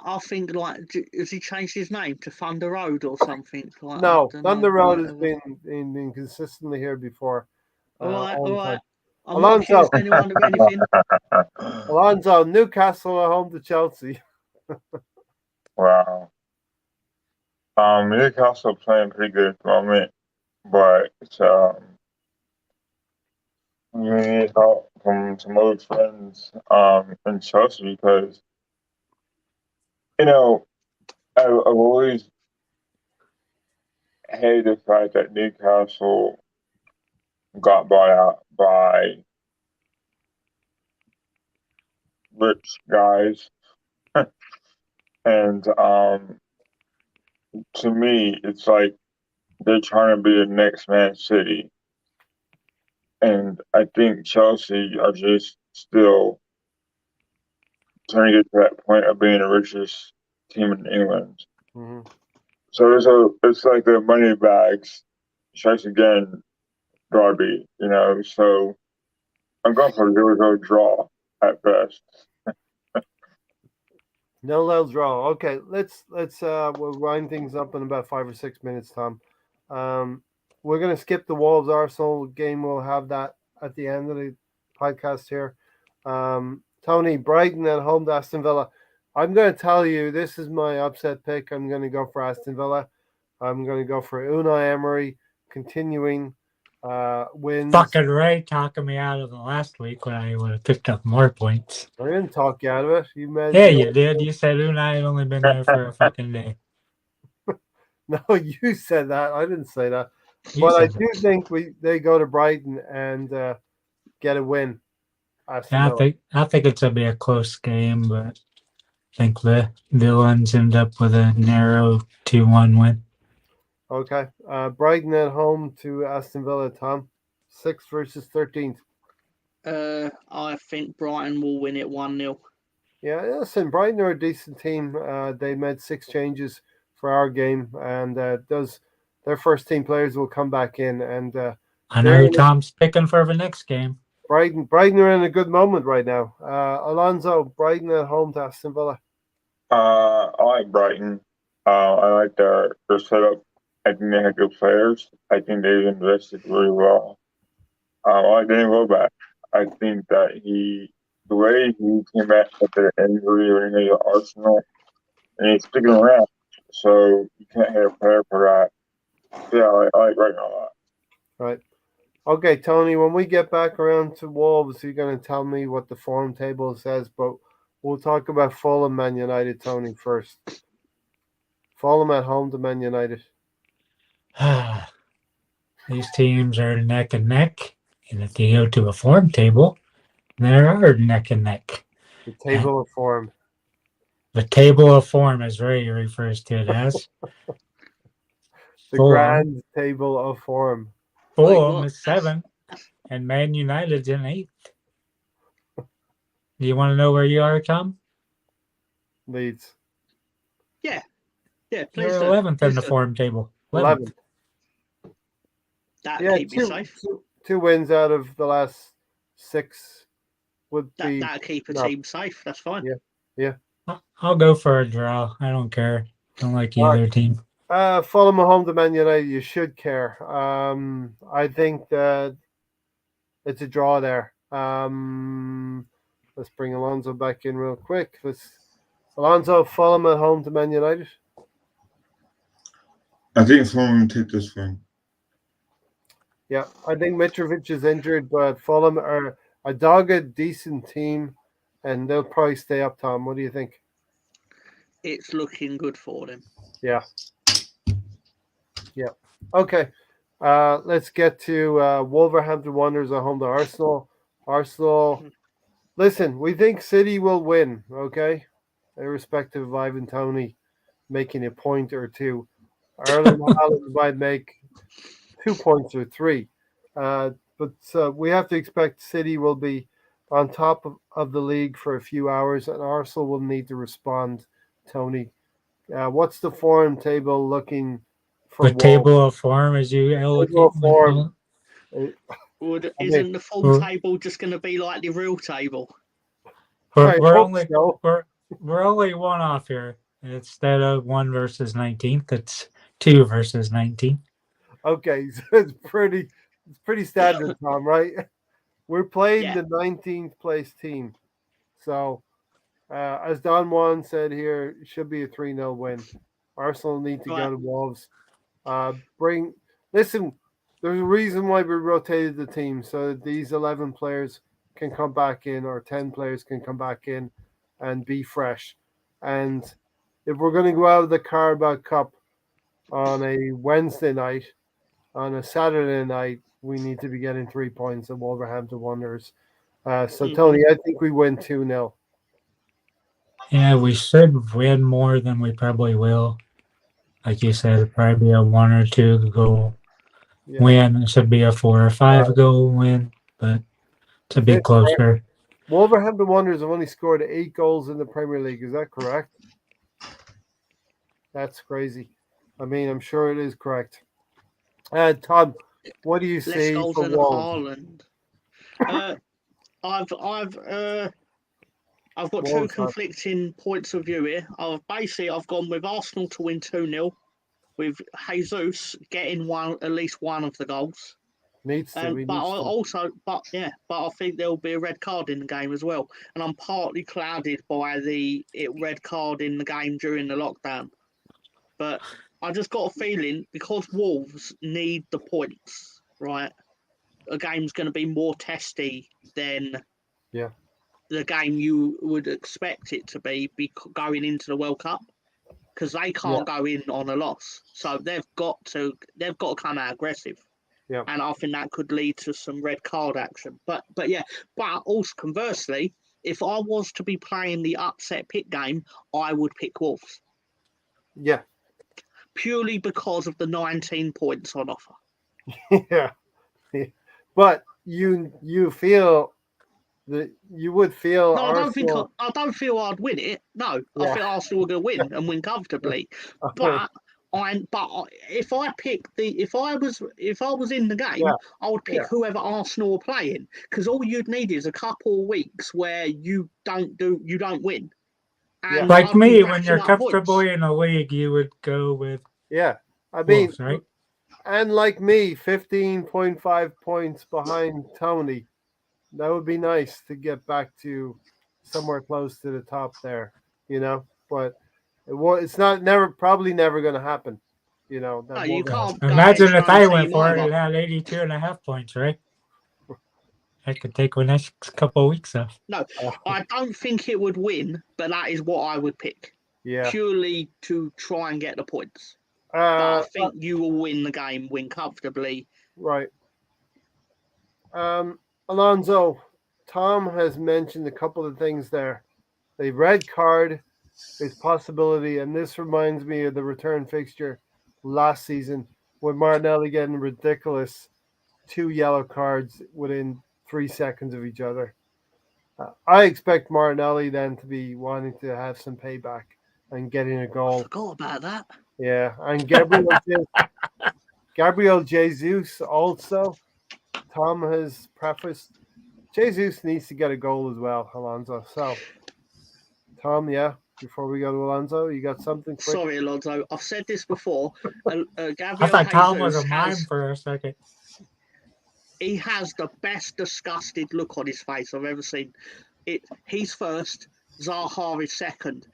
I think like has he changed his name to Thunder Road or something? Like, No, I don't Thunder know, Road has whatever. been consistently here before. All right. time. I'm not Alonso. accusing anyone of anything. Alonso, Newcastle at home to Chelsea. Wow. Newcastle playing pretty good at the moment, but we need help from some old friends in Chelsea because I've always hated the fact that Newcastle got bought out by rich guys, and to me, it's like they're trying to be the next Man City. And I think Chelsea are just still trying to get to that point of being the richest team in England. Mm-hmm. So it's like the money bags strikes again derby, So I'm going for a 0-0 draw at best. No draw. Okay, let's we'll wind things up in about 5 or 6 minutes, Tom. We're gonna skip the Wolves Arsenal game. We'll have that at the end of the podcast here. Tony, Brighton at home to Aston Villa. I'm gonna tell you this is my upset pick. I'm gonna go for Aston Villa. I'm gonna go for Unai Emery continuing wins. Fucking Ray talking me out of the last week when I would have picked up more points. I didn't talk you out of it. You meant You did. You said Unai had only been there for a fucking day. No, you said that. I didn't say that. You But I said do that. think they go to Brighton and get a win. I think it's gonna be a close game, but I think the Villains end up with a narrow 2-1 win. Okay. Brighton at home to Aston Villa, Tom. 6th versus 13th. I think Brighton will win it 1-0. Yeah, listen, Brighton are a decent team. They made 6 changes for our game, and their first team players will come back in. And I know who Tom's picking for the next game. Brighton are in a good moment right now. Alonso, Brighton at home to Aston Villa. I like Brighton. I like their setup. I think they have good players. I think they've invested really well. I like Danny Welbeck. I think that the way he came back after the injury when he made Arsenal, and he's sticking around, so you can't hit a player for that. Yeah, I like Brighton a lot. Right. Okay, Tony, when we get back around to Wolves, you're going to tell me what the form table says, but we'll talk about Fulham Man United, Tony, first. Fulham at home to Man United. These teams are neck and neck, and if you go to a form table, they are neck and neck. The table of form. The table of form is Ray refers to it as. The Fulham. grand table of form. Fulham what? is 7th, and Man United's in 8th. Do you want to know where you are, Tom? Leeds. Yeah, You're please do. 11th in the do. form table. 11th. That'd Yeah, keep you safe. two wins out of the last 6 would be. That'd keep a no. team safe. That's fine. Yeah. I'll go for a draw. I don't care. Don't like All either team. Fulham at home to Man United. You should care. I think that it's a draw there. Let's bring Alonso back in real quick. Alonso, Fulham at home to Man United. I think Fulham will take this one. Yeah, I think Mitrovic is injured, but Fulham are a dogged, decent team, and they'll probably stay up, Tom. What do you think? It's looking good for them. Yeah. Okay. Let's get to Wolverhampton Wanderers at home to Arsenal. Arsenal, listen, we think City will win, okay? Irrespective of Ivan Toney making a point or two. Erling Haaland might make 2 points or 3. But we have to expect City will be on top of the league for a few hours, and Arsenal will need to respond. Tony, what's the form table looking for? The table of form, as you Table of form. Isn't the full table just going to be like the real table? We're only one off here. Instead of 1 versus 19th, it's 2 versus 19. Okay, so it's pretty standard, Tom, right? We're playing the 19th place team. So, as Don Juan said here, it should be a 3-0 win. Arsenal need to go to Wolves. Listen, there's a reason why we rotated the team, so that these 11 players can come back in, or 10 players can come back in and be fresh. And if we're going to go out of the Carabao Cup on a Wednesday night, on a Saturday night, we need to be getting 3 points at Wolverhampton Wanderers. Tony, I think we win 2-0. Yeah, we should win more than we probably will. Like you said, probably a 1 or 2 goal win. It should be a 4 or 5 goal win, but to be closer. Wolverhampton Wanderers have only scored 8 goals in the Premier League. Is that correct? That's crazy. I mean, I'm sure it is correct. Tom, what do you see goals for than Wolves? I've got two conflicting points of view here. I've gone with Arsenal to win 2-0, with Jesus getting at least one of the goals. But I think there'll be a red card in the game as well, and I'm partly clouded by the red card in the game during the lockdown. But I just got a feeling, because Wolves need the points, right? A game's going to be more testy than the game you would expect it to be going into the World Cup, because they can't go in on a loss, so they've got to come out aggressive. Yeah, and I think that could lead to some red card action. But also conversely, if I was to be playing the upset pick game, I would pick Wolves. Yeah. Purely because of the 19 points on offer. Yeah. But you feel that you would feel. No, Arsenal... I don't feel I'd win it. No, I think Arsenal are going to win and win comfortably. But if I was in the game, I would pick whoever Arsenal are playing, because all you'd need is a couple of weeks where you don't win. And like me, when you're comfortably in a league, you would go with I mean, Wolves, right? And like me, 15.5 points behind Tony. That would be nice to get back to somewhere close to the top there, But it's probably never going to happen, No, you can't. Imagine if I went for it and had 82.5 points, right? I could take the next couple of weeks off. No, I don't think it would win, but that is what I would pick. Yeah. Purely to try and get the points. But I think you will win the game, win comfortably. Right. Alonso, Tom has mentioned a couple of things there. a red card is possibility, and this reminds me of the return fixture last season with Martinelli getting ridiculous 2 yellow cards within 3 seconds of each other. I expect Martinelli then to be wanting to have some payback and getting a I goal. forgot about that. Yeah, and Gabriel Jesus also. Tom has prefaced Jesus needs to get a goal as well, Alonso. So, Tom, yeah, before we go to Alonso, you got something quick? Sorry, Alonso. I've said this before. I Gabriel thought Tom was Jesus a mime for a second. he has the best disgusted look on his face I've ever seen. He's first, Zaha is second.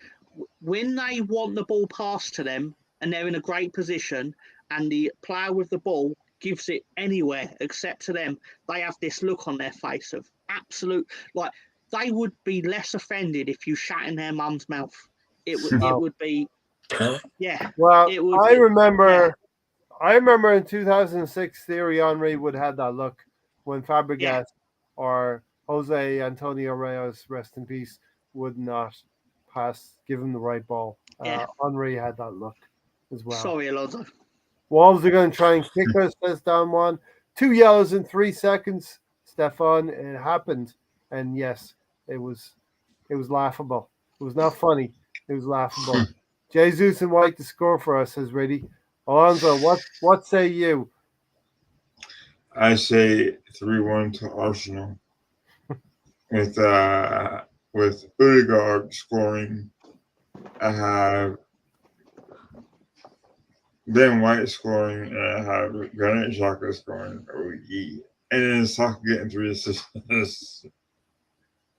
When they want the ball passed to them and they're in a great position and the player with the ball gives it anywhere except to them, they have this look on their face of absolute, like, they would be less offended if you shat in their mum's mouth. It would be, yeah. Well, It would I be, remember in 2006, Thierry Henry would have that look when Fabregas Yeah. or Jose Antonio Reyes, rest in peace, would not give him the right ball. Yeah. Henry had that look as well. Sorry, Alonso. Wolves are going to try and kick us, says down one. 2 yellows in 3 seconds, Stefan. It happened. And yes, it was laughable. It was not funny. It was laughable. Jesus and White to score for us, says Riddy. Alonso, what say you? I say 3-1 to Arsenal. With Odegaard scoring, I have Ben White scoring, and I have Granit Xhaka scoring. Oh yeah, and then Saka getting 3 assists.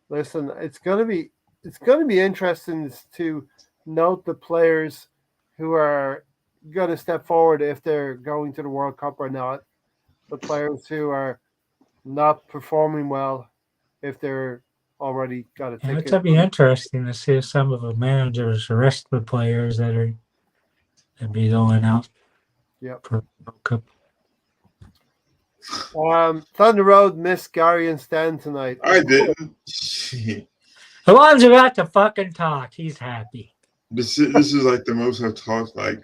Listen, it's going to be interesting to note the players who are going to step forward if they're going to the World Cup or not. The players who are not performing well if they're already got a ticket. It's going to be interesting to see if some of the managers arrest the players that be going out for World Cup. Thunder Road missed Gary and Stan tonight. I didn't. Alon's about to fucking talk. He's happy. This is like the most I've talked like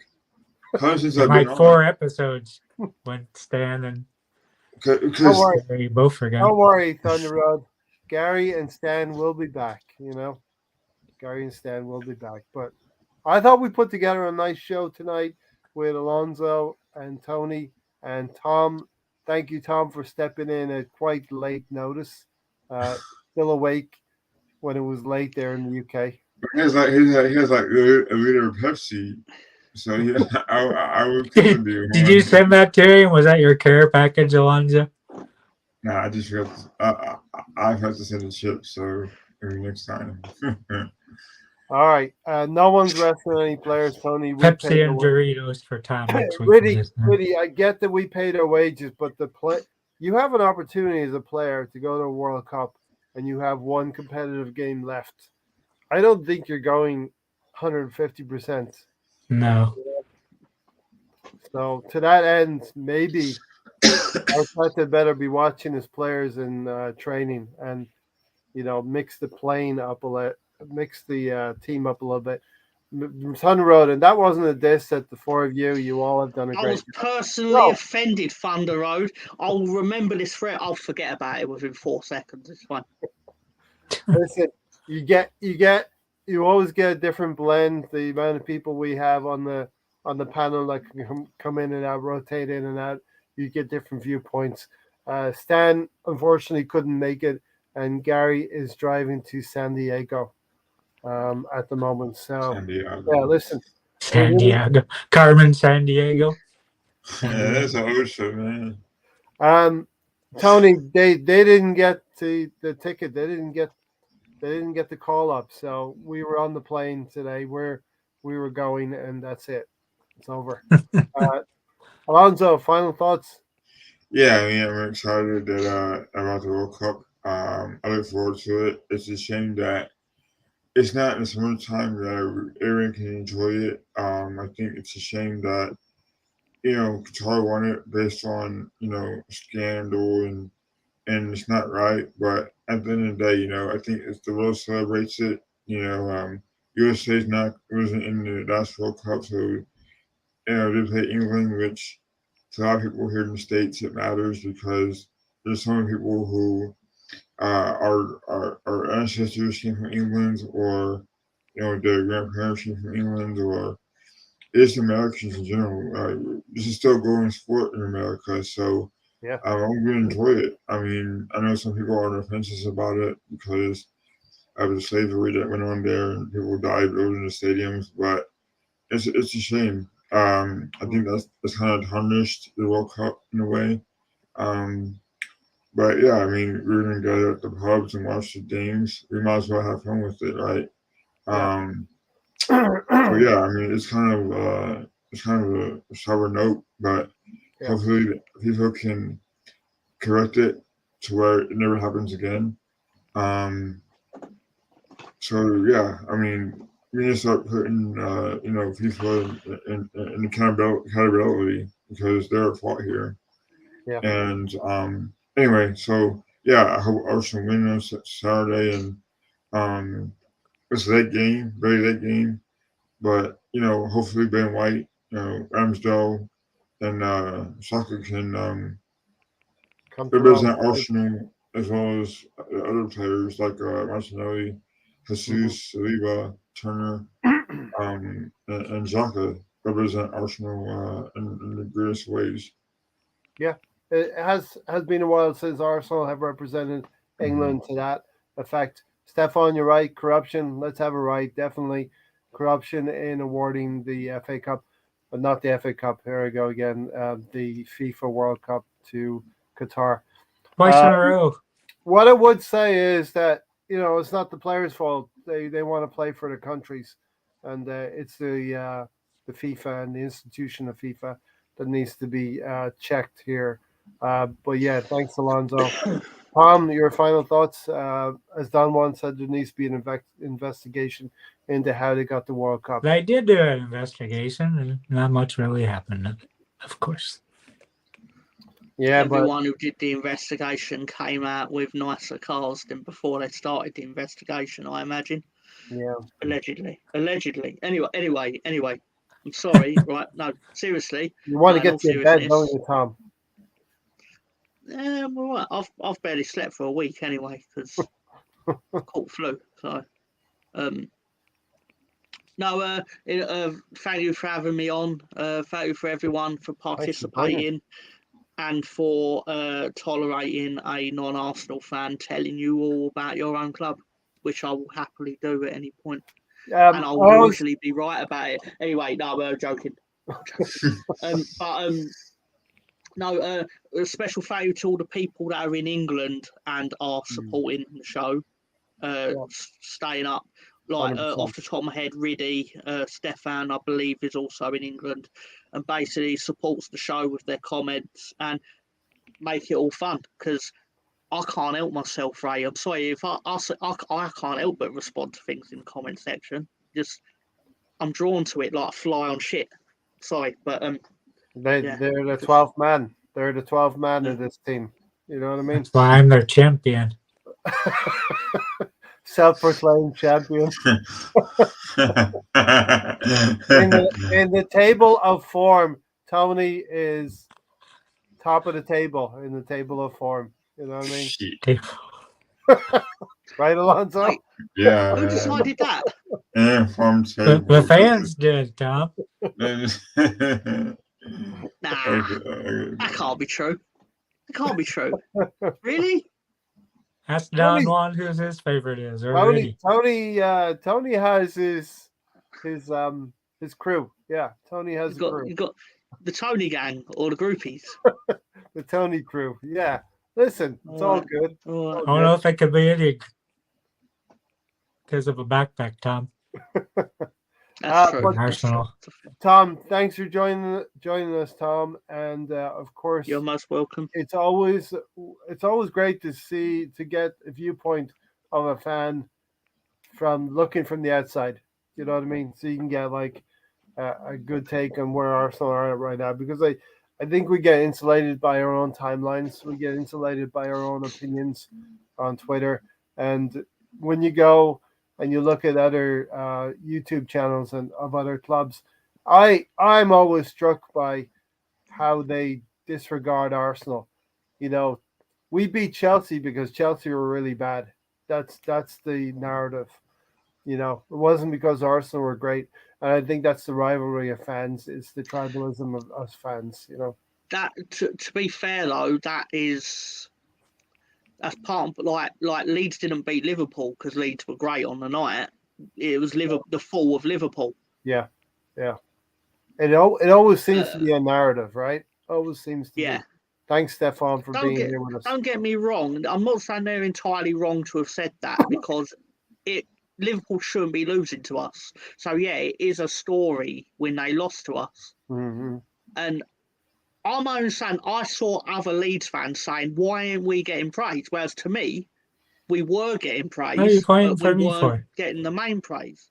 since I've like been 4 episodes when Stan and Gary both forgot. Don't worry, Thunder Road. Gary and Stan will be back. Gary and Stan will be back. But I thought we put together a nice show tonight with Alonso and Tony and Tom. Thank you, Tom, for stepping in at quite late notice. Still awake when it was late there in the UK. He has like a liter of Pepsi. So yeah, I would come and do. Did you send that to him? Was that your care package, Alonso? Nah, I just forgot. I've had to send a chip, so maybe next time. All right. No one's resting any players, Tony. Pepsi and Doritos for Tom next week. Riddy, I get that we paid our wages, but you have an opportunity as a player to go to a World Cup and you have one competitive game left. I don't think you're going 150%. No. So to that end, maybe Arteta better be watching his players in training and mix the plane up a little, mix the team up a little bit. Thunder Road, and that wasn't a diss at the 4 of you. You all have done a great job. I was personally offended, Thunder Road. I'll remember this threat. I'll forget about it within 4 seconds. It's fine. Listen, you always get a different blend. The amount of people we have on the panel that can come in and out, rotate in and out, you get different viewpoints. Stan unfortunately couldn't make it, and Gary is driving to San Diego at the moment. So listen, San Diego, Carmen San Diego. Yeah, that's an old show, man. Tony, they didn't get the ticket. They didn't get the call up. So we were on the plane today. We were going, and that's it. It's over. Alonso, final thoughts? Yeah, I mean, I'm excited that about the World Cup. I look forward to it. It's a shame that it's not in the summertime that everyone can enjoy it. I think it's a shame that Qatar won it based on scandal and it's not right. But at the end of the day, I think if the world celebrates it, USA's not wasn't in the last World Cup, so they play England, which to a lot of people here in the States it matters because there's so many people who our ancestors came from England, or their grandparents came from England, or just Americans in general. This is still a growing sport in America, so Yeah. I'm going to enjoy it. I mean, I know some people are on the fences about it because of the slavery that went on there and people died building the stadiums, but it's a shame. I think that's kind of tarnished the World Cup in a way. Um, but yeah, I mean, we're gonna go at the pubs and watch the games. We might as well have fun with it, right? So yeah, I mean, it's kind of a sour note, but hopefully people can correct it to where it never happens again. So yeah, I mean, we need to start putting FIFA in accountability because they're at fault here. Yeah. And anyway, so yeah, I hope Arsenal win on Saturday, and it's a late game, very late game. But hopefully Ben White, Ramsdale, and Saka can represent Arsenal as well as other players like Martinelli, Jesus, Saliba, Turner, and Xhaka represent Arsenal in the greatest ways. Yeah, it has been a while since Arsenal have represented England to that effect. Stefan, you're right. Corruption. Let's have a right. Definitely corruption in awarding the FA Cup, but not the FA Cup. Here I go again. The FIFA World Cup to Qatar. Twice in a row. What I would say is that it's not the players' fault. They want to play for their countries, and it's the FIFA and the institution of FIFA that needs to be checked here. But yeah, thanks, Alonso. Tom, your final thoughts? As Don once said, there needs to be an investigation into how they got the World Cup. They did do an investigation, and not much really happened, of course. Yeah, everyone who did the investigation came out with nicer cars than before they started the investigation, I imagine. Yeah. Allegedly. Anyway. I'm sorry, right? No, seriously. You want to get to your bed, don't you, Tom? Well, I've barely slept for a week anyway because I caught flu. So, thank you for having me on. Thank you for everyone for participating and for tolerating a non-Arsenal fan telling you all about your own club, which I will happily do at any point. And I'll usually be right about it. Anyway, no, we're joking. A special thank you to all the people that are in England and are supporting the show, staying up. Like off the top of my head, Riddy, Stefan, I believe, is also in England, and basically supports the show with their comments and make it all fun. Because I can't help myself, Ray. I'm sorry if I can't help but respond to things in the comment section. Just I'm drawn to it like a fly on shit. Sorry, but they're the 12th man. They're the 12th man of this team. You know what I mean? That's why I'm their champion. Self-proclaimed champion. in the table of form, Tony is top of the table in the table of form. You know what I mean? Right, Alonso? Yeah. Who decided that? Yeah, form table. The fans did, Tom. Nah, that can't be true. It can't be true. Really? That's Don Juan who's his favorite is already. Tony has his crew. Yeah, Tony has crew. You got the Tony gang or the groupies. The Tony crew. Yeah. Listen, it's all good. I don't know if it could be any because of a backpack, Tom. That's true. Arsenal. Tom, thanks for joining us, Tom, and of course, you're most welcome. It's always great to get a viewpoint of a fan from looking from the outside. You know what I mean? So you can get like a good take on where Arsenal are right now, because I think we get insulated by our own timelines. We get insulated by our own opinions on Twitter, and when you go and you look at other YouTube channels and of other clubs, I'm always struck by how they disregard Arsenal. You know, we beat Chelsea because Chelsea were really bad. That's the narrative. You know, it wasn't because Arsenal were great, and I think that's the rivalry of fans. It's the tribalism of us fans. You know. That to be fair though, that's part of, like Leeds didn't beat Liverpool because Leeds were great on the night. It was the fall of Liverpool. Yeah, yeah. It always seems to be a narrative, right? Always seems to Yeah. be. Thanks, Stefan, for being here with us. Don't get me wrong. I'm not saying they're entirely wrong to have said that because Liverpool shouldn't be losing to us. So yeah, it is a story when they lost to us. Mm-hmm. And I'm only saying I saw other Leeds fans saying, "Why aren't we getting praise?" Whereas to me, we were getting praise, What are you pointing but for we me weren't for? getting the main praise.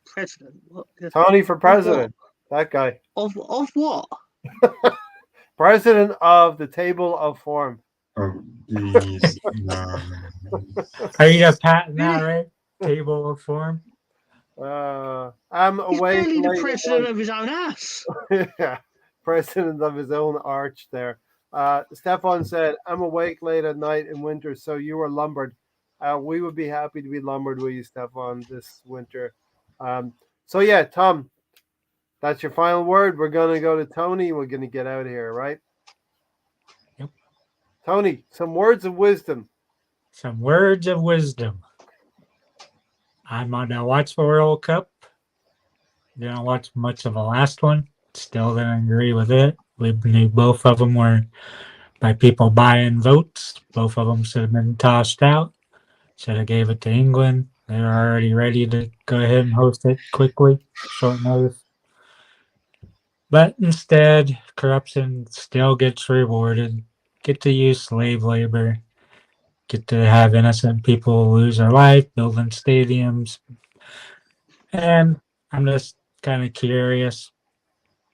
President, what? Tony for president. That guy. Of what? President of the Table of Form. Oh, geez. No. Are you the patent that, right? Table of form. I'm He's away. barely the president of his own ass. Yeah, president of his own arch there. Stefan said, I'm awake late at night in winter, so you were lumbered. We would be happy to be lumbered with you, Stefan, this winter. So yeah, Tom, that's your final word. We're going to go to Tony. We're going to get out of here, right? Yep. Tony, some words of wisdom. Some words of wisdom. I'm on the watch for World Cup. Didn't watch much of the last one. Still didn't agree with it. We knew both of them were by people buying votes. Both of them should have been tossed out. Should have gave it to England. They were already ready to go ahead and host it quickly, short notice. But instead, corruption still gets rewarded. Get to use slave labor. Get to have innocent people lose their life, building stadiums. And I'm just kind of curious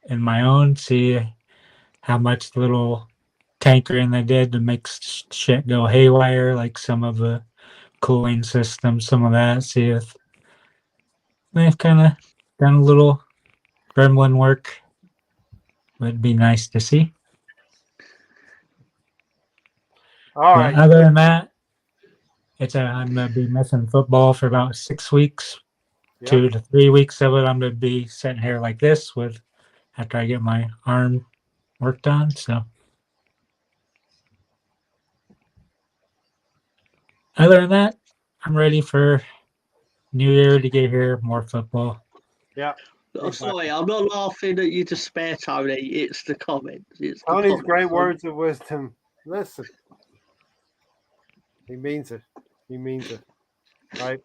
in my own, see how much little tankering they did to make shit go haywire, like some of the cooling systems, some of that. See if they've kind of done a little gremlin work. Would be nice to see. All right. But other than that, I'm gonna be missing football for about 6 weeks. Yep. 2 to 3 weeks of it, I'm gonna be sitting here like this with after I get my arm worked on. So other than that, I'm ready for New Year to get here. More football. Yeah. Oh, sorry, I'm not laughing at you to spare, Tony. It's the comments. It's the Tony's comments. great words of wisdom. Listen. He means it. He means it. Right.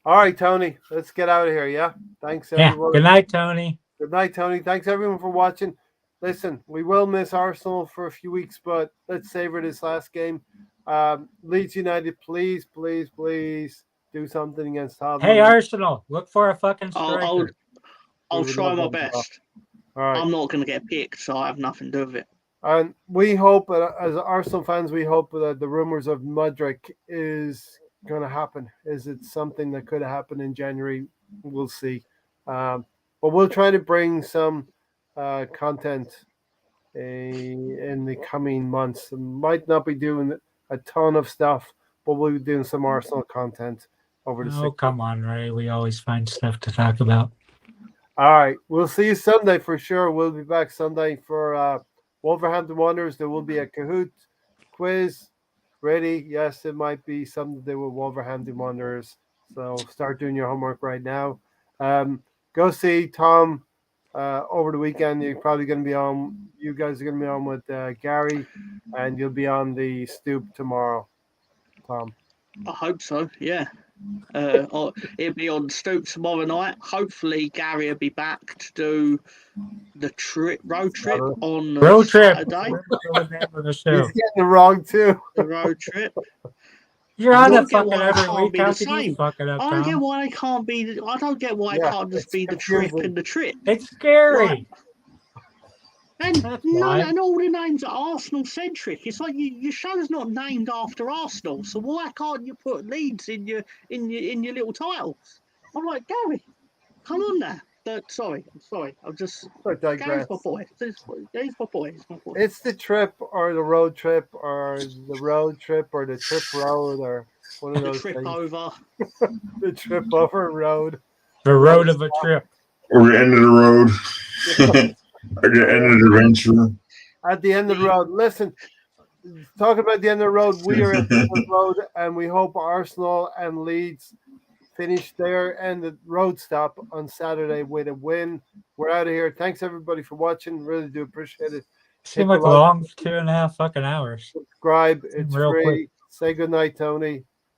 All right, Tony. Let's get out of here. Yeah. Thanks, everyone. Yeah. Good night, Tony. Good night, Tony. Thanks, everyone, for watching. Listen, we will miss Arsenal for a few weeks, but let's savor this last game. Leeds United, please, please, please do something against Tottenham. Hey, Arsenal, look for a fucking striker. I'll try my best. All right. I'm not going to get picked, so I have nothing to do with it. And we hope, as Arsenal fans, we hope that the rumors of Mudryk is going to happen. Is it something that could happen in January? We'll see. But we'll try to bring some content in the coming months. Might not be doing a ton of stuff, but we'll be doing some Arsenal content over the 6 months. Come on, Ray. We always find stuff to talk about. All right. We'll see you Sunday for sure. We'll be back Sunday for Wolverhampton Wanderers. There will be a Kahoot quiz ready. Yes, it might be something to do with Wolverhampton Wanderers. So start doing your homework right now. Go see Tom over the weekend. You're probably going to be on. You guys are going to be on with Gary, and you'll be on the stoop tomorrow, Tom. I hope so. Yeah. It'll be on Stoop tomorrow night. Hopefully, Gary will be back to do the road trip on Saturday. He's getting it wrong too. The road trip. You're on it fucking every week. How can you fuck it up, I Tom? don't get why they can't be. I don't get why it can't just be the trip and the trip. It's scary. And That's no, why. and all the names are Arsenal centric. It's like your show's not named after Arsenal, so why can't you put Leeds in your little titles? I'm like, Gary, come on now. I'm sorry. I'm just I digress. Gary's my boy. He's my boy. It's the trip or the road trip or the road trip or the trip road or one of The those trip things. over. The trip over road. The road of a trip. Or the end of the road. Or the end of the adventure. At the end of the road. Listen, talking about the end of the road, we are at the end of the road, and we hope Arsenal and Leeds finish their end of road stop on Saturday with a win. We're out of here. Thanks everybody for watching. Really do appreciate it. Seemed like a long 2.5 fucking hours. Subscribe. It's Real free. quick. Say goodnight, Tony.